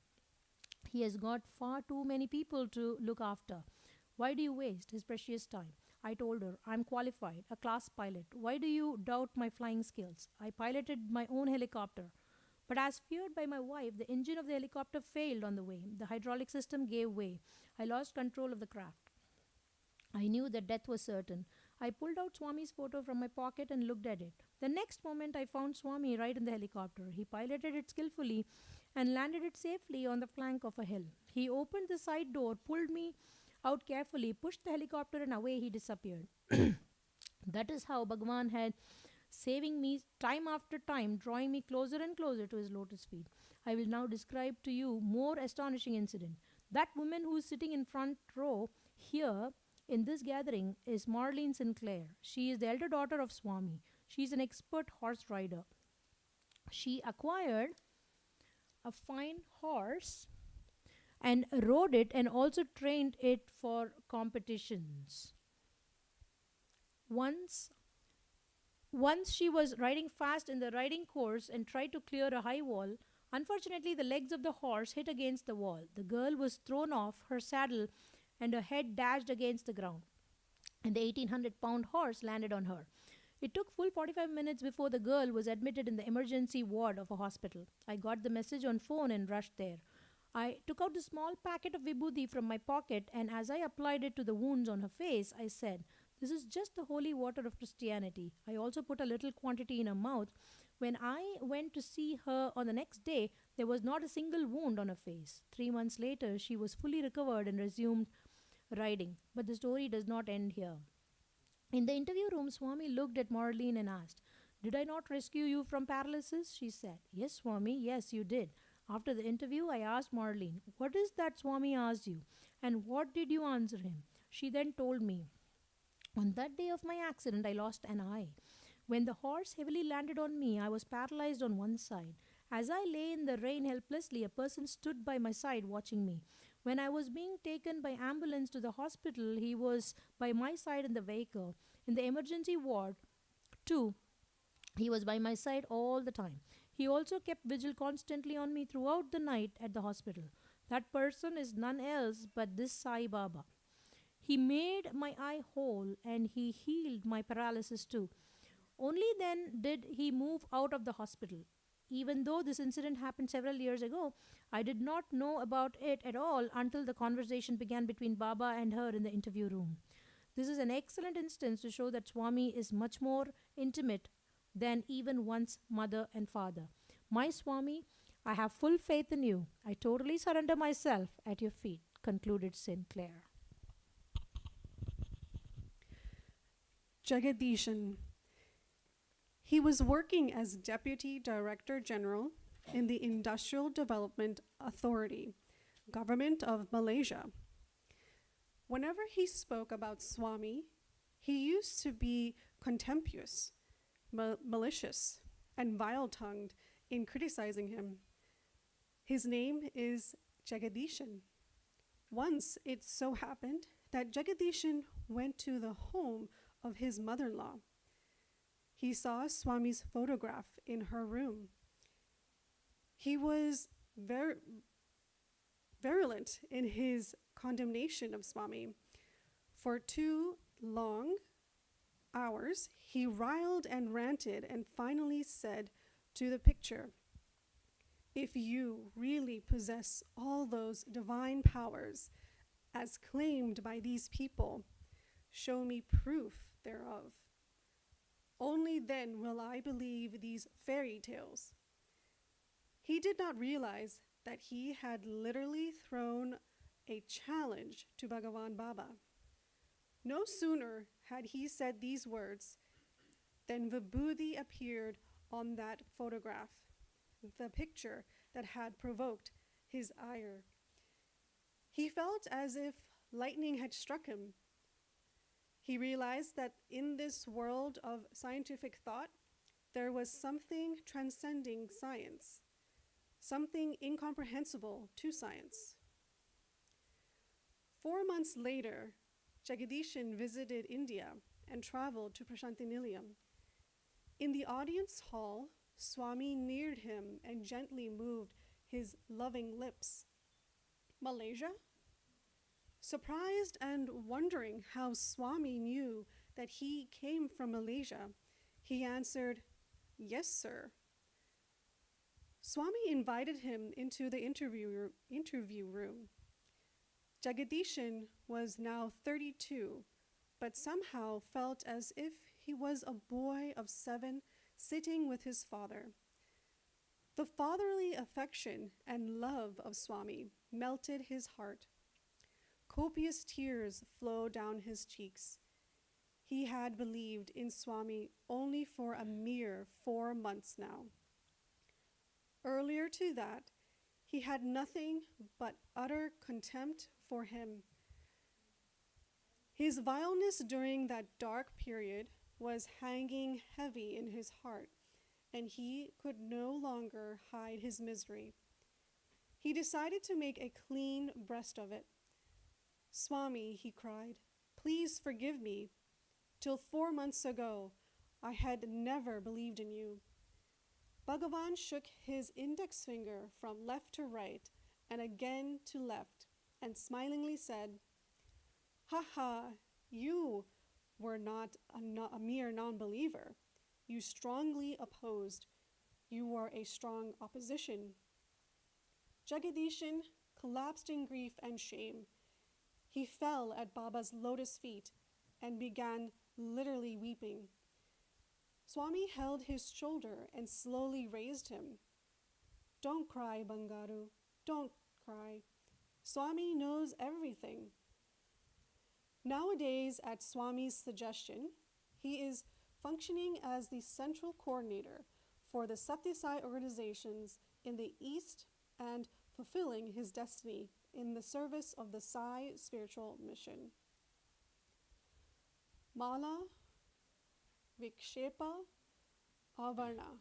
He has got far too many people to look after. Why do you waste his precious time?" I told her, "I'm qualified, a class pilot. Why do you doubt my flying skills? I piloted my own helicopter. But as feared by my wife, the engine of the helicopter failed on the way. The hydraulic system gave way. I lost control of the craft. I knew that death was certain. I pulled out Swami's photo from my pocket and looked at it. The next moment, I found Swami right in the helicopter. He piloted it skillfully and landed it safely on the flank of a hill. He opened the side door, pulled me out carefully, pushed the helicopter, and away he disappeared." That is how Bhagawan had saving me time after time, drawing me closer and closer to his lotus feet. I will now describe to you more astonishing incident. That woman who is sitting in front row here in this gathering is Marlene Sinclair. She is the elder daughter of Swami. She is an expert horse rider. She acquired a fine horse and rode it and also trained it for competitions. Once she was riding fast in the riding course and tried to clear a high wall. Unfortunately, the legs of the horse hit against the wall. The girl was thrown off her saddle and her head dashed against the ground, and the 1,800-pound horse landed on her. It took full 45 minutes before the girl was admitted in the emergency ward of a hospital. I got the message on phone and rushed there. I took out the small packet of vibhuti from my pocket, and as I applied it to the wounds on her face, I said, "This is just the holy water of Christianity." I also put a little quantity in her mouth. When I went to see her on the next day, there was not a single wound on her face. 3 months later, she was fully recovered and resumed riding. But the story does not end here. In the interview room, Swami looked at Marlene and asked, "Did I not rescue you from paralysis?" She said, "Yes, Swami, yes, you did." After the interview, I asked Marlene, "What is that Swami asked you? And what did you answer him?" She then told me, "On that day of my accident, I lost an eye. When the horse heavily landed on me, I was paralyzed on one side. As I lay in the rain helplessly, a person stood by my side watching me. When I was being taken by ambulance to the hospital, he was by my side in the vehicle. In the emergency ward, too, he was by my side all the time. He also kept vigil constantly on me throughout the night at the hospital. That person is none else but this Sai Baba. He made my eye whole and he healed my paralysis too. Only then did he move out of the hospital. Even though this incident happened several years ago, I did not know about it at all until the conversation began between Baba and her in the interview room. This is an excellent instance to show that Swami is much more intimate than even one's mother and father. My Swami, I have full faith in you. I totally surrender myself at your feet," concluded Sinclair. Jagadishan. He was working as Deputy Director General in the Industrial Development Authority, Government of Malaysia. Whenever he spoke about Swami, he used to be contemptuous, malicious, and vile-tongued in criticizing him. His name is Jagadishan. Once it so happened that Jagadishan went to the home of his mother-in-law. He saw Swami's photograph in her room. He was virulent in his condemnation of Swami. For 2 long hours, he riled and ranted and finally said to the picture, "If you really possess all those divine powers as claimed by these people, show me proof thereof. Only then will I believe these fairy tales." He did not realize that he had literally thrown a challenge to Bhagawan Baba. No sooner had he said these words than Vibhuti appeared on that photograph, the picture that had provoked his ire. He felt as if lightning had struck him. He realized that in this world of scientific thought, there was something transcending science, something incomprehensible to science. 4 months later, Jagadishan visited India and traveled to Prashantinilayam. In the audience hall, Swami neared him and gently moved his loving lips. "Malaysia?" Surprised and wondering how Swami knew that he came from Malaysia, he answered, "Yes, sir." Swami invited him into the interview room. Jagadishan was now 32, but somehow felt as if he was a boy of 7 sitting with his father. The fatherly affection and love of Swami melted his heart. Copious tears flowed down his cheeks. He had believed in Swami only for a mere 4 months now. Earlier to that, he had nothing but utter contempt for him. His vileness during that dark period was hanging heavy in his heart, and he could no longer hide his misery. He decided to make a clean breast of it. "Swami," he cried, "please forgive me. Till 4 months ago, I had never believed in you." Bhagavan shook his index finger from left to right and again to left and smilingly said, "Ha ha, you were not a mere non-believer. You strongly opposed. You were a strong opposition." Jagadishan collapsed in grief and shame. He fell at Baba's lotus feet and began literally weeping. Swami held his shoulder and slowly raised him. "Don't cry, Bangaru. Don't cry. Swami knows everything." Nowadays, at Swami's suggestion, he is functioning as the central coordinator for the Satyasai organizations in the East and fulfilling his destiny in the service of the Sai spiritual mission. Mala Vikshepa Avarna.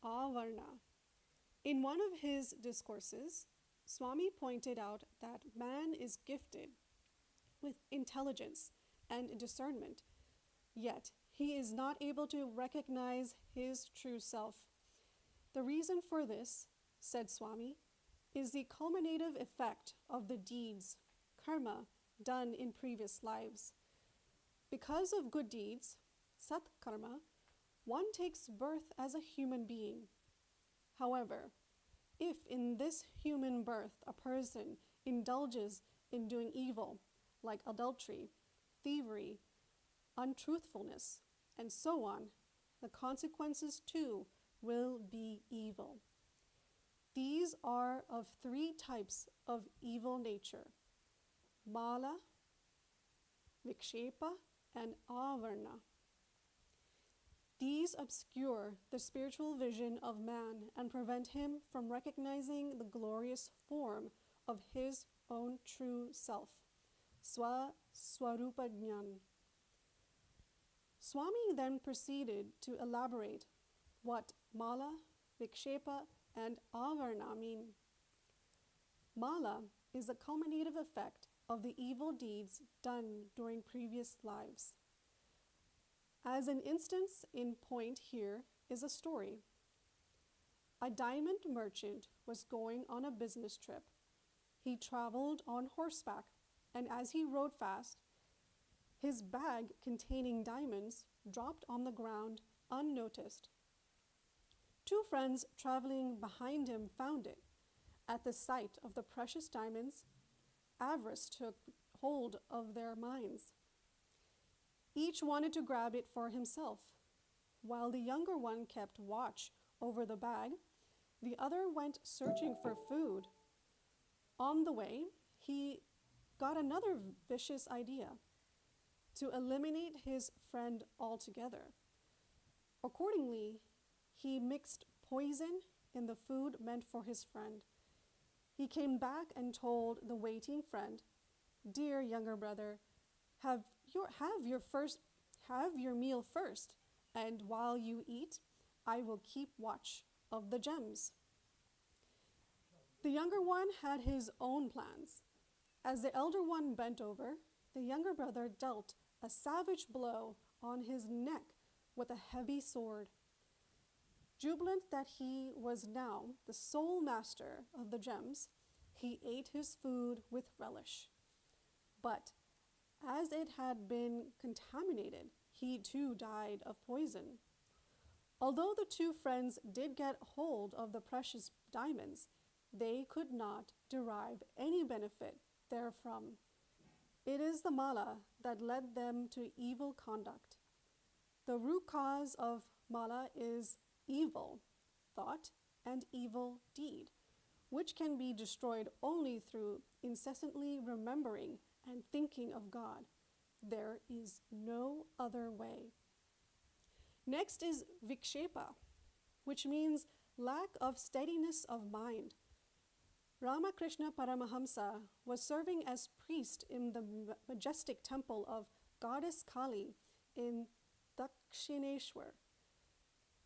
Avarna. In one of his discourses, Swami pointed out that man is gifted with intelligence and discernment, yet he is not able to recognize his true self. The reason for this, said Swami, is the culminative effect of the deeds, karma, done in previous lives. Because of good deeds, sat karma, one takes birth as a human being. However, if in this human birth a person indulges in doing evil, like adultery, thievery, untruthfulness, and so on, the consequences too will be evil. These are of 3 types of evil nature: Mala, Vikshepa, and Avarna. These obscure the spiritual vision of man and prevent him from recognizing the glorious form of his own true self. Swarupa Jnan. Swami then proceeded to elaborate what Mala, Vikshepa, and Avarna mean. Mala is the culminative effect of the evil deeds done during previous lives. As an instance in point here is a story. A diamond merchant was going on a business trip. He traveled on horseback, and as he rode fast, his bag containing diamonds dropped on the ground unnoticed. Two friends traveling behind him found it. At the sight of the precious diamonds, avarice took hold of their minds. Each wanted to grab it for himself. While the younger one kept watch over the bag, the other went searching for food. On the way, he got another vicious idea: to eliminate his friend altogether. Accordingly, he mixed poison in the food meant for his friend. He came back and told the waiting friend, "Dear younger brother, have your meal first, and while you eat, I will keep watch of the gems." The younger one had his own plans. As the elder one bent over, the younger brother dealt a savage blow on his neck with a heavy sword. Jubilant that he was now the sole master of the gems, he ate his food with relish. But as it had been contaminated, he too died of poison. Although the two friends did get hold of the precious diamonds, they could not derive any benefit therefrom. It is the mala that led them to evil conduct. The root cause of mala is evil thought and evil deed, which can be destroyed only through incessantly remembering and thinking of God. There is no other way. Next is vikshepa, which means lack of steadiness of mind. Ramakrishna Paramahamsa was serving as priest in the majestic temple of Goddess Kali in Dakshineshwar.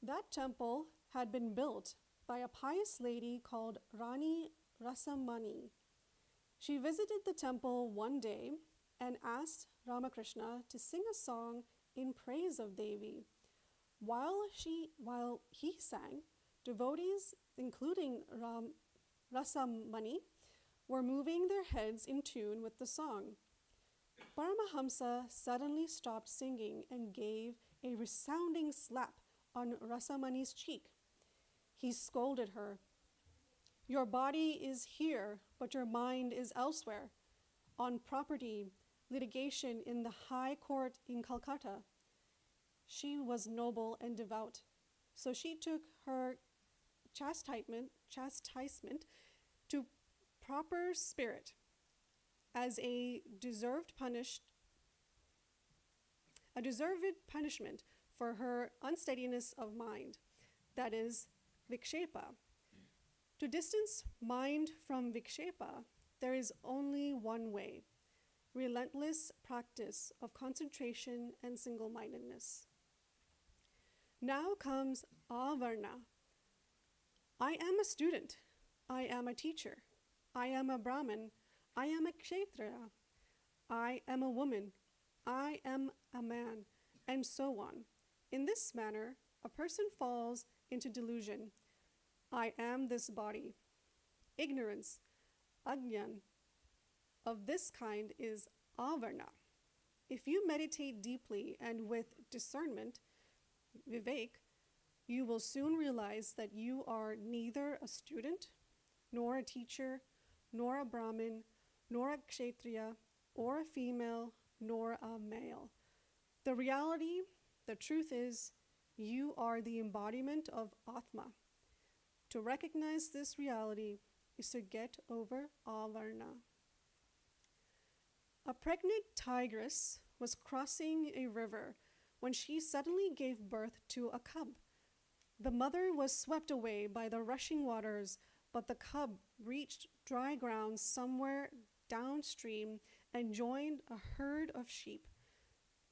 That temple had been built by a pious lady called Rani Rasamani. She visited the temple one day and asked Ramakrishna to sing a song in praise of Devi. While he sang, devotees, including Rasamani, were moving their heads in tune with the song. Paramahamsa suddenly stopped singing and gave a resounding slap on Rasamani's cheek. He scolded her. "Your body is here, but your mind is elsewhere, on property, litigation in the High Court in Calcutta." She was noble and devout, so she took her chastisement to proper spirit as a deserved punishment for her unsteadiness of mind, that is, vikshepa. To distance mind from vikshepa, there is only one way: relentless practice of concentration and single-mindedness. Now comes avarna. I am a student. I am a teacher. I am a Brahmin. I am a kshatriya. I am a woman. I am a man, and so on. In this manner, a person falls into delusion. I am this body. Ignorance, ajnan, of this kind is avarna. If you meditate deeply and with discernment, vivek, you will soon realize that you are neither a student, nor a teacher, nor a Brahmin, nor a kshatriya, or a female, nor a male. The reality, the truth is, you are the embodiment of Atma. To recognize this reality is to get over avarna. A pregnant tigress was crossing a river when she suddenly gave birth to a cub. The mother was swept away by the rushing waters, but the cub reached dry ground somewhere downstream and joined a herd of sheep.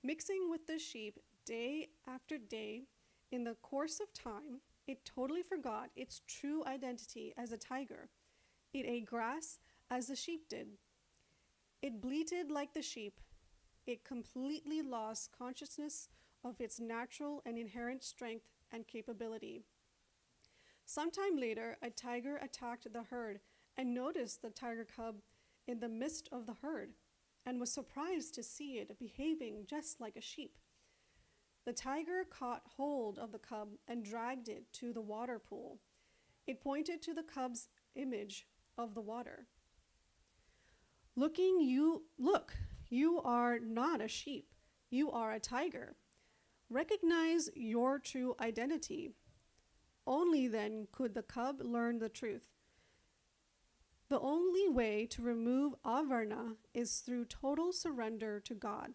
Mixing with the sheep day after day, in the course of time, it totally forgot its true identity as a tiger. It ate grass as the sheep did. It bleated like the sheep. It completely lost consciousness of its natural and inherent strength and capability. Sometime later, a tiger attacked the herd and noticed the tiger cub in the midst of the herd and was surprised to see it behaving just like a sheep. The tiger caught hold of the cub and dragged it to the water pool. It pointed to the cub's image of the water. Look, you are not a sheep. You are a tiger. Recognize your true identity. Only then could the cub learn the truth. The only way to remove avarna is through total surrender to God.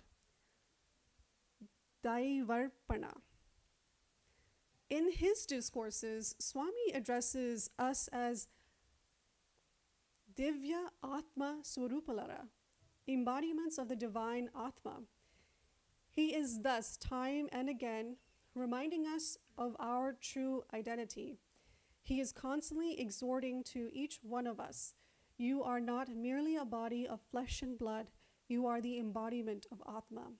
Daivarpana. In his discourses, Swami addresses us as Divya Atma Swarupalara, embodiments of the divine Atma. He is thus time and again reminding us of our true identity. He is constantly exhorting to each one of us, you are not merely a body of flesh and blood, you are the embodiment of Atma.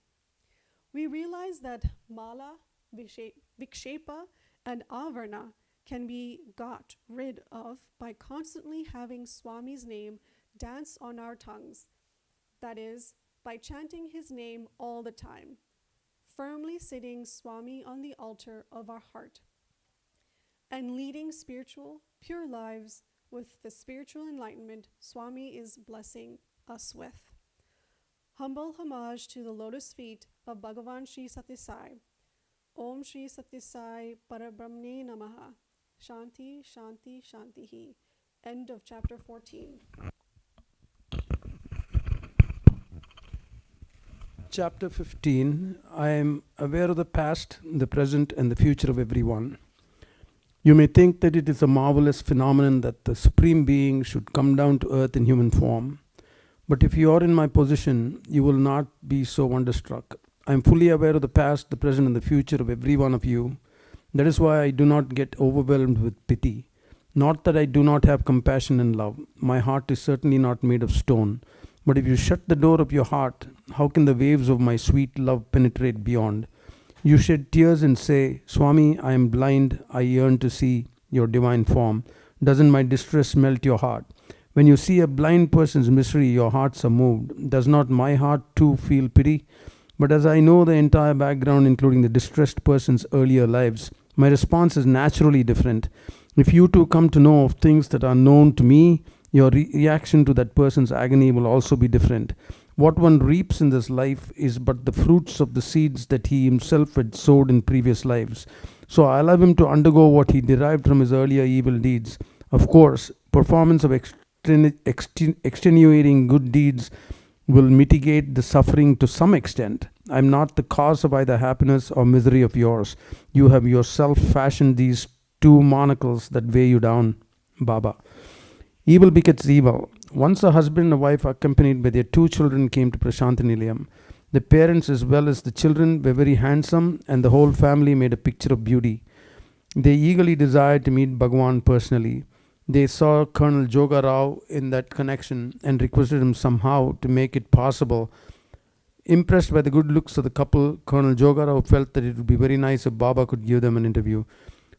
We realize that mala, vikshepa, and avarna can be got rid of by constantly having Swami's name dance on our tongues. That is, by chanting his name all the time, firmly sitting Swami on the altar of our heart, and leading spiritual, pure lives with the spiritual enlightenment Swami is blessing us with. Humble homage to the lotus feet of Bhagawan Sri Satyasai. Om Sri Satyasai Parabrahmane Namaha. Shanti, Shanti, Shantihi. End of chapter 14. Chapter 15. I am aware of the past, the present, and the future of everyone. You may think that it is a marvelous phenomenon that the Supreme Being should come down to earth in human form. But if you are in my position, you will not be so wonderstruck. I am fully aware of the past, the present, and the future of every one of you. That is why I do not get overwhelmed with pity. Not that I do not have compassion and love. My heart is certainly not made of stone. But if you shut the door of your heart, how can the waves of my sweet love penetrate beyond? You shed tears and say, Swami, I am blind, I yearn to see your divine form. Doesn't my distress melt your heart? When you see a blind person's misery, your hearts are moved. Does not my heart too feel pity? But as I know the entire background, including the distressed person's earlier lives, my response is naturally different. If you too come to know of things that are known to me, your reaction to that person's agony will also be different. What one reaps in this life is but the fruits of the seeds that he himself had sowed in previous lives. So I allow him to undergo what he derived from his earlier evil deeds. Of course, performance of extenuating good deeds will mitigate the suffering to some extent. I am not the cause of either happiness or misery of yours. You have yourself fashioned these two manacles that weigh you down, Baba. Evil begets evil. Once a husband and a wife accompanied by their two children came to Prashantinilayam. The parents as well as the children were very handsome and the whole family made a picture of beauty. They eagerly desired to meet Bhagawan personally. They saw Colonel Joga Rao in that connection and requested him somehow to make it possible. Impressed by the good looks of the couple, Colonel Joga Rao felt that it would be very nice if Baba could give them an interview.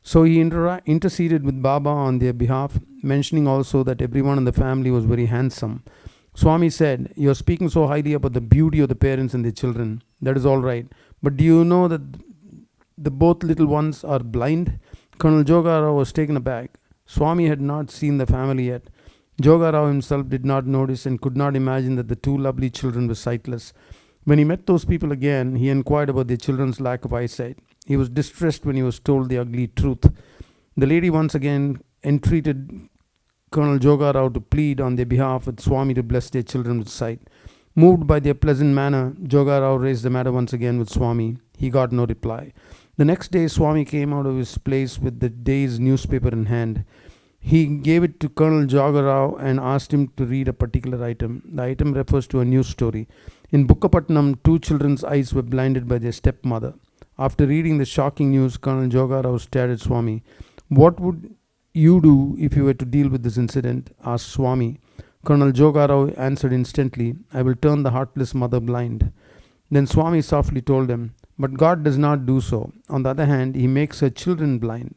So he interceded with Baba on their behalf, mentioning also that everyone in the family was very handsome. Swami said, you are speaking so highly about the beauty of the parents and their children. That is all right. But do you know that the both little ones are blind? Colonel Joga Rao was taken aback. Swami had not seen the family yet. Joga Rao himself did not notice and could not imagine that the two lovely children were sightless. When he met those people again, he inquired about their children's lack of eyesight. He was distressed when he was told the ugly truth. The lady once again entreated Colonel Joga Rao to plead on their behalf with Swami to bless their children with sight. Moved by their pleasant manner, Joga Rao raised the matter once again with Swami. He got no reply. The next day, Swami came out of his place with the day's newspaper in hand. He gave it to Colonel Jogarao and asked him to read a particular item. The item refers to a news story. In Bukkapatnam, two children's eyes were blinded by their stepmother. After reading the shocking news, Colonel Jogarao stared at Swami. What would you do if you were to deal with this incident? Asked Swami. Colonel Jogarao answered instantly, I will turn the heartless mother blind. Then Swami softly told him, but God does not do so. On the other hand, He makes her children blind.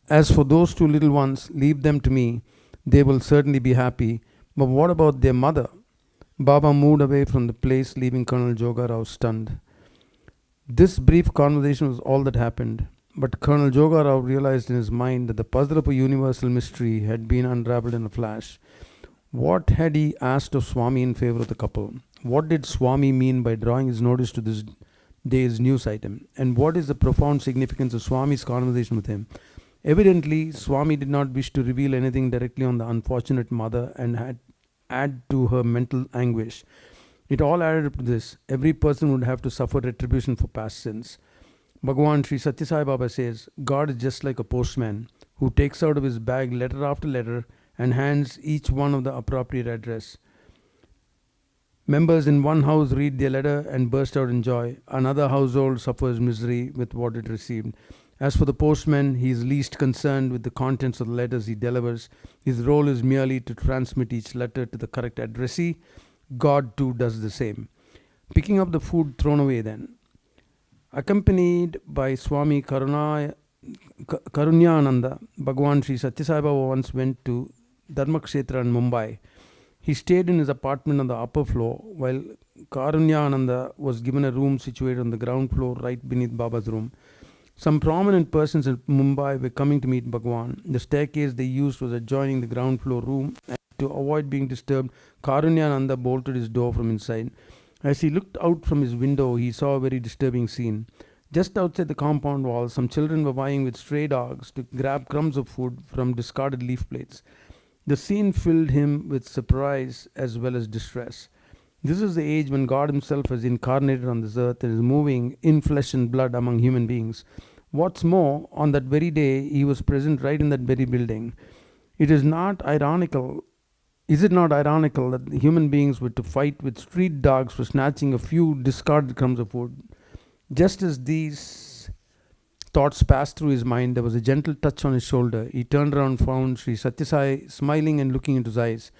As for those two little ones, leave them to me. They will certainly be happy. But what about their mother? Baba moved away from the place, leaving Colonel Jogarao stunned. This brief conversation was all that happened. But Colonel Jogarao realized in his mind that the puzzle of a universal mystery had been unraveled in a flash. What had he asked of Swami in favor of the couple? What did Swami mean by drawing his notice to this day's news item? And what is the profound significance of Swami's conversation with him? Evidently, Swami did not wish to reveal anything directly on the unfortunate mother and had add to her mental anguish. It all added up to this. Every person would have to suffer retribution for past sins. Bhagawan Sri Satya Sai Baba says, God is just like a postman who takes out of his bag letter after letter and hands each one of the appropriate address. Members in one house read their letter and burst out in joy. Another household suffers misery with what it received. As for the postman, he is least concerned with the contents of the letters he delivers. His role is merely to transmit each letter to the correct addressee. God too does the same. Picking up the food thrown away then. Accompanied by Swami Karunyananda, Bhagawan Sri Satya Sai Baba once went to Dharmakshetra in Mumbai. He stayed in his apartment on the upper floor while Karunyananda was given a room situated on the ground floor right beneath Baba's room. Some prominent persons in Mumbai were coming to meet Bhagawan. The staircase they used was adjoining the ground floor room, and to avoid being disturbed, Karunyananda bolted his door from inside. As he looked out from his window, he saw a very disturbing scene. Just outside the compound wall, some children were vying with stray dogs to grab crumbs of food from discarded leaf plates. The scene filled him with surprise as well as distress. This is the age when God Himself has incarnated on this earth and is moving in flesh and blood among human beings. What's more, on that very day, He was present right in that very building. Is it not ironical that the human beings were to fight with street dogs for snatching a few discarded crumbs of food? Just as these thoughts passed through his mind, there was a gentle touch on his shoulder. He turned around and found Sri Satya Sai smiling and looking into his eyes.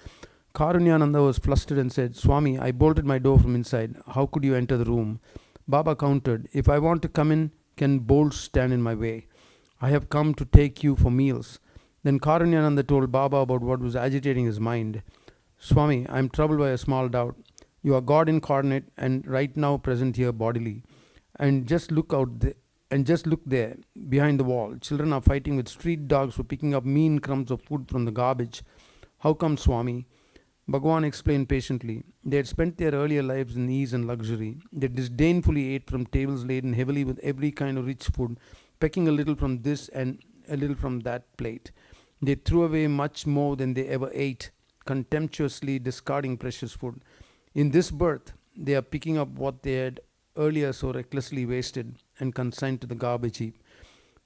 Karunyananda was flustered and said, Swami, I bolted my door from inside. How could you enter the room? Baba countered, if I want to come in, can bolts stand in my way? I have come to take you for meals. Then Karunyananda told Baba about what was agitating his mind. Swami, I am troubled by a small doubt. You are God incarnate and right now present here bodily. And just look there, behind the wall. Children are fighting with street dogs for picking up mean crumbs of food from the garbage. How come, Swami? Bhagawan explained patiently. They had spent their earlier lives in ease and luxury. They disdainfully ate from tables laden heavily with every kind of rich food, pecking a little from this and a little from that plate. They threw away much more than they ever ate, contemptuously discarding precious food. In this birth, they are picking up what they had earlier so recklessly wasted and consigned to the garbage heap.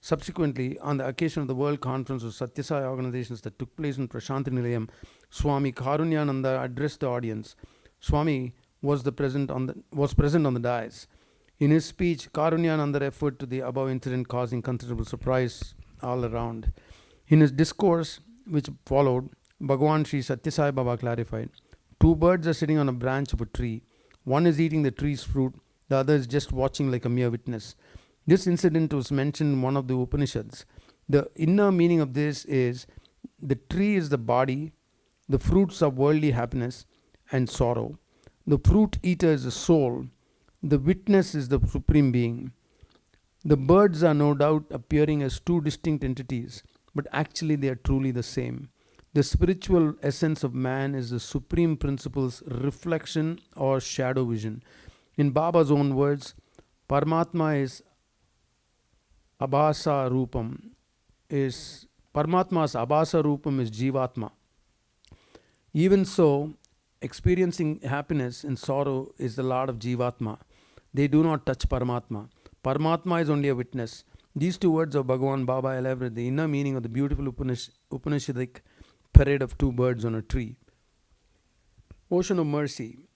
Subsequently, on the occasion of the World Conference of Satya Sai organizations that took place in Prashanti Nilayam, Swami Karunyananda addressed the audience. Swami was present on the dais. In his speech, Karunyananda referred to the above incident causing considerable surprise all around. In his discourse, which followed, Bhagawan Sri Satya Sai Baba clarified, two birds are sitting on a branch of a tree. One is eating the tree's fruit, the other is just watching like a mere witness. This incident was mentioned in one of the Upanishads. The inner meaning of this is the tree is the body, the fruits are worldly happiness and sorrow. The fruit eater is the soul, the witness is the supreme being. The birds are no doubt appearing as two distinct entities, but actually they are truly the same. The spiritual essence of man is the supreme principle's reflection or shadow vision. In Baba's own words, Paramatma is Abhasa Rupam Paramatma's Abhasa Rupam is Jivatma. Even so, experiencing happiness and sorrow is the lot of Jivatma. They do not touch Paramatma. Paramatma is only a witness. These two words of Bhagawan Baba elaborate the inner meaning of the beautiful Upanishadic parade of two birds on a tree. Ocean of mercy.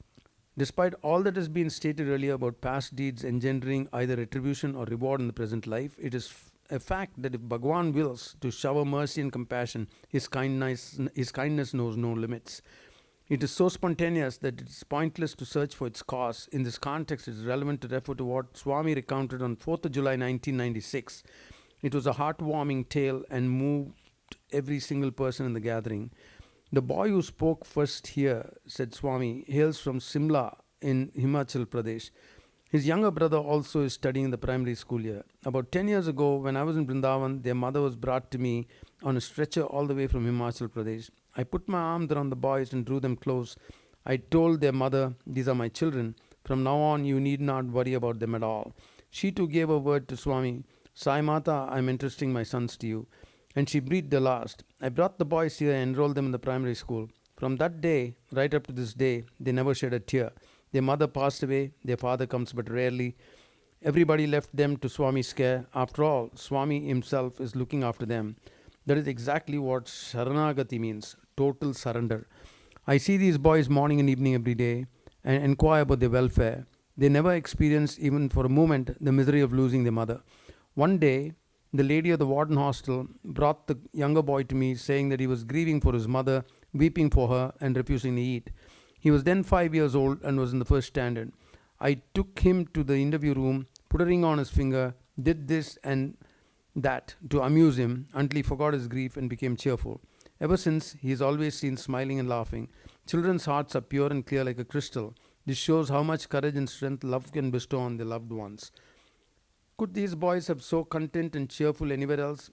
Despite all that has been stated earlier about past deeds engendering either retribution or reward in the present life, it is a fact that if Bhagawan wills to shower mercy and compassion, his kindness knows no limits. It is so spontaneous that it is pointless to search for its cause. In this context, it is relevant to refer to what Swami recounted on 4th of July 1996. It was a heartwarming tale and moved every single person in the gathering. The boy who spoke first here, said Swami, hails from Simla in Himachal Pradesh. His younger brother also is studying in the primary school here. About 10 years ago, when I was in Vrindavan, their mother was brought to me on a stretcher all the way from Himachal Pradesh. I put my arms around the boys and drew them close. I told their mother, "These are my children. From now on, you need not worry about them at all." She too gave a word to Swami, "Sai Mata, I am entrusting my sons to you." And she breathed the last. I brought the boys here and enrolled them in the primary school. From that day, right up to this day, they never shed a tear. Their mother passed away, their father comes but rarely. Everybody left them to Swami's care. After all, Swami himself is looking after them. That is exactly what Sharanagati means, total surrender. I see these boys morning and evening every day and inquire about their welfare. They never experience, even for a moment, the misery of losing their mother. One day, the lady of the warden hostel brought the younger boy to me, saying that he was grieving for his mother, weeping for her, and refusing to eat. He was then 5 years old and was in the first standard. I took him to the interview room, put a ring on his finger, did this and that to amuse him until he forgot his grief and became cheerful. Ever since, he is always seen smiling and laughing. Children's hearts are pure and clear like a crystal. This shows how much courage and strength love can bestow on their loved ones. Could these boys have been so content and cheerful anywhere else?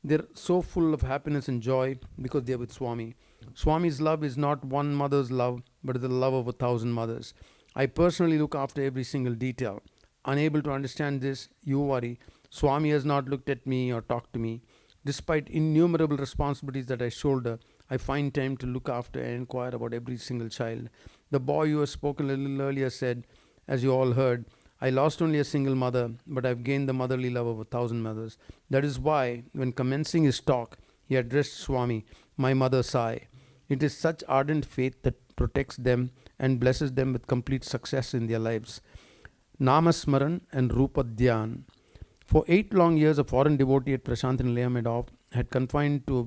They're so full of happiness and joy because they're with Swami. Swami's love is not one mother's love, but the love of 1,000 mothers. I personally look after every single detail. Unable to understand this, you worry. Swami has not looked at me or talked to me. Despite innumerable responsibilities that I shoulder, I find time to look after and inquire about every single child. The boy who has spoken a little earlier said, as you all heard, "I lost only a single mother, but I've gained the motherly love of 1,000 mothers." That is why, when commencing his talk, he addressed Swami, "My mother Sai." It is such ardent faith that protects them and blesses them with complete success in their lives. Namasmaran and Rupa Dhyan. For 8 long years, a foreign devotee at Prashant Nilayam had been confined to a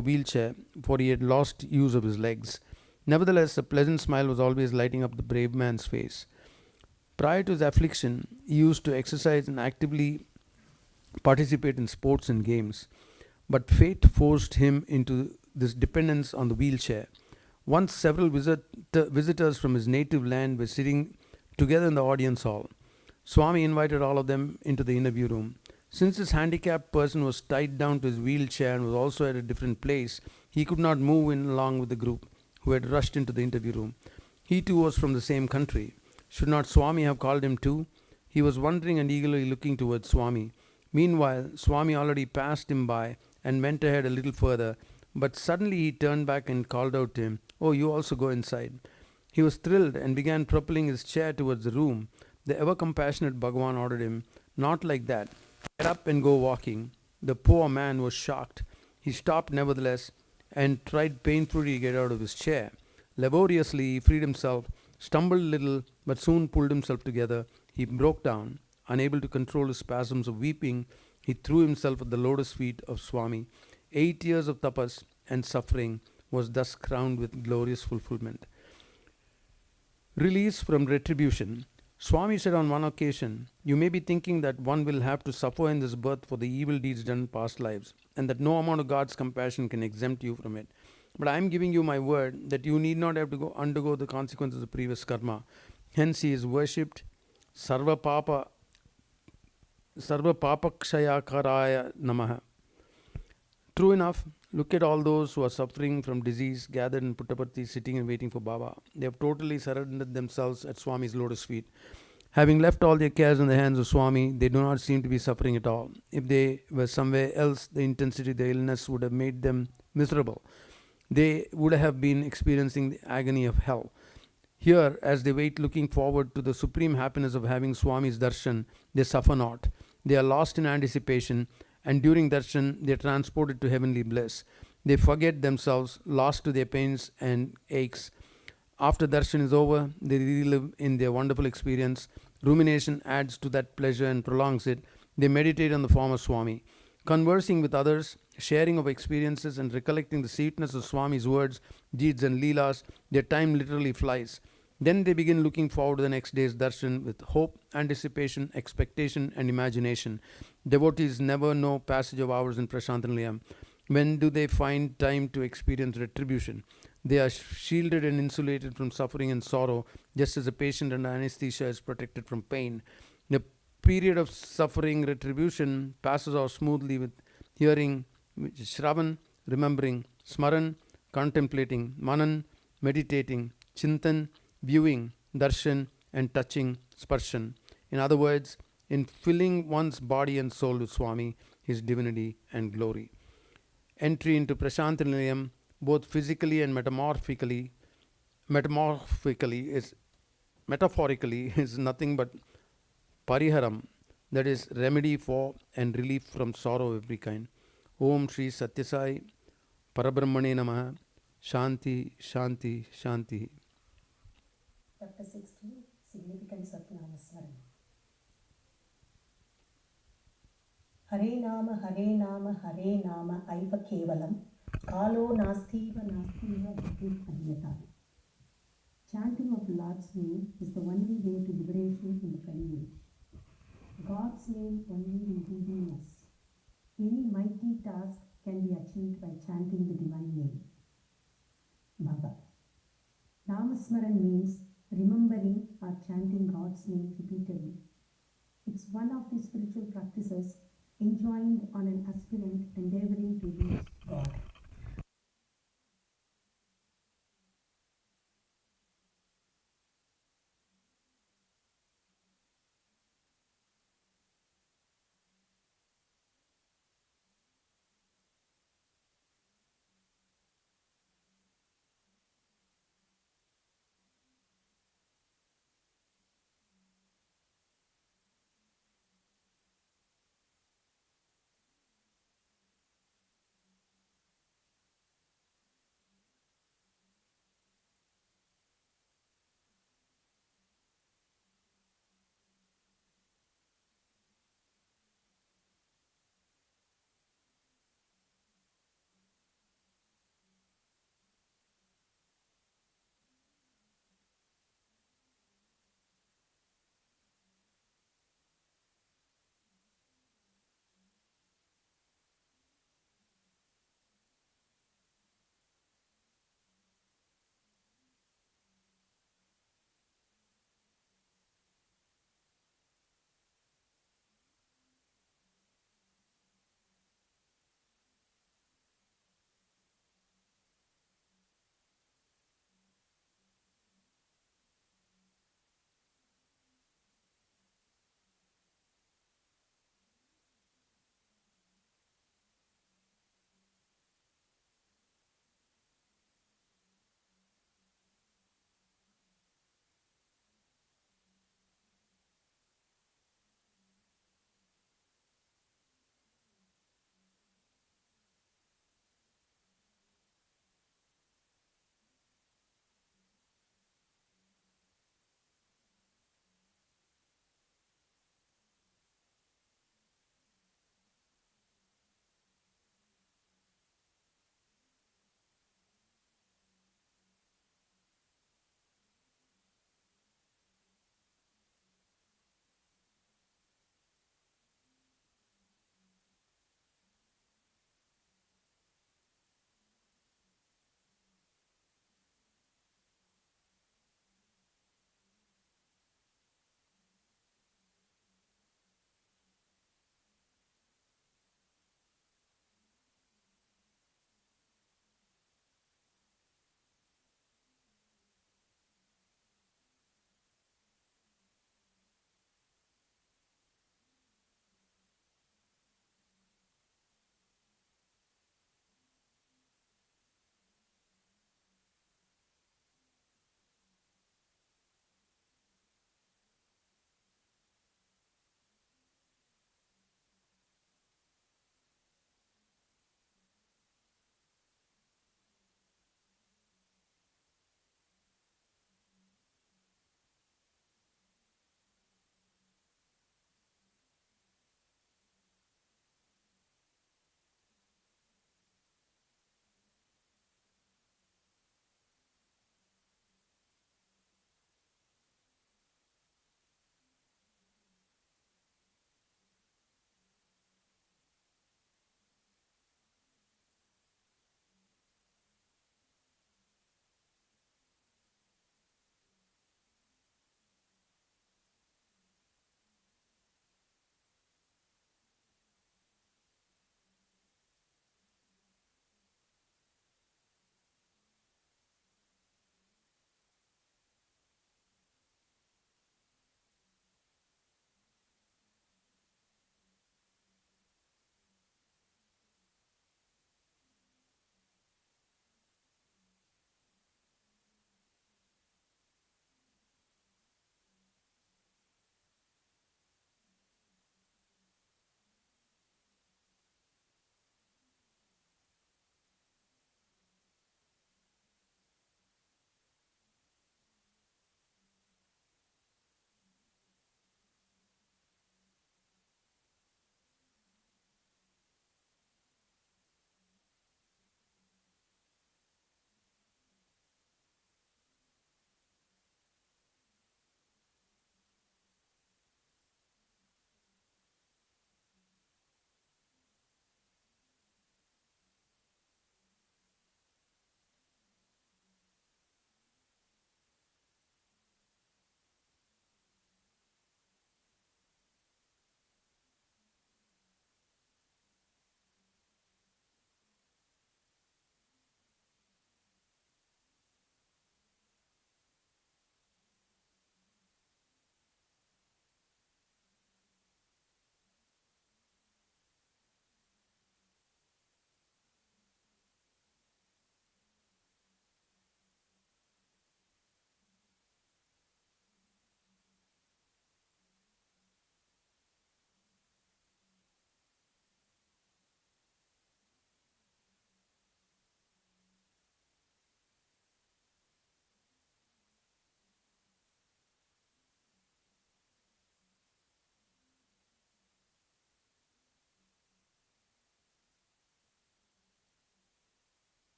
wheelchair, for he had lost use of his legs. Nevertheless, a pleasant smile was always lighting up the brave man's face. Prior to his affliction, he used to exercise and actively participate in sports and games. But fate forced him into this dependence on the wheelchair. Once several visitors from his native land were sitting together in the audience hall. Swami invited all of them into the interview room. Since this handicapped person was tied down to his wheelchair and was also at a different place, he could not move in along with the group who had rushed into the interview room. He too was from the same country. Should not Swami have called him too? He was wondering and eagerly looking towards Swami. Meanwhile, Swami already passed him by and went ahead a little further, but suddenly he turned back and called out to him, "Oh, you also go inside." He was thrilled and began propelling his chair towards the room. The ever-compassionate Bhagawan ordered him, "Not like that. Get up and go walking." The poor man was shocked. He stopped nevertheless and tried painfully to get out of his chair. Laboriously he freed himself, stumbled a little, but soon pulled himself together. He broke down. Unable to control his spasms of weeping, he threw himself at the lotus feet of Swami. 8 years of tapas and suffering was thus crowned with glorious fulfillment. Release from retribution. Swami said on one occasion, "You may be thinking that one will have to suffer in this birth for the evil deeds done in past lives, and that no amount of God's compassion can exempt you from it. But I am giving you my word that you need not have to undergo the consequences of previous karma." Hence he is worshipped Sarva Papakshayakaraya Namaha. True enough, look at all those who are suffering from disease gathered in Puttaparthi, sitting and waiting for Baba. They have totally surrendered themselves at Swami's lotus feet. Having left all their cares in the hands of Swami, they do not seem to be suffering at all. If they were somewhere else, the intensity of the illness would have made them miserable. They would have been experiencing the agony of hell. Here, as they wait looking forward to the supreme happiness of having Swami's darshan, they suffer not. They are lost in anticipation, and during darshan, they are transported to heavenly bliss. They forget themselves, lost to their pains and aches. After darshan is over, they relive in their wonderful experience. Rumination adds to that pleasure and prolongs it. They meditate on the form of Swami. Conversing with others, sharing of experiences, and recollecting the sweetness of Swami's words, deeds, and leelas, their time literally flies. Then they begin looking forward to the next day's darshan with hope, anticipation, expectation, and imagination. Devotees never know passage of hours in Prashantaniliyam. When do they find time to experience retribution? They are shielded and insulated from suffering and sorrow, just as a patient under anesthesia is protected from pain. The period of suffering retribution passes off smoothly with hearing, which is Shravan, remembering, Smaran, contemplating, Manan, meditating, Chintan, viewing, Darshan, and touching, Sparshan. In other words, in filling one's body and soul with Swami, His divinity and glory. Entry into Prashantaniliyam, both physically and metaphorically is nothing but pariharam, that is remedy for and relief from sorrow of every kind. Om Shri Satyasai Parabrahmane Namaha. Shanti, Shanti, Shanti. Chapter 16, Significance of Namasmaran. Hare Nama, Hare Nama, Hare Nama, Aiva Kevalam, Kalo Nastiva, Nastiva, Bhakti Anyata. Chanting of Lord's name is the only way to liberation in the coming age. God's name only will redeem us. Any mighty task can be achieved by chanting the divine name. Bhava. Namasmaran means remembering or chanting God's name repeatedly. It's one of the spiritual practices enjoined on an aspirant endeavoring to reach God.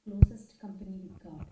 closest company with God.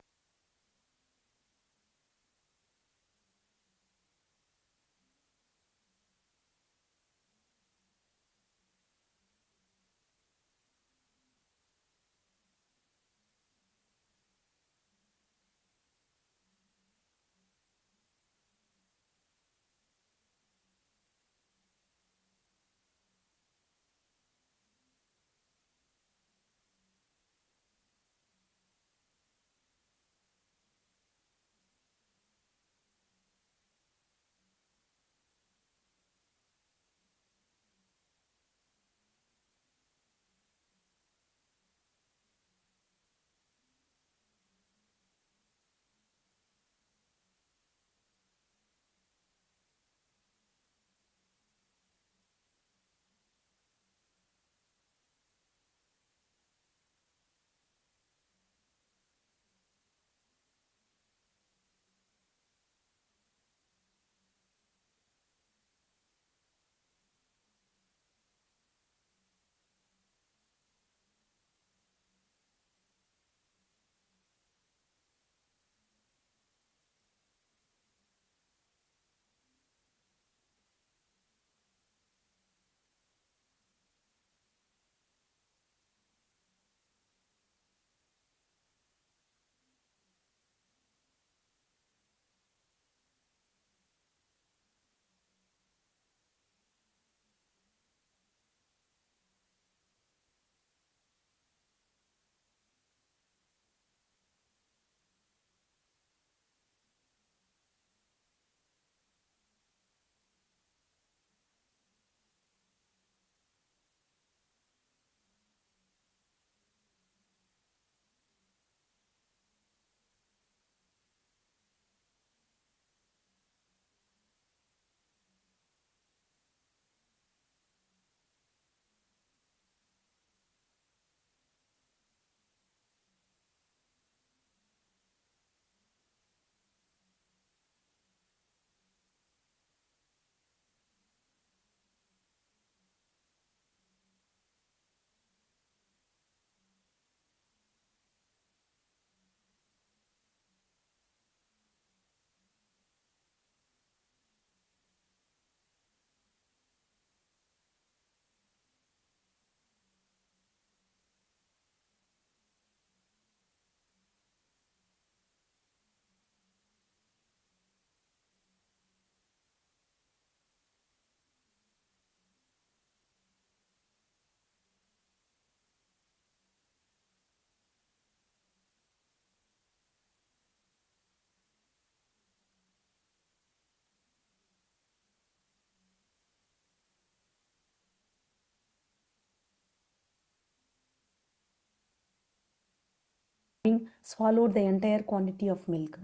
Swallowed the entire quantity of milk.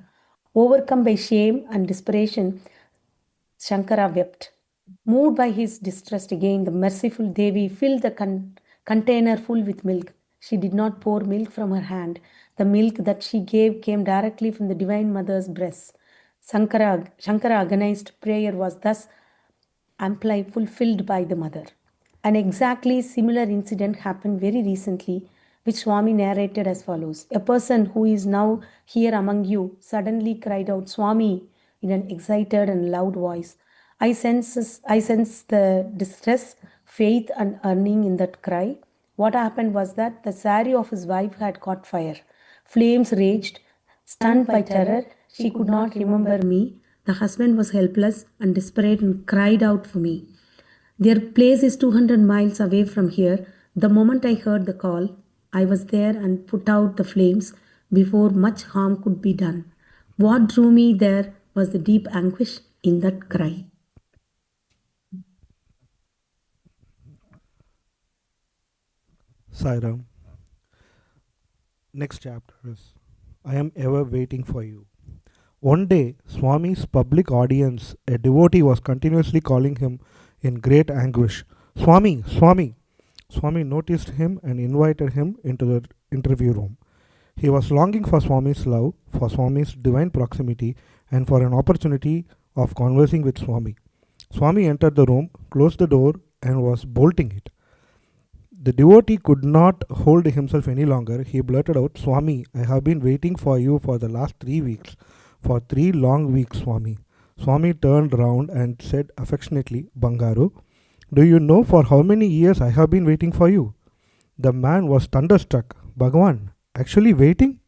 Overcome by shame and desperation, Shankara wept. Moved by his distress again, the merciful Devi filled the container full with milk. She did not pour milk from her hand. The milk that she gave came directly from the Divine Mother's breast. Shankara agonized prayer was thus amply fulfilled by the mother. An exactly similar incident happened very recently, which Swami narrated as follows. A person who is now here among you suddenly cried out, Swami, in an excited and loud voice. I sense the distress, faith, and earning in that cry. What happened was that the sari of his wife had caught fire. Flames raged. Stunned by terror, she could not remember me. The husband was helpless and desperate and cried out for me. Their place is 200 miles away from here. The moment I heard the call, I was there and put out the flames before much harm could be done. What drew me there was the deep anguish in that cry. Sairam. Next chapter is I am ever waiting for you. One day, Swami's public audience, a devotee was continuously calling him in great anguish. Swami, Swami. Swami noticed him and invited him into the interview room. He was longing for Swami's love, for Swami's divine proximity, and for an opportunity of conversing with Swami. Swami entered the room, closed the door, and was bolting it. The devotee could not hold himself any longer. He blurted out, Swami, I have been waiting for you for the last 3 weeks. For 3 long weeks, Swami. Swami turned round and said affectionately, Bangaru, do you know for how many years I have been waiting for you? The man was thunderstruck. Bhagawan, actually waiting?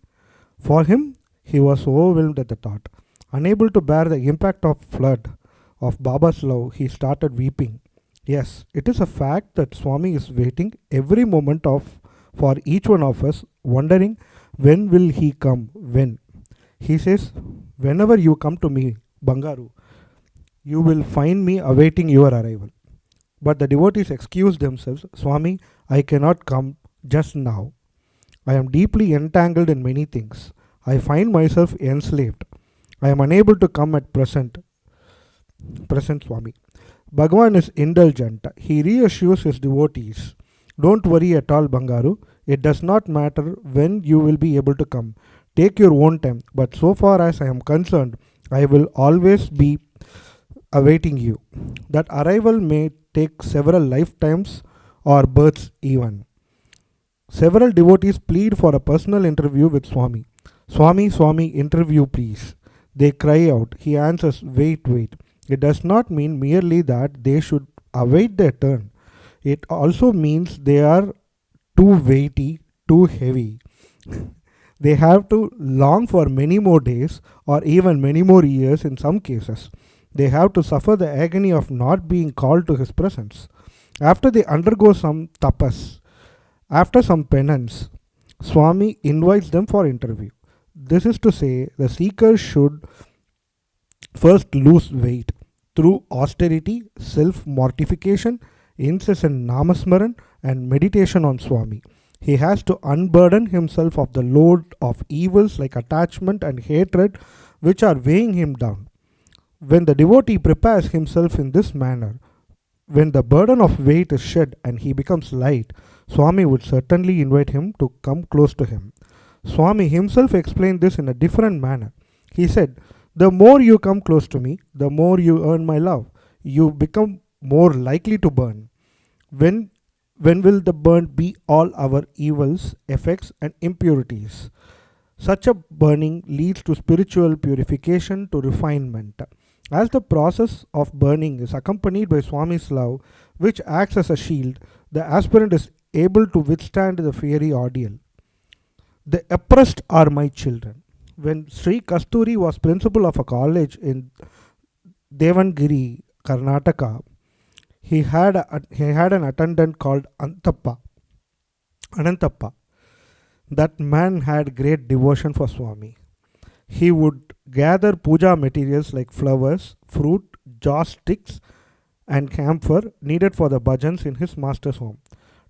For him, he was overwhelmed at the thought. Unable to bear the impact of flood of Baba's love, he started weeping. Yes, it is a fact that Swami is waiting every moment for each one of us, wondering when will he come, when. He says, whenever you come to me, Bangaru, you will find me awaiting your arrival. But the devotees excused themselves, Swami, I cannot come just now. I am deeply entangled in many things. I find myself enslaved. I am unable to come at present Swami. Bhagavan is indulgent. He reassures his devotees. Don't worry at all, Bangaru. It does not matter when you will be able to come. Take your own time. But so far as I am concerned, I will always be awaiting you. That arrival may take several lifetimes or births even. Several devotees plead for a personal interview with Swami. Swami, Swami, interview please. They cry out. He answers, wait, wait. It does not mean merely that they should await their turn. It also means they are too weighty, too heavy. They have to long for many more days or even many more years in some cases. They have to suffer the agony of not being called to his presence. After they undergo some tapas, after some penance, Swami invites them for interview. This is to say, the seeker should first lose weight through austerity, self-mortification, incessant namasmaran and meditation on Swami. He has to unburden himself of the load of evils like attachment and hatred which are weighing him down. When the devotee prepares himself in this manner, when the burden of weight is shed and he becomes light, Swami would certainly invite him to come close to him. Swami himself explained this in a different manner. He said, the more you come close to me, the more you earn my love. You become more likely to burn. When will the burn be all our evils, effects and impurities? Such a burning leads to spiritual purification, to refinement. As the process of burning is accompanied by Swami's love, which acts as a shield, the aspirant is able to withstand the fiery ordeal. The oppressed are my children. When Sri Kasturi was principal of a college in Devangiri, Karnataka, he had an attendant called Anantappa. That man had great devotion for Swami. He would gather puja materials like flowers, fruit, joss sticks and camphor needed for the bhajans in his master's home.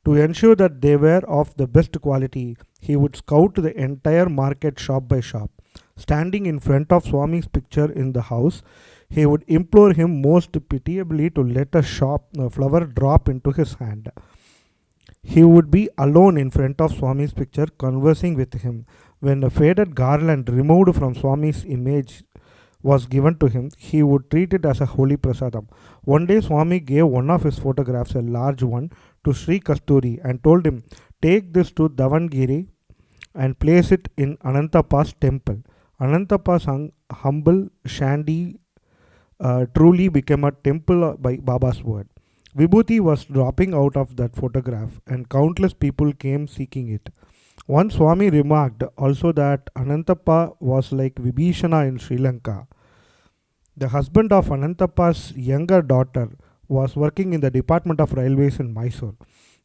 To ensure that they were of the best quality, he would scout the entire market shop by shop. Standing in front of Swami's picture in the house, he would implore him most pitiably to let a flower drop into his hand. He would be alone in front of Swami's picture conversing with him. When a faded garland removed from Swami's image was given to him, he would treat it as a holy prasadam. One day Swami gave one of his photographs, a large one, to Sri Kasturi and told him, take this to Davangiri and place it in Anantappa's temple. Anantappa's humble shandy truly became a temple by Baba's word. Vibhuti was dropping out of that photograph and countless people came seeking it. Once Swami remarked also that Anantappa was like Vibhishana in Sri Lanka. The husband of Anantappa's younger daughter was working in the Department of Railways in Mysore.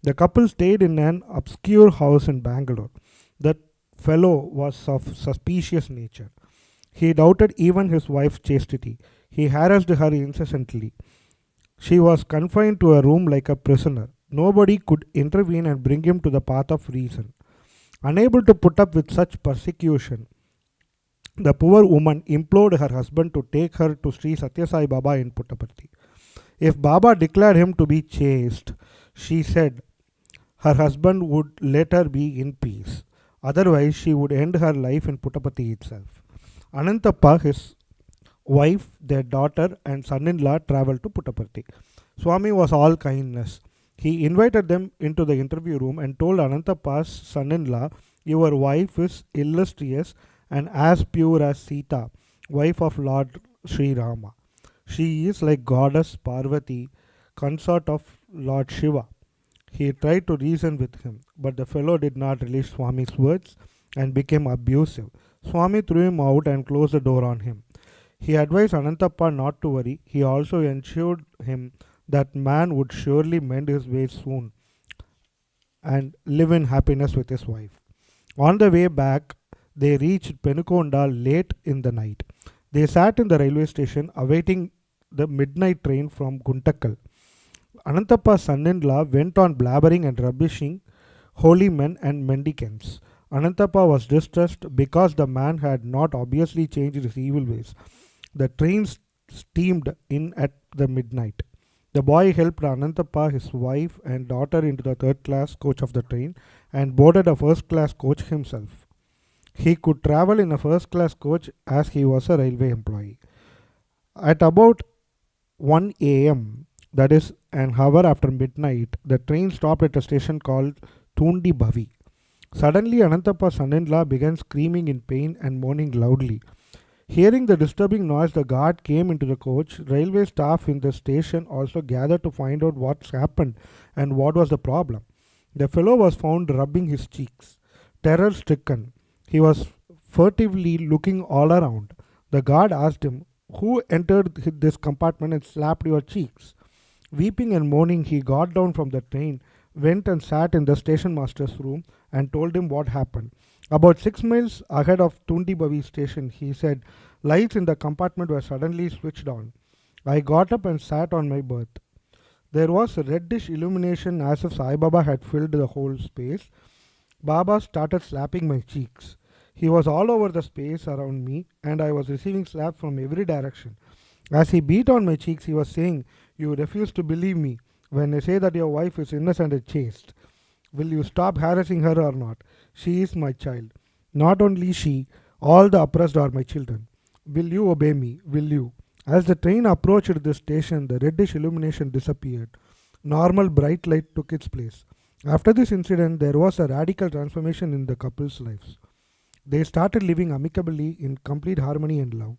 The couple stayed in an obscure house in Bangalore. That fellow was of suspicious nature. He doubted even his wife's chastity. He harassed her incessantly. She was confined to a room like a prisoner. Nobody could intervene and bring him to the path of reason. Unable to put up with such persecution, the poor woman implored her husband to take her to Sri Satya Sai Baba in Puttaparthi. If Baba declared him to be chaste, she said, her husband would let her be in peace. Otherwise, she would end her life in Puttaparthi itself. Anantappa, his wife, their daughter and son-in-law travelled to Puttaparthi. Swami was all kindness. He invited them into the interview room and told Anantapa's son-in-law, "Your wife is illustrious and as pure as Sita, wife of Lord Sri Rama. She is like goddess Parvati, consort of Lord Shiva." He tried to reason with him, but the fellow did not relish Swami's words and became abusive. Swami threw him out and closed the door on him. He advised Anantappa not to worry. He also assured him that man would surely mend his ways soon and live in happiness with his wife. On the way back, they reached Penukonda late in the night. They sat in the railway station awaiting the midnight train from Guntakal. Anantappa's son-in-law went on blabbering and rubbishing holy men and mendicants. Anantappa was distressed because the man had not obviously changed his evil ways. The train steamed in at the midnight. The boy helped Anantappa, his wife and daughter into the third-class coach of the train and boarded a first-class coach himself. He could travel in a first-class coach as he was a railway employee. At about 1 a.m., that is an hour after midnight, the train stopped at a station called Tundi Bhavi. Suddenly, Anantappa's son-in-law began screaming in pain and moaning loudly. Hearing the disturbing noise, the guard came into the coach. Railway staff in the station also gathered to find out what's happened and what was the problem. The fellow was found rubbing his cheeks. Terror-stricken, he was furtively looking all around. The guard asked him, "Who entered this compartment and slapped your cheeks?" Weeping and moaning, he got down from the train, went and sat in the station master's room and told him what happened. About 6 miles ahead of Tundibavi station, he said, lights in the compartment were suddenly switched on. I got up and sat on my berth. There was a reddish illumination as if Sai Baba had filled the whole space. Baba started slapping my cheeks. He was all over the space around me and I was receiving slaps from every direction. As he beat on my cheeks, he was saying, "You refuse to believe me when I say that your wife is innocent and chaste. Will you stop harassing her or not? She is my child. Not only she, all the oppressed are my children. Will you obey me? Will you?" As the train approached the station, the reddish illumination disappeared. Normal bright light took its place. After this incident, there was a radical transformation in the couple's lives. They started living amicably in complete harmony and love.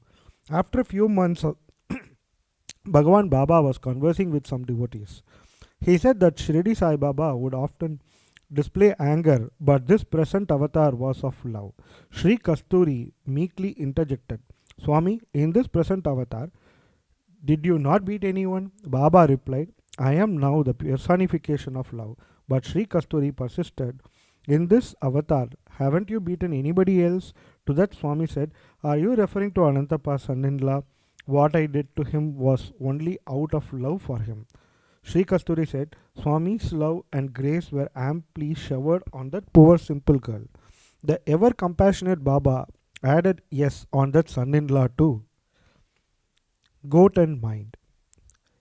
After a few months, Bhagawan Baba was conversing with some devotees. He said that Shirdi Sai Baba would often display anger, but this present avatar was of love. Sri Kasturi meekly interjected, "Swami, in this present avatar, did you not beat anyone?" Baba replied, "I am now the personification of love." But Sri Kasturi persisted, "In this avatar, haven't you beaten anybody else?" To that Swami said, "Are you referring to Anantappa's son-in-law? What I did to him was only out of love for him." Sri Kasturi said, "Swami's love and grace were amply showered on that poor simple girl." The ever compassionate Baba added, "Yes, on that son-in-law too." Goat and mind.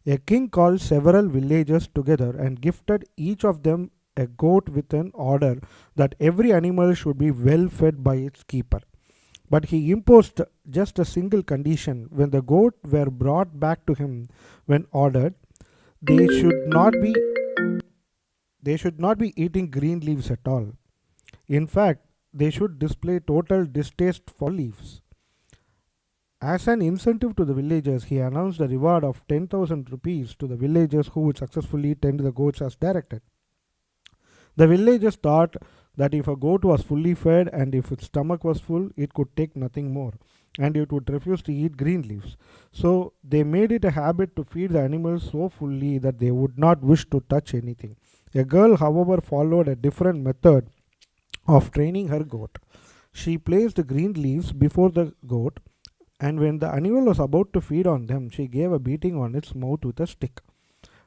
A king called several villagers together and gifted each of them a goat with an order that every animal should be well fed by its keeper. But he imposed just a single condition: when the goat were brought back to him when ordered, they should not be eating green leaves at all. In fact, they should display total distaste for leaves. As an incentive to the villagers, he announced a reward of 10,000 rupees to the villagers who would successfully tend the goats as directed. The villagers thought that if a goat was fully fed and if its stomach was full, it could take nothing more, and it would refuse to eat green leaves. So they made it a habit to feed the animals so fully that they would not wish to touch anything. A girl, however, followed a different method of training her goat. She placed green leaves before the goat, and when the animal was about to feed on them, she gave a beating on its mouth with a stick.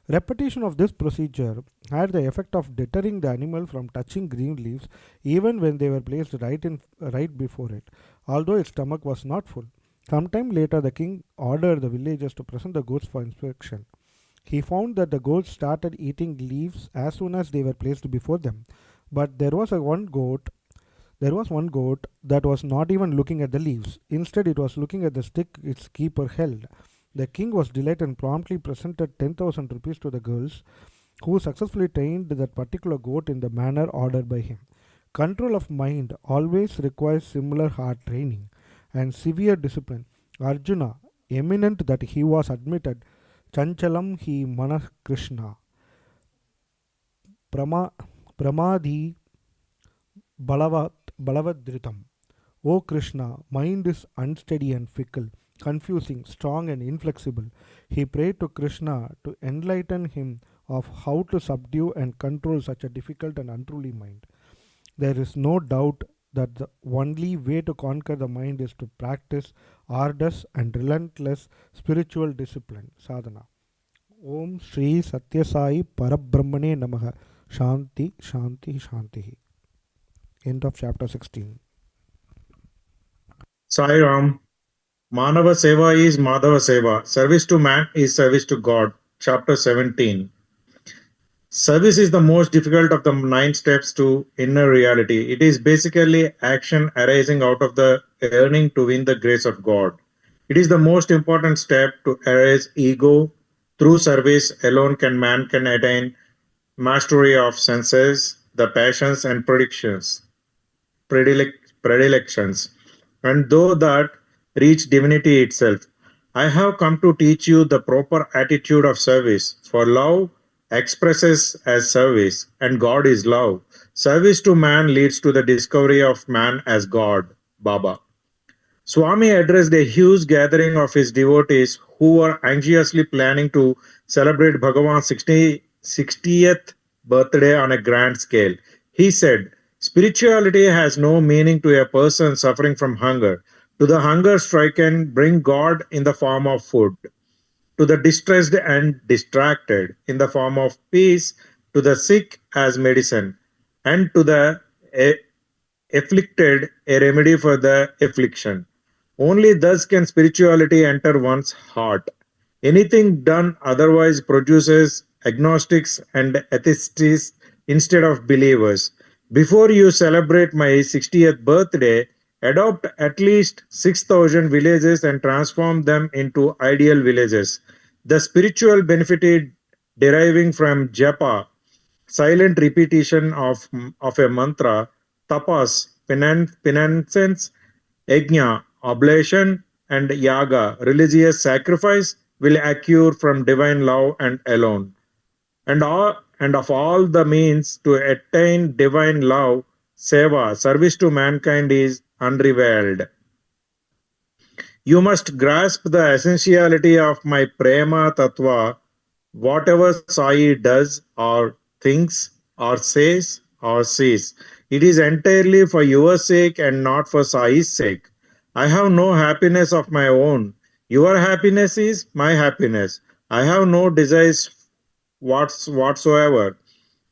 Repetition of this procedure had the effect of deterring the animal from touching green leaves even when they were placed right before it, although its stomach was not full. Sometime later, the king ordered the villagers to present the goats for inspection. He found that the goats started eating leaves as soon as they were placed before them. But there was one goat that was not even looking at the leaves. Instead, it was looking at the stick its keeper held. The king was delighted and promptly presented 10,000 rupees to the girls who successfully trained that particular goat in the manner ordered by him. Control of mind always requires similar hard training and severe discipline. Arjuna, eminent that he was admitted, Chanchalam hi Mana Krishna, Prama, Pramadi Balavadritam. O Krishna, mind is unsteady and fickle, confusing, strong and inflexible. He prayed to Krishna to enlighten him of how to subdue and control such a difficult and unruly mind. There is no doubt that the only way to conquer the mind is to practice arduous and relentless spiritual discipline, sadhana. Om Sri Satya Sai Parabrahmane Namaha. Shanti, Shanti, Shanti. End of chapter 16. Sai Ram. Manava Seva is Madhava Seva. Service to man is service to God. Chapter 17. Service is the most difficult of the 9 steps to inner reality. It is basically action arising out of the yearning to win the grace of God. It is the most important step to erase ego. Through service alone can man can attain mastery of senses, the passions and predilections, and though that reach divinity itself. I have come to teach you the proper attitude of service, for love expresses as service, and God is love. Service to man leads to the discovery of man as God, Baba. Swami addressed a huge gathering of his devotees who were anxiously planning to celebrate Bhagawan's 60th birthday on a grand scale. He said, spirituality has no meaning to a person suffering from hunger. To the hunger stricken, bring God in the form of food. To the distressed and distracted, in the form of peace. To the sick as medicine. And to the afflicted, a remedy for the affliction. Only thus can spirituality enter one's heart. Anything done otherwise produces agnostics and atheists instead of believers. Before you celebrate my 60th birthday, adopt at least 6,000 villages and transform them into ideal villages. The spiritual benefit deriving from japa, silent repetition of a mantra, tapas, penance, yajna, oblation, and yaga, religious sacrifice, will accrue from divine love and alone. And of all the means to attain divine love, seva, service to mankind, is unrivaled. You must grasp the essentiality of my prema tattva. Whatever Sai does or thinks or says or sees, it is entirely for your sake and not for Sai's sake. I have no happiness of my own. Your happiness is my happiness. I have no desires whatsoever.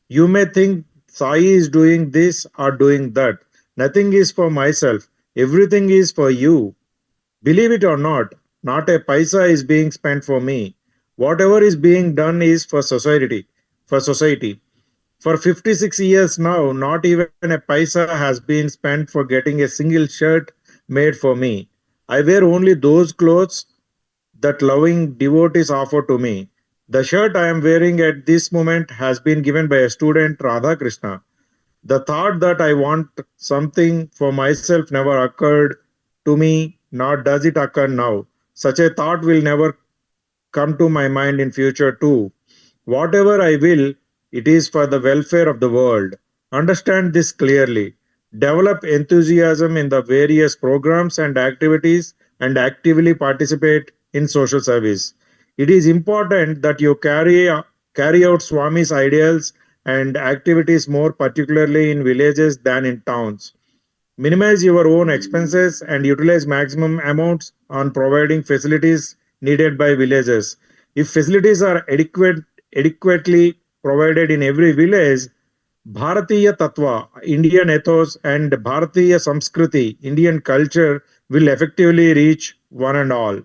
You may think Sai is doing this or doing that. Nothing is for myself. Everything is for you. Believe it or not a paisa is being spent for me. Whatever is being done is for society. For 56 years now, not even a paisa has been spent for getting a single shirt made for me. I wear only those clothes that loving devotees offer to me. The shirt I am wearing at this moment has been given by a student, Radha Krishna. The thought that I want something for myself never occurred to me, nor does it occur now. Such a thought will never come to my mind in future too. Whatever I will, it is for the welfare of the world. Understand this clearly. Develop enthusiasm in the various programs and activities and actively participate in social service. It is important that you carry out Swami's ideals and activities more particularly in villages than in towns. Minimize your own expenses and utilize maximum amounts on providing facilities needed by villagers. If facilities are adequately provided in every village, Bharatiya Tattva, Indian ethos, and Bharatiya Samskriti, Indian culture, will effectively reach one and all.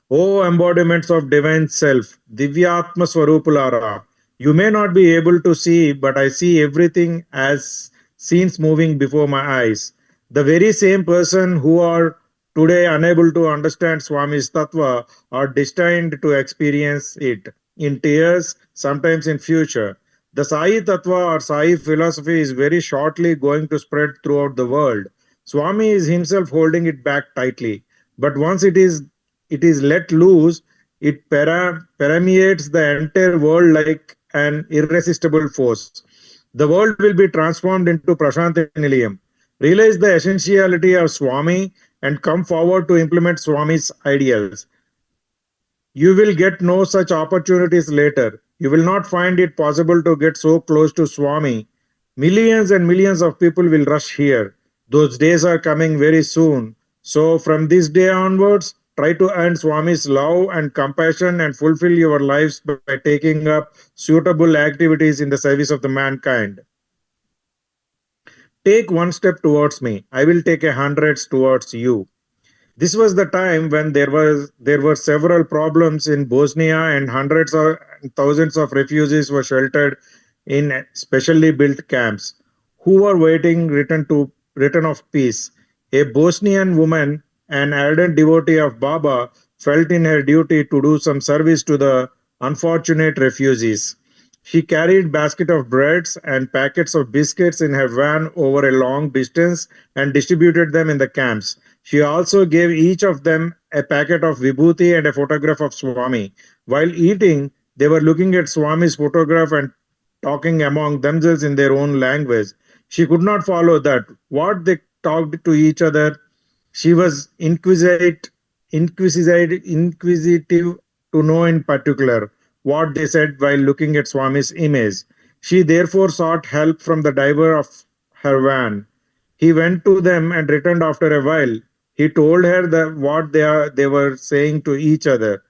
O embodiments of divine self, Divyatma Swarupulara, you may not be able to see, but I see everything as scenes moving before my eyes. The very same person who are today unable to understand Swami's Tattva are destined to experience it. in tears, sometimes in future. The Sai Tattva or Sai philosophy is very shortly going to spread throughout the world. Swami is himself holding it back tightly, but once it is let loose, it permeates the entire world like an irresistible force. The world will be transformed into Prashanti Nilayam. Realize the essentiality of Swami and come forward to implement Swami's ideals. You will get no such opportunities later. You will not find it possible to get so close to Swami. Millions and millions of people will rush here. Those days are coming very soon. So, from this day onwards, try to earn Swami's love and compassion and fulfill your lives by taking up suitable activities in the service of the mankind. Take one step towards me. I will take 100 towards you. This was the time when there were several problems in Bosnia and hundreds of thousands of refugees were sheltered in specially built camps who were waiting return of peace. A Bosnian woman, an ardent devotee of Baba, felt in her duty to do some service to the unfortunate refugees. She carried basket of breads and packets of biscuits in her van over a long distance and distributed them in the camps. She also gave each of them a packet of vibhuti and a photograph of Swami. While eating, they were looking at Swami's photograph and talking among themselves in their own language. She could not follow that. What they talked to each other, she was inquisitive to know in particular what they said while looking at Swami's image. She therefore sought help from the driver of her van. He went to them and returned after a while. He told her that what they were saying to each other.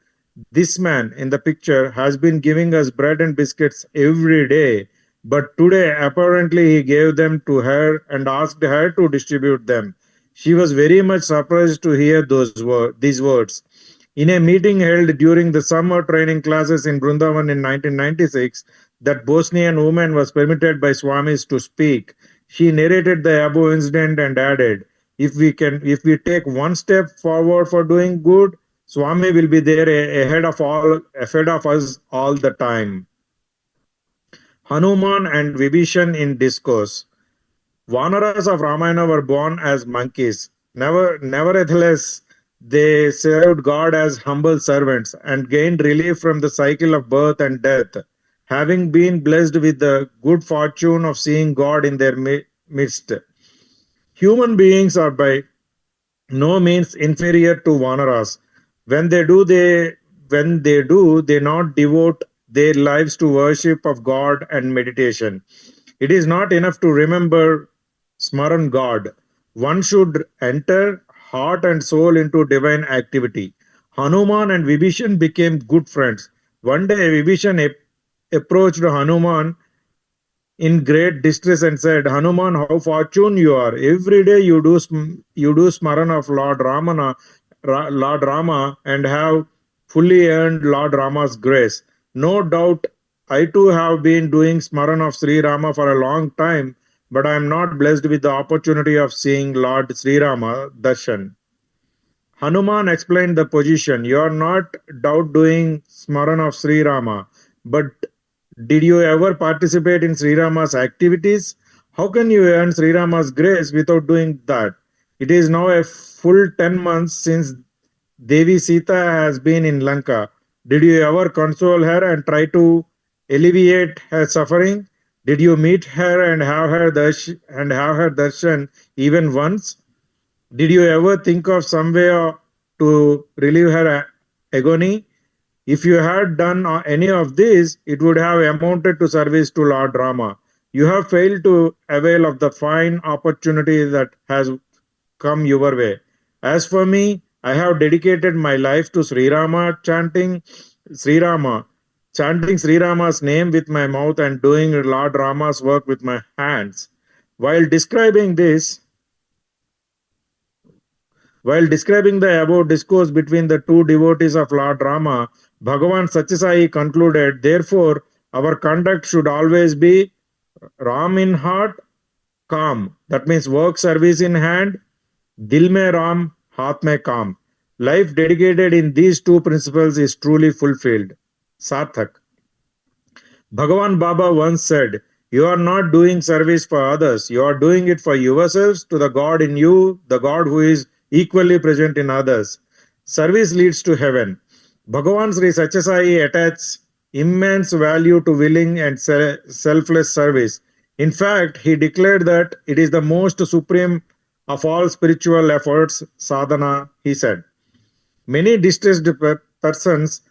This man in the picture has been giving us bread and biscuits every day, but today apparently he gave them to her and asked her to distribute them. She was very much surprised to hear these words. In a meeting held during the summer training classes in Brindavan in 1996, that Bosnian woman was permitted by Swamis to speak. She narrated the above incident and added, if we take one step forward for doing good, Swami will be there ahead of us all the time. Hanuman and Vibhishan in discourse. Vanaras of Ramayana were born as monkeys. Nevertheless, they served God as humble servants and gained relief from the cycle of birth and death, having been blessed with the good fortune of seeing God in their midst. Human beings are by no means inferior to Vanaras. When they not devote their lives to worship of God and meditation. It is not enough to remember Smaran God. One should enter heart and soul into divine activity. Hanuman and Vibhishan became good friends. One day Vibhishan approached Hanuman in great distress and said, Hanuman, how fortunate you are. Every day you do smaran of Lord Rama and have fully earned Lord Rama's grace. No doubt I too have been doing smaran of Sri Rama for a long time, but I am not blessed with the opportunity of seeing Lord Sri Rama darshan. Hanuman explained the position. You are not doubt doing smaran of Sri Rama, but did you ever participate in Sri Rama's activities? How can you earn Sri Rama's grace without doing that? It is now a full 10 months since Devi Sita has been in Lanka. Did you ever console her and try to alleviate her suffering? Did you meet her and have her darshan even once? Did you ever think of some way to relieve her agony? If you had done any of this, it would have amounted to service to Lord Rama. You have failed to avail of the fine opportunity that has come your way. As for me, I have dedicated my life to chanting Sri Rama's name with my mouth and doing Lord Rama's work with my hands. While describing the above discourse between the two devotees of Lord Rama, Bhagawan Satyasai concluded, therefore, our conduct should always be Ram in heart, calm. That means work service in hand, Dil mein Ram, Haath mein Kaam. Life dedicated in these two principles is truly fulfilled. Sarthak. Bhagawan Baba once said, "You are not doing service for others, you are doing it for yourselves to the God in you, the God who is equally present in others. Service leads to heaven." Bhagavan Sri Satyasai attaches immense value to willing and selfless service. In fact, he declared that it is the most supreme of all spiritual efforts, sadhana, he said. Many distressed persons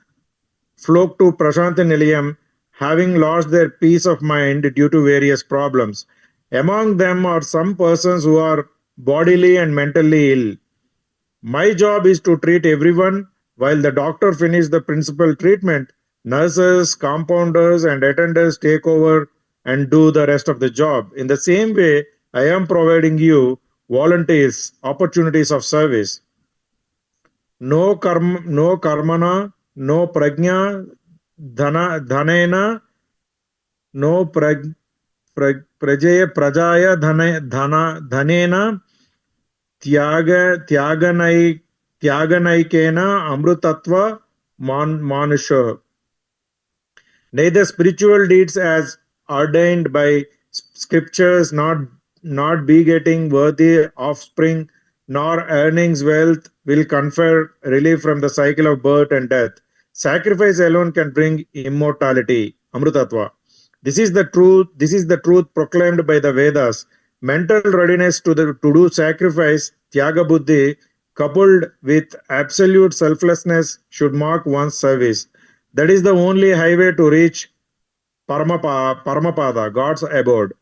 flock to Prasanthi Nilayam, having lost their peace of mind due to various problems. Among them are some persons who are bodily and mentally ill. My job is to treat everyone while the doctor finishes the principal treatment. Nurses, compounders, and attendants take over and do the rest of the job. In the same way, I am providing you volunteers, opportunities of service. No karmana, no prajna, dhanena, no prajaya dhanena, त्यागनैकेन अमृतत्व manusha. Neither spiritual deeds as ordained by scriptures, not begetting worthy offspring, nor earnings wealth will confer relief from the cycle of birth and death. Sacrifice alone can bring immortality, amrutatva. This is the truth proclaimed by the Vedas. Mental readiness to do sacrifice, tyaga buddhi, coupled with absolute selflessness, should mark one's service. That is the only highway to reach Paramapada, God's abode.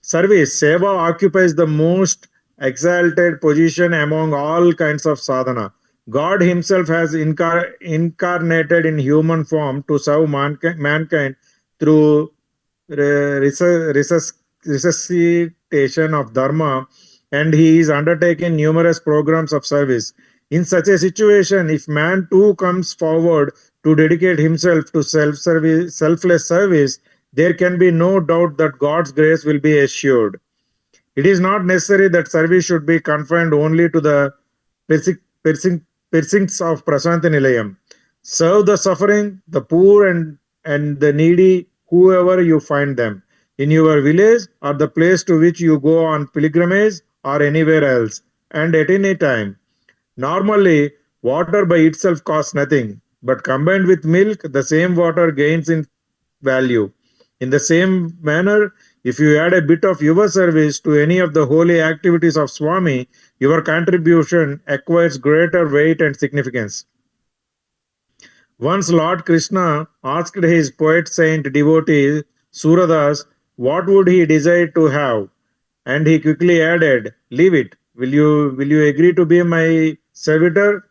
Service, seva occupies the most exalted position among all kinds of sadhana. God himself has incarnated in human form to serve mankind through resuscitation of dharma, and he is undertaking numerous programs of service. In such a situation, if man too comes forward to dedicate himself to selfless service, there can be no doubt that God's grace will be assured. It is not necessary that service should be confined only to the precincts of Prasanthi Nilayam. Serve the suffering, the poor and the needy, whoever you find them, in your village or the place to which you go on pilgrimage or anywhere else, and at any time. Normally, water by itself costs nothing, but combined with milk, the same water gains in value. In the same manner, if you add a bit of your service to any of the holy activities of Swami, your contribution acquires greater weight and significance. Once Lord Krishna asked his poet saint devotee Suradas what would he desire to have, and he quickly added, "Leave it. Will you agree to be my servitor?"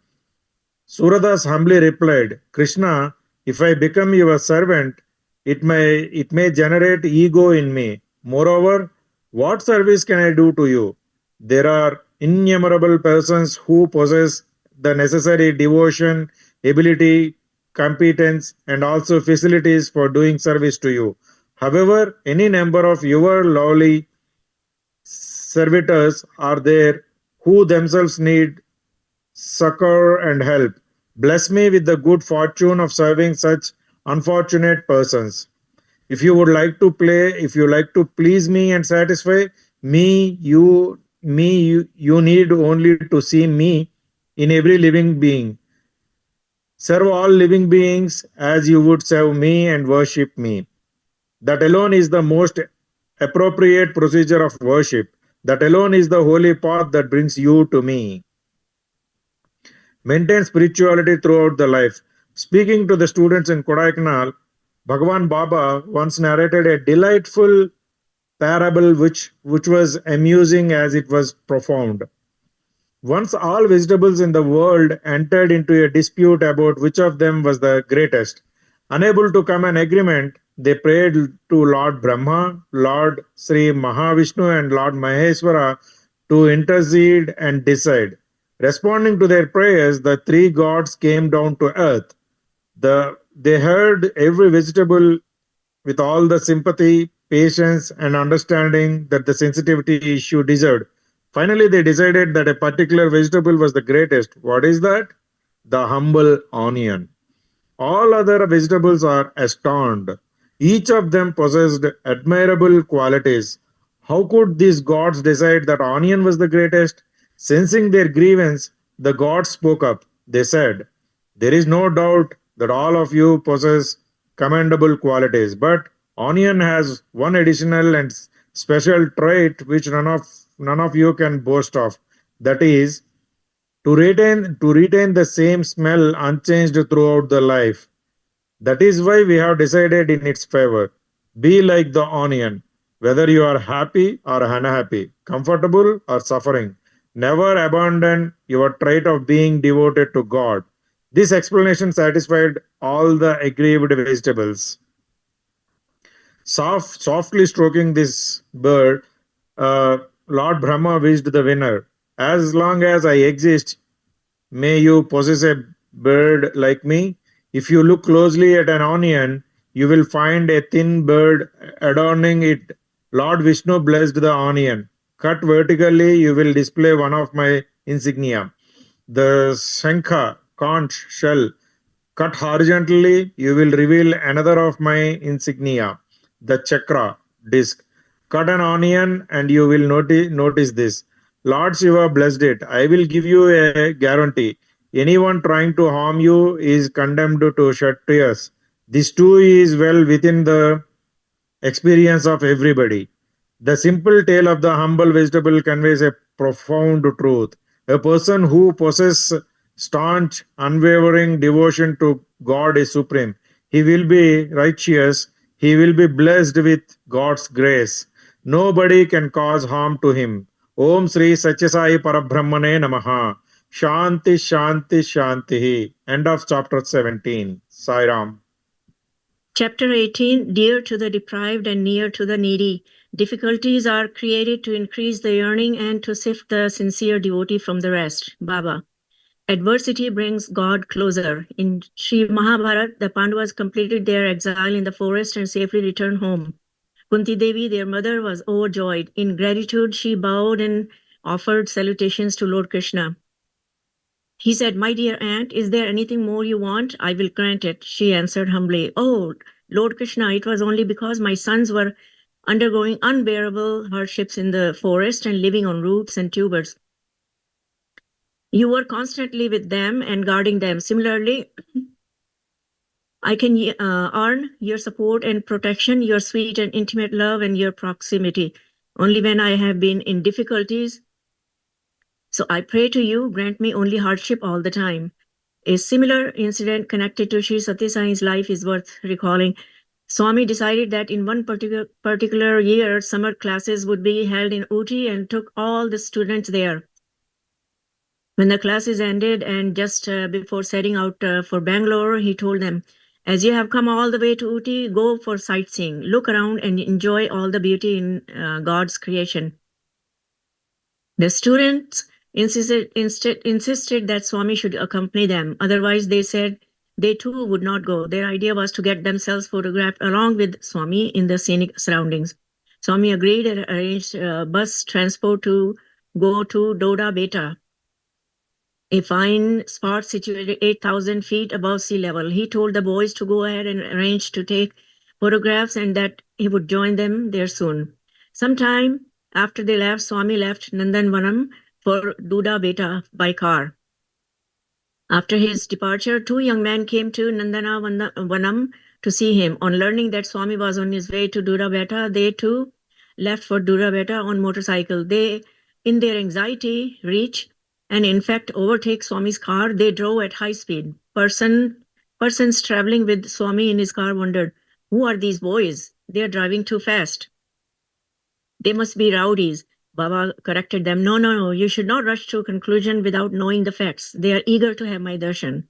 Suradas humbly replied, "Krishna, if I become your servant, it may generate ego in me. Moreover, what service can I do to you? There are innumerable persons who possess the necessary devotion, ability, competence, and also facilities for doing service to you. However, any number of your lowly servitors are there who themselves need succor and help. Bless me with the good fortune of serving such unfortunate persons. If you like to please me and satisfy me, you need only to see me in every living being. Serve all living beings as you would serve me and worship me. That alone is the most appropriate procedure of worship. That alone is the holy path that brings you to me. Maintain spirituality throughout the life. Speaking to the students in Kodaikanal, Bhagawan Baba once narrated a delightful parable which was amusing as it was profound. Once all vegetables in the world entered into a dispute about which of them was the greatest. Unable to come an agreement, they prayed to Lord Brahma, Lord Sri Mahavishnu, and Lord Maheshwara to intercede and decide. Responding to their prayers, the three gods came down to earth. They heard every vegetable with all the sympathy, patience, and understanding that the sensitivity issue deserved. Finally, they decided that a particular vegetable was the greatest. What is that? The humble onion. All other vegetables are astounded. Each of them possessed admirable qualities. How could these gods decide that onion was the greatest? Sensing their grievance, the gods spoke up. They said, "There is no doubt that all of you possess commendable qualities, but onion has one additional and special trait which none of you can boast of. That is to retain the same smell unchanged throughout the life. That is why we have decided in its favor. Be like the onion, whether you are happy or unhappy, comfortable or suffering. Never abandon your trait of being devoted to God." This explanation satisfied all the aggrieved vegetables. Softly stroking this bird, Lord Brahma wished the winner, "As long as I exist, may you possess a bird like me." If you look closely at an onion, you will find a thin bird adorning it. Lord Vishnu blessed the onion. Cut vertically, you will display one of my insignia, the Shankha, conch shell. Cut horizontally, you will reveal another of my insignia, the Chakra, disc. Cut an onion and you will notice this. Lord Shiva blessed it. "I will give you a guarantee. Anyone trying to harm you is condemned to Kshatriyas. This too is well within the experience of everybody." The simple tale of the humble vegetable conveys a profound truth. A person who possesses staunch, unwavering devotion to God is supreme. He will be righteous. He will be blessed with God's grace. Nobody can cause harm to him. Om Sri Satyasai Parabrahmane Namaha. Shanti Shanti Shanti. End of chapter 17. Sai Ram. Chapter 18, Dear to the deprived and near to the needy. Difficulties are created to increase the yearning and to sift the sincere devotee from the rest. Baba. Adversity brings God closer. In Sri Mahabharata, the Pandavas completed their exile in the forest and safely returned home. Kunti Devi, their mother, was overjoyed. In gratitude, she bowed and offered salutations to Lord Krishna. He said, "My dear aunt, is there anything more you want? I will grant it." She answered humbly, "Oh, Lord Krishna, it was only because my sons were undergoing unbearable hardships in the forest and living on roots and tubers. You were constantly with them and guarding them. Similarly, I can earn your support and protection, your sweet and intimate love, and your proximity only when I have been in difficulties. So I pray to you, grant me only hardship all the time." A similar incident connected to Sri Satya Sai's life is worth recalling. Swami decided that in one particular year, summer classes would be held in Ooty and took all the students there. When the classes ended and just before setting out for Bangalore, he told them, "As you have come all the way to Ooty, go for sightseeing. Look around and enjoy all the beauty in God's creation." The students insisted that Swami should accompany them. Otherwise, they said they too would not go. Their idea was to get themselves photographed along with Swami in the scenic surroundings. Swami agreed and arranged bus transport to go to Doda Beta, a fine spot situated 8,000 feet above sea level. He told the boys to go ahead and arrange to take photographs and that he would join them there soon. Sometime after they left, Swami left Nandanvanam for Doda Beta by car. After his departure, two young men came to Nandanvanam to see him. On learning that Swami was on his way to Doda Beta, they too left for Doda Beta on motorcycle. They, in their anxiety, reach and in fact overtake Swami's car. They drove at high speed. Persons traveling with Swami in his car wondered, "Who are these boys? They are driving too fast. They must be rowdies." Baba corrected them. No, you should not rush to a conclusion without knowing the facts. They are eager to have my darshan."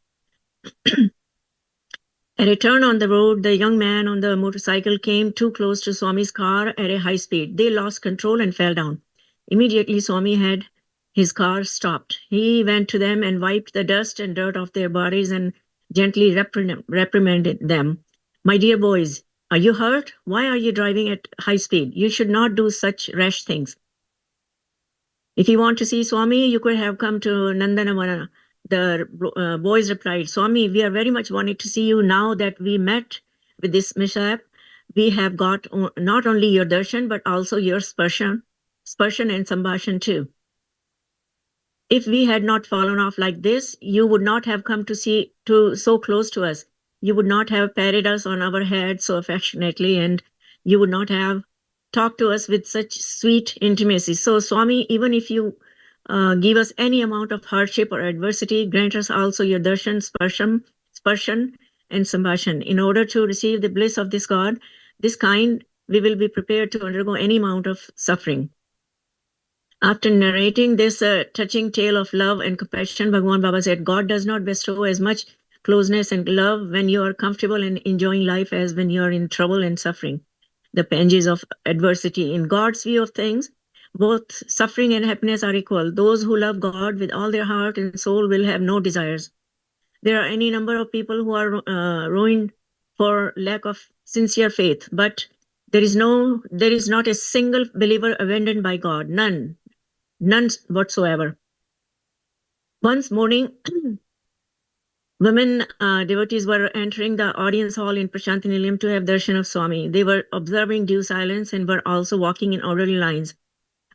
At a turn on the road, the young man on the motorcycle came too close to Swami's car at a high speed. They lost control and fell down. Immediately, Swami had his car stopped. He went to them and wiped the dust and dirt off their bodies and gently reprimanded them. "My dear boys, are you hurt? Why are you driving at high speed? You should not do such rash things. If you want to see Swami, you could have come to Nandanavana. The boys replied, Swami, we are very much wanting to see you now that we met with this mishap. We have got not only your darshan, but also your sparshan and sambhashan too. If we had not fallen off like this, you would not have come to so close to us. You would not have patted us on our head so affectionately, and you would not have talked to us with such sweet intimacy. So, Swami, even if you give us any amount of hardship or adversity, grant us also your darshan, sparshan, and sambhashan. In order to receive the bliss of this God, this kind, we will be prepared to undergo any amount of suffering. After narrating this touching tale of love and compassion, Bhagawan Baba said, God does not bestow as much closeness and love when you are comfortable and enjoying life as when you are in trouble and suffering the panges of adversity. In God's view of things, both suffering and happiness are equal. Those who love God with all their heart and soul will have no desires. There are any number of people who are ruined for lack of sincere faith, but there is not a single believer abandoned by God. None whatsoever. Once morning, women devotees were entering the audience hall in Prashanti Nilayam to have darshan of Swami. They were observing due silence and were also walking in orderly lines.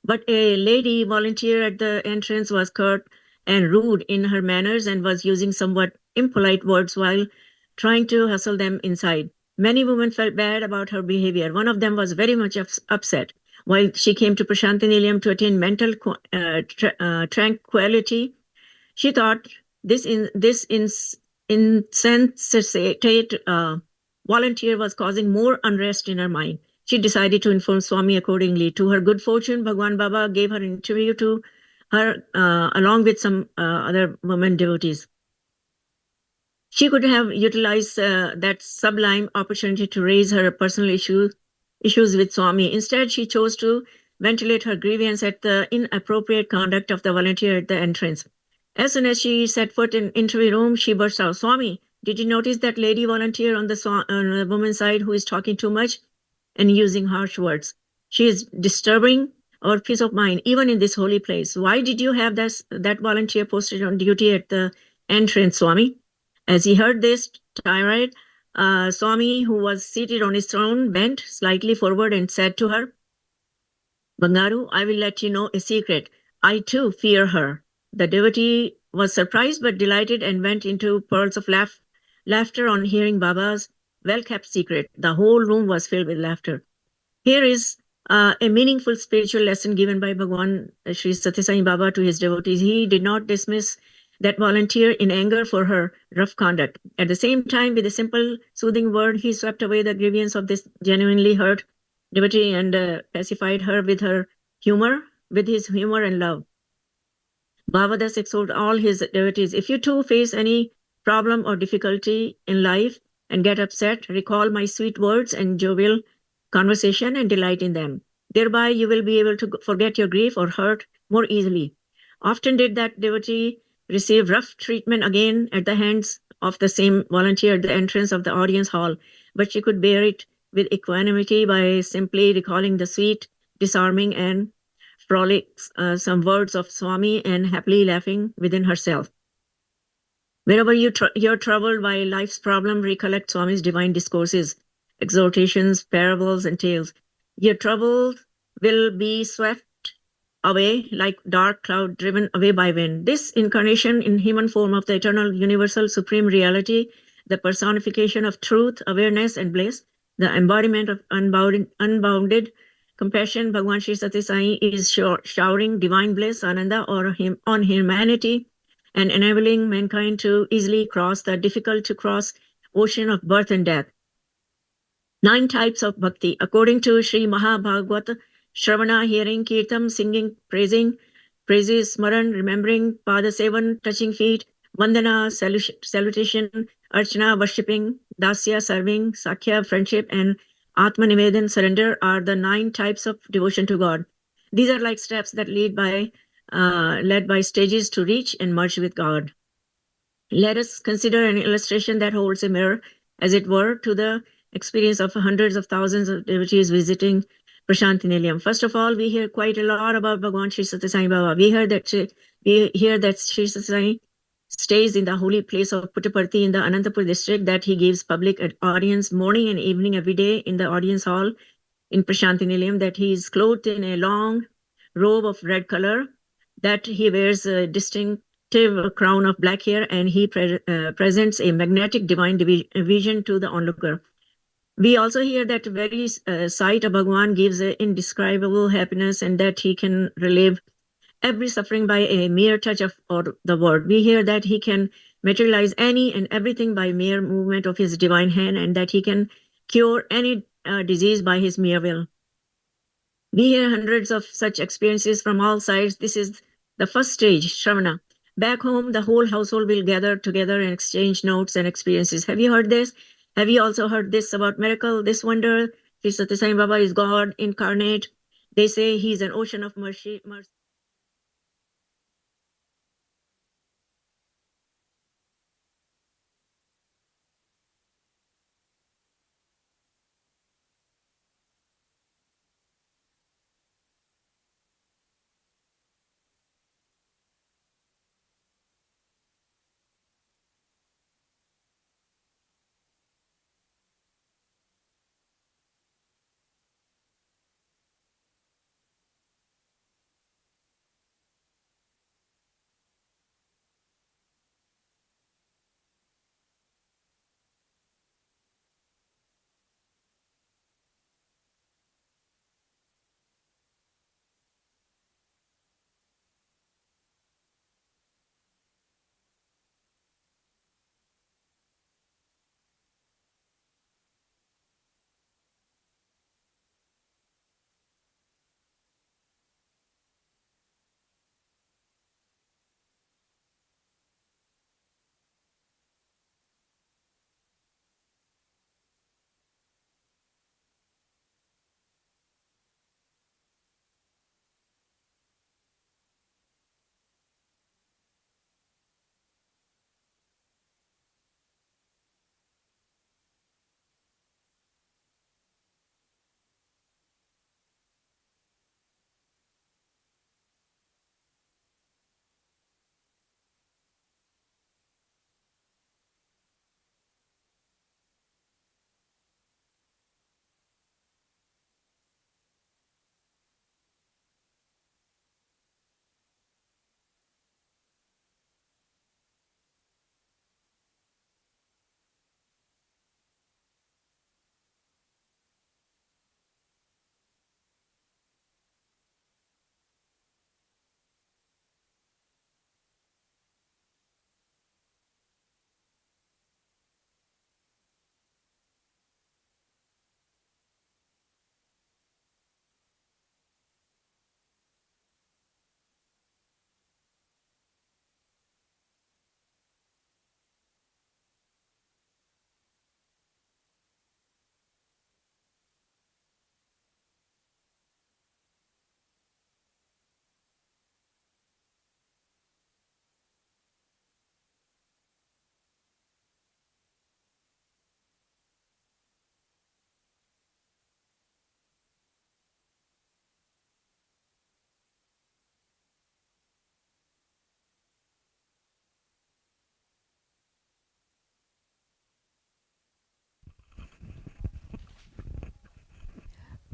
But a lady volunteer at the entrance was curt and rude in her manners and was using somewhat impolite words while trying to hustle them inside. Many women felt bad about her behavior. One of them was very much upset. While she came to Prashanti Nilayam to attain mental tranquility, she thought this insensate volunteer was causing more unrest in her mind. She decided to inform Swami accordingly. To her good fortune, Bhagawan Baba gave her an interview to her along with some other women devotees. She could have utilized that sublime opportunity to raise her personal issues with Swami. Instead, she chose to ventilate her grievance at the inappropriate conduct of the volunteer at the entrance. As soon as she set foot in interview room, she burst out, Swami, did you notice that lady volunteer on the woman's side who is talking too much and using harsh words? She is disturbing our peace of mind, even in this holy place. Why did you have that volunteer posted on duty at the entrance, Swami? As he heard this tirade, Swami, who was seated on his throne, bent slightly forward and said to her, Bangaru, I will let you know a secret. I too fear her. The devotee was surprised but delighted and went into pearls of laughter on hearing Baba's well-kept secret. The whole room was filled with laughter. Here is a meaningful spiritual lesson given by Bhagawan Sri Sathya Sai Baba to his devotees. He did not dismiss that volunteer in anger for her rough conduct. At the same time, with a simple, soothing word, he swept away the grievance of this genuinely hurt devotee and pacified her with his humor and love. Baba thus exhorted all his devotees, if you too face any problem or difficulty in life and get upset, recall my sweet words and jovial conversation and delight in them. Thereby you will be able to forget your grief or hurt more easily. Often did that devotee receive rough treatment again at the hands of the same volunteer at the entrance of the audience hall, but she could bear it with equanimity by simply recalling the sweet, disarming, and frolic some words of Swami and happily laughing within herself. Wherever you're troubled by life's problem, recollect Swami's divine discourses, exhortations, parables, and tales. Your trouble will be swept away like dark cloud driven away by wind. This incarnation in human form of the eternal, universal, supreme reality, the personification of truth, awareness, and bliss, the embodiment of unbounded compassion, Bhagawan Sri Sathya Sai is showering divine bliss, Ananda, on humanity and enabling mankind to easily cross the difficult-to-cross ocean of birth and death. 9 types of bhakti. According to Sri Mahabhagavata, Shravana, hearing, Kirtam, singing, praises, Smaran, remembering, Pada Sevan, touching feet, Vandana, salutation, Archana, worshipping, Dasya, serving, Sakhya, friendship, and Atma Nivedan, surrender, are the 9 types of devotion to God. These are like steps that led by stages to reach and merge with God. Let us consider an illustration that holds a mirror, as it were, to the experience of hundreds of thousands of devotees visiting Prashanti Nilayam. First of all, we hear quite a lot about Bhagawan Sri Sathya Sai Baba. We hear that Sri Sathya Sai stays in the holy place of Puttaparthi in the Anantapur district, that he gives public audience morning and evening every day in the audience hall in Prashanti Nilayam, that he is clothed in a long robe of red color, that he wears a distinctive crown of black hair, and he presents a magnetic divine vision to the onlooker. We also hear that very sight of Bhagawan gives an indescribable happiness, and that he can relieve every suffering by a mere touch of the word. We hear that he can materialize any and everything by mere movement of his divine hand, and that he can cure any disease by his mere will. We hear hundreds of such experiences from all sides. This is the first stage, Shravana. Back home, the whole household will gather together and exchange notes and experiences. Have you heard this? Have you also heard this about miracle, this wonder? Sri Satya Sai Baba is God incarnate. They say he's an ocean of mercy.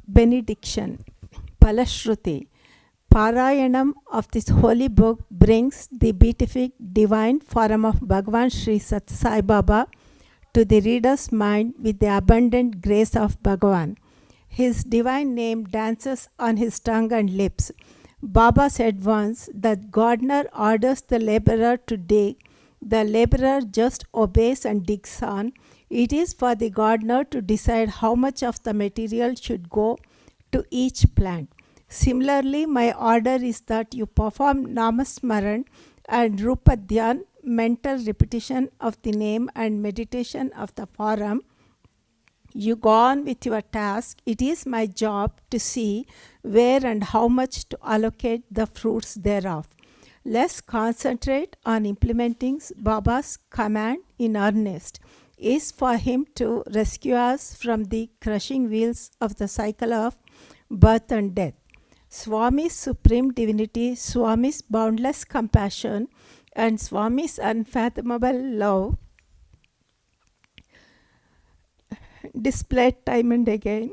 Benediction. Palashruti. Parayanam of this holy book brings the beatific divine form of Bhagavan Sri Satya Sai Baba to the reader's mind with the abundant grace of Bhagavan. His divine name dances on his tongue and lips. Baba said once that gardener orders the laborer to dig. The laborer just obeys and digs on. It is for the gardener to decide how much of the material should go to each plant. Similarly, my order is that you perform Namasmaran and Rupadhyan, mental repetition of the name and meditation of the form. You go on with your task. It is my job to see where and how much to allocate the fruits thereof. Let's concentrate on implementing Baba's command in earnest. Is for him to rescue us from the crushing wheels of the cycle of birth and death. Swami's supreme divinity, Swami's boundless compassion, and Swami's unfathomable love displayed time and again.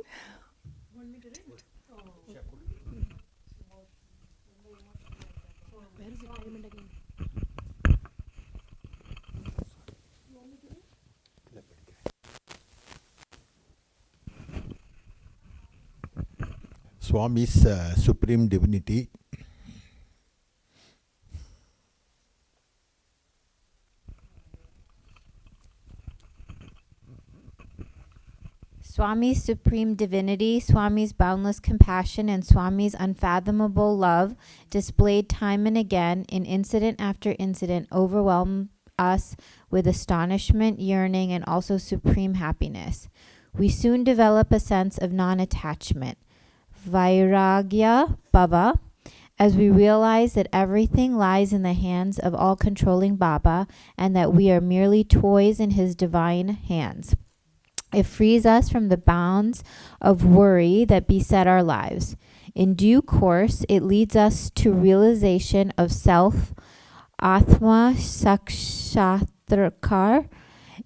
Swami's supreme divinity. Swami's supreme divinity, Swami's boundless compassion, and Swami's unfathomable love, displayed time and again in incident after incident, overwhelm us with astonishment, yearning, and also supreme happiness. We soon develop a sense of non-attachment, Vairagya Bhava, as we realize that everything lies in the hands of all-controlling Baba and that we are merely toys in his divine hands. It frees us from the bounds of worry that beset our lives. In due course, it leads us to realization of self, Atma Sakshatkar.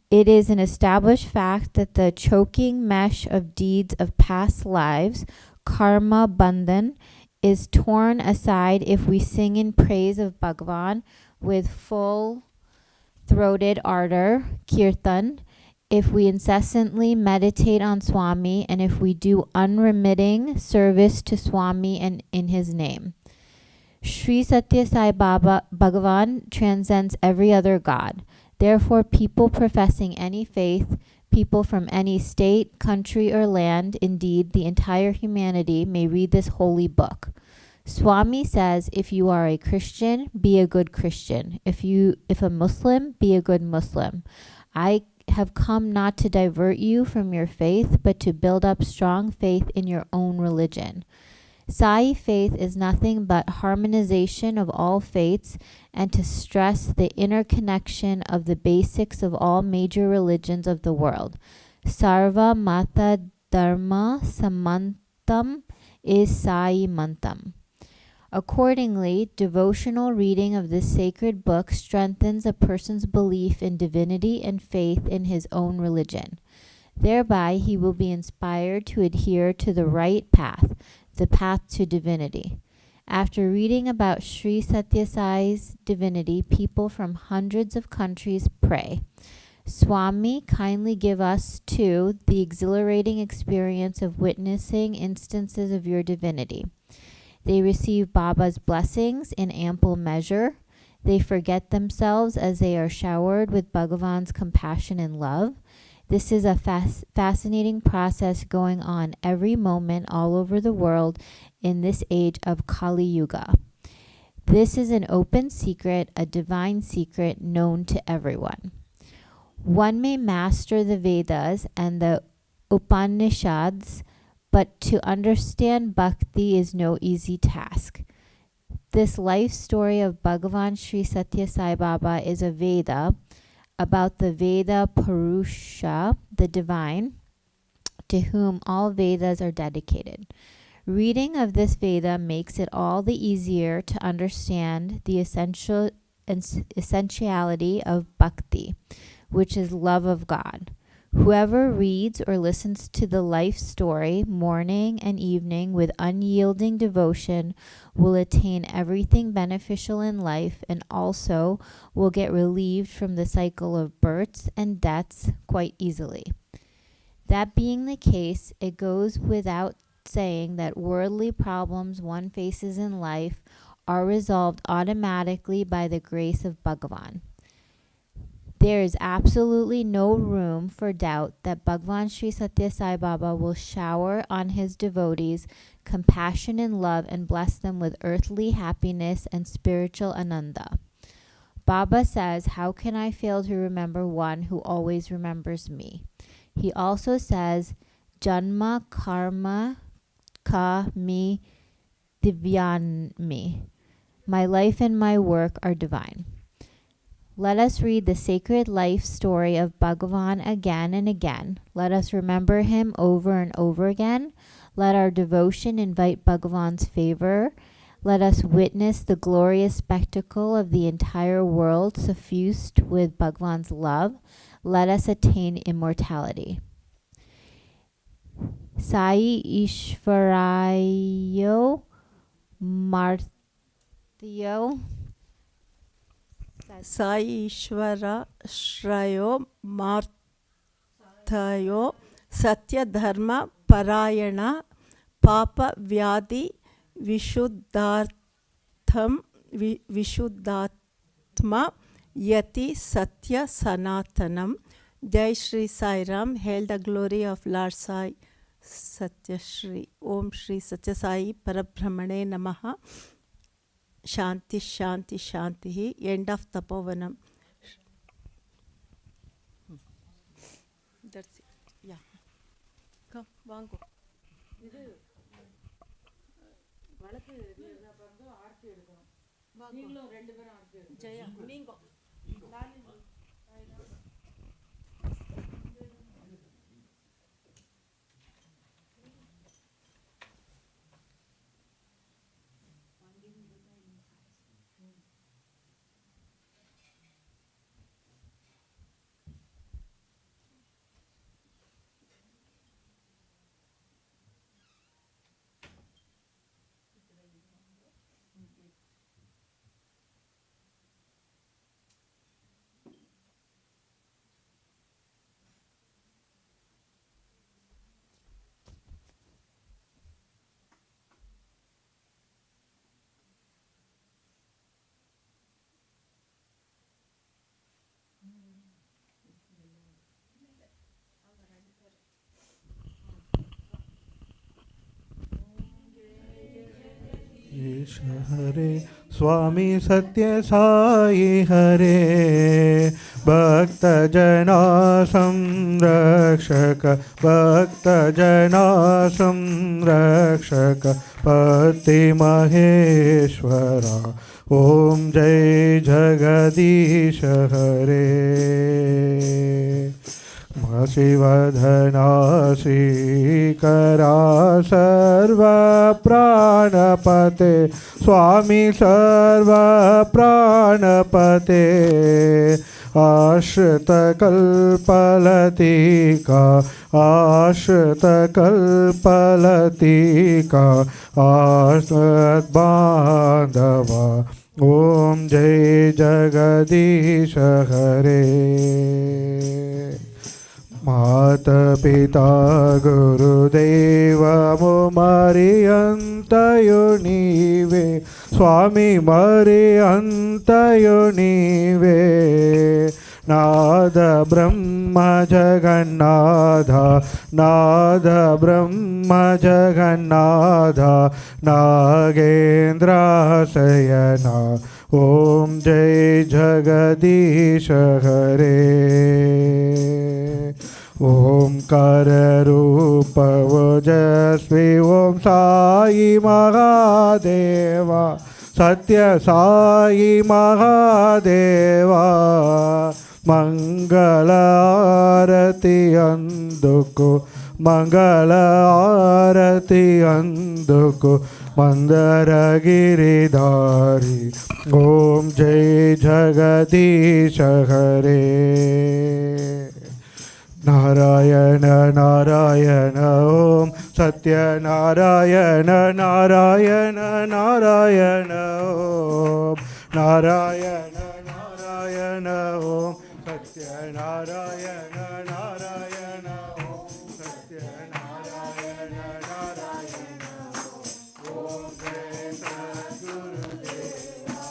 It is an established fact that the choking mesh of deeds of past lives, karma bandhan, is torn aside if we sing in praise of Bhagavan with full-throated ardor, kirtan, if we incessantly meditate on Swami, and if we do unremitting service to Swami and in his name. Sri Satya Sai Baba Bhagavan transcends every other god. Therefore, people professing any faith, people from any state, country, or land, indeed, the entire humanity, may read this holy book. Swami says, if you are a Christian, be a good Christian. If a Muslim, be a good Muslim. I have come not to divert you from your faith, but to build up strong faith in your own religion. Sai faith is nothing but harmonization of all faiths and to stress the interconnection of the basics of all major religions of the world. Sarva Mata Dharma Samantam is Sai Mantam. Accordingly, devotional reading of this sacred book strengthens a person's belief in divinity and faith in his own religion. Thereby, he will be inspired to adhere to the right path, the path to divinity. After reading about Sri Satya Sai's divinity, people from hundreds of countries pray, Swami, kindly give us, too, the exhilarating experience of witnessing instances of your divinity. They receive Baba's blessings in ample measure. They forget themselves as they are showered with Bhagavan's compassion and love. This is a fascinating process going on every moment all over the world in this age of Kali Yuga. This is an open secret, a divine secret known to everyone. One may master the Vedas and the Upanishads, but to understand bhakti is no easy task. This life story of Bhagavan Sri Satya Sai Baba is a Veda about the Veda Purusha, the divine, to whom all Vedas are dedicated. Reading of this Veda makes it all the easier to understand the essentiality of bhakti, which is love of God. Whoever reads or listens to the life story morning and evening with unyielding devotion will attain everything beneficial in life and also will get relieved from the cycle of births and deaths quite easily. That being the case, it goes without saying that worldly problems one faces in life are resolved automatically by the grace of Bhagavan. There is absolutely no room for doubt that Bhagavan Sri Satya Sai Baba will shower on his devotees compassion and love and bless them with earthly happiness and spiritual ananda. Baba says, how can I fail to remember one who always remembers me? He also says, Janma karma ka mi divyanmi. My life and my work are divine. Let us read the sacred life story of Bhagavan again and again. Let us remember him over and over again. Let our devotion invite Bhagavan's favor. Let us witness the glorious spectacle of the entire world suffused with Bhagavan's love. Let us attain immortality. Sai Ishvarayo Martyo Sai Ishvara Shrayo Marthayo Satya Dharma Parayana Papa Vyadi Vishuddhartham Vishuddhatma Yati Satya Sanatanam. Jai Shri Sai Ram. Hail the glory of Lord Sai Satya Shri. Om Shri Satya Sai Parabrahmane Namaha. Shanti Shanti Shanti. End of Tapovanam. That's it. Yeah. Come, Vango. Jaya, Mingo. हरे स्वामी सत्य साई हरे भक्त जना संरक्षक भक्त जना संरक्षक पति महेश्वरा ओम जय जगदीश हरे शिवधना श्रीकरा सर्व प्राणपते स्वामी सर्व प्राणपते आश्रित कल्पलतिका आश्रित कल्पलतिका आश्रित बांधवा ओम जय जगदीश हरे माता पिता गुरुदेव मरियंतयो नीवे स्वामी मरियंतयो नीवे नाद ब्रह्म जगन्नाथ नाद ब्रह्म जगन्नाथ नागेन्द्र शयना ओम जय जगदीश हरे ओंकार रूप ओजस्वी ओम साई महादेवा सत्य साई महादेवा मंगल आरती अंदुको मंगल आरती अंदुको मंदर गिरिधारी ओम जय जगदीश हरे नारायण नारायण ओम सत्य नारायण नारायण नारायण ओम नारायण नारायण ओम सत्य नारायण नारायण ओम सत्य नारायण नारायण ओम जय सद्गुरुदेवा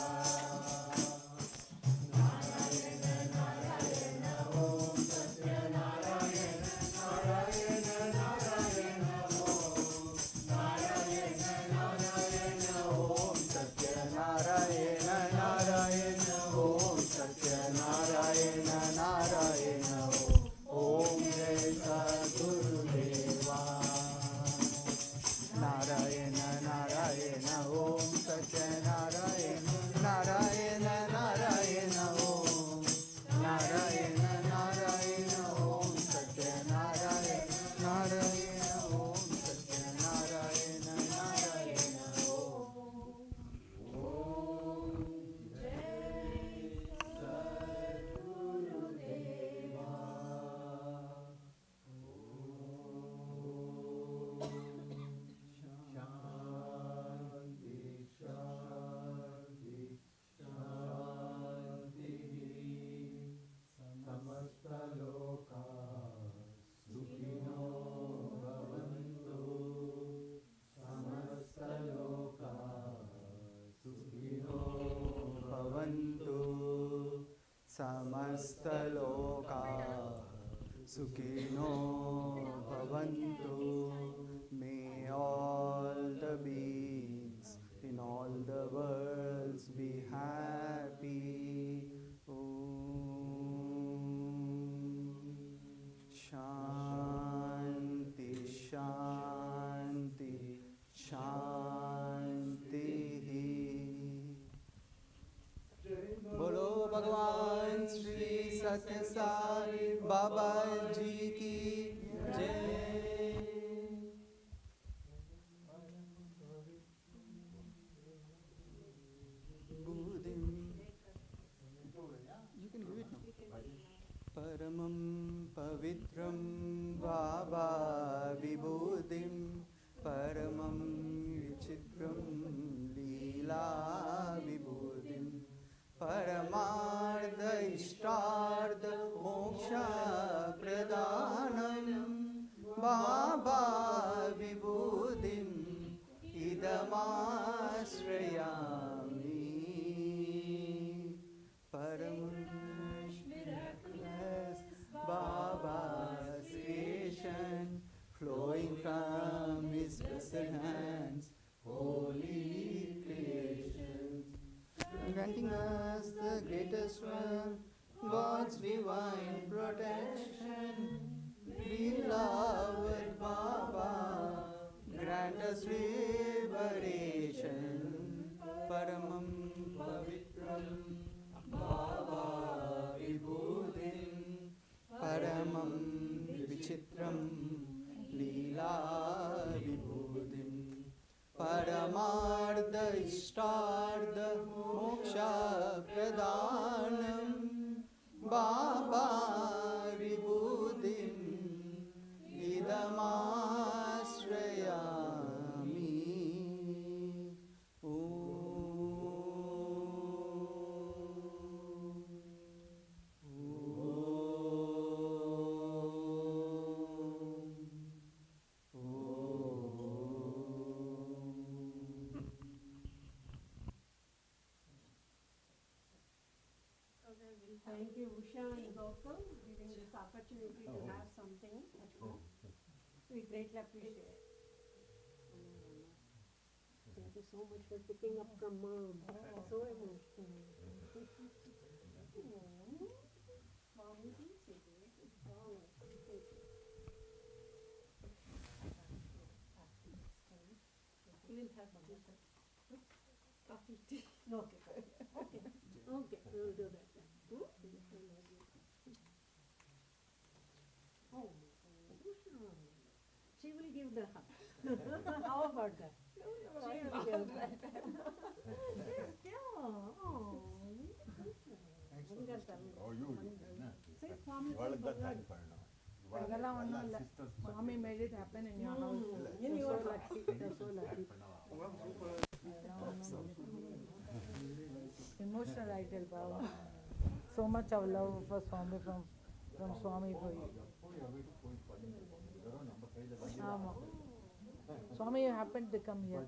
नारायण नारायण ओम सत्य नारायण नारायण नारायण ओम नारायण नारायण ओम सत्य नारायण नारायण ओम सत्य नारायण नारायण ओम Samastaloka Sukhino Bhavantu. May all the beings in all the worlds be happy. Om Shanti Shanti Shanti. Bolo Bhagawan Shri Satya Sai Baba Ji ki Jai. You can give it now. Paramam Pavitram Baba Vibhudim Paramam Vichitram Leela Vibhudim Paramartha Ishtardha Moksha Pradhanam Baba Vibhudim Idamashrayami. Paramount miraculous Baba's creation, flowing from his blessed hands, holy creation, granting us the greatest one, God's divine protection. Beloved Baba, grant us liberation. Paramam Pavitram Baba Vibhudim Paramam Vichitram Leela Vibhudim Paramartha Ishtardha Moksha Pradhanam Baba Vibhudim Idamashrayami. Thank you, Usha and Gokul, giving this opportunity to have something at home. We greatly appreciate it. Thank you so much for picking up from mom. So emotional. Mom is easy. Wow. Thank you. We will have coffee tea. Okay. Okay. Okay. We will do that. Oh, she will give the hug. How about that? She will give that. Swami made it happen in your house. In your lucky. You're so lucky. Emotional, I tell Baba. So much of love for Swami from Swami for you. Swami, you happened to come here.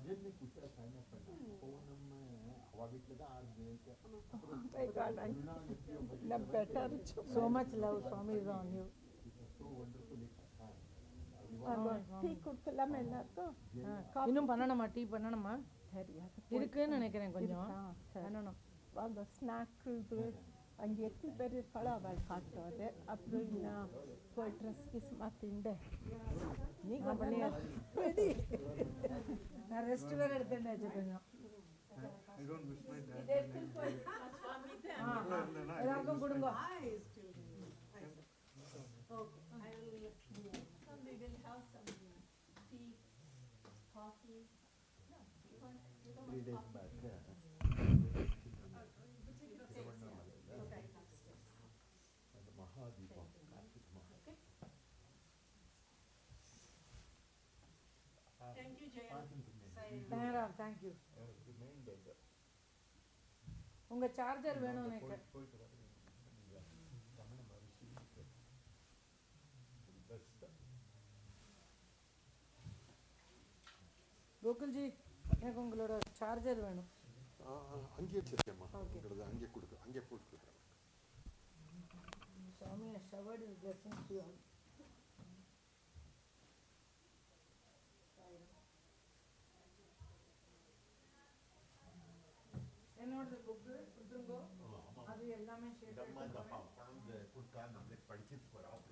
So much love, Swami is on you. இன்னும் பண்ணணுமா tea பண்ணணுமா இருக்குன்னு நினைக்கிறேன் கொஞ்சம் பண்ணணும் அந்த snack இது அங்கே எத்தனை பேர் இருக்காளோ அவள் காட்டுவார் அப்புறம் இன்னும் போய் ட்ரெஸ் கிஸ் மாற்றிண்டு நீங்கள் பண்ணி நான் ரெஸ்ட் வேறு எடுத்துட்டாச்சு கொஞ்சம் எல்லாருக்கும் கொடுங்க. We will have some tea, coffee. No, 3 days back. Thank you, Jaya. Thank you. உங்க சார்ஜர் வேணும் எனக்கு. கோகுல்ஜி எனக்கு உங்களோட சார்ஜர் வேணும். அங்கே வச்சிருக்கேம்மா. அங்கே கொடுக்க அங்கே போட்டு கொடுக்குறேன். Swami has showered his blessings to you all. என்னோட புக்கு கொடுத்துருங்கோ அது எல்லாமே ஷேர் இந்த அம்மா இந்த பணம் கொடுத்தா நம்மளுக்கு படிச்சுட்டு போகிறோம்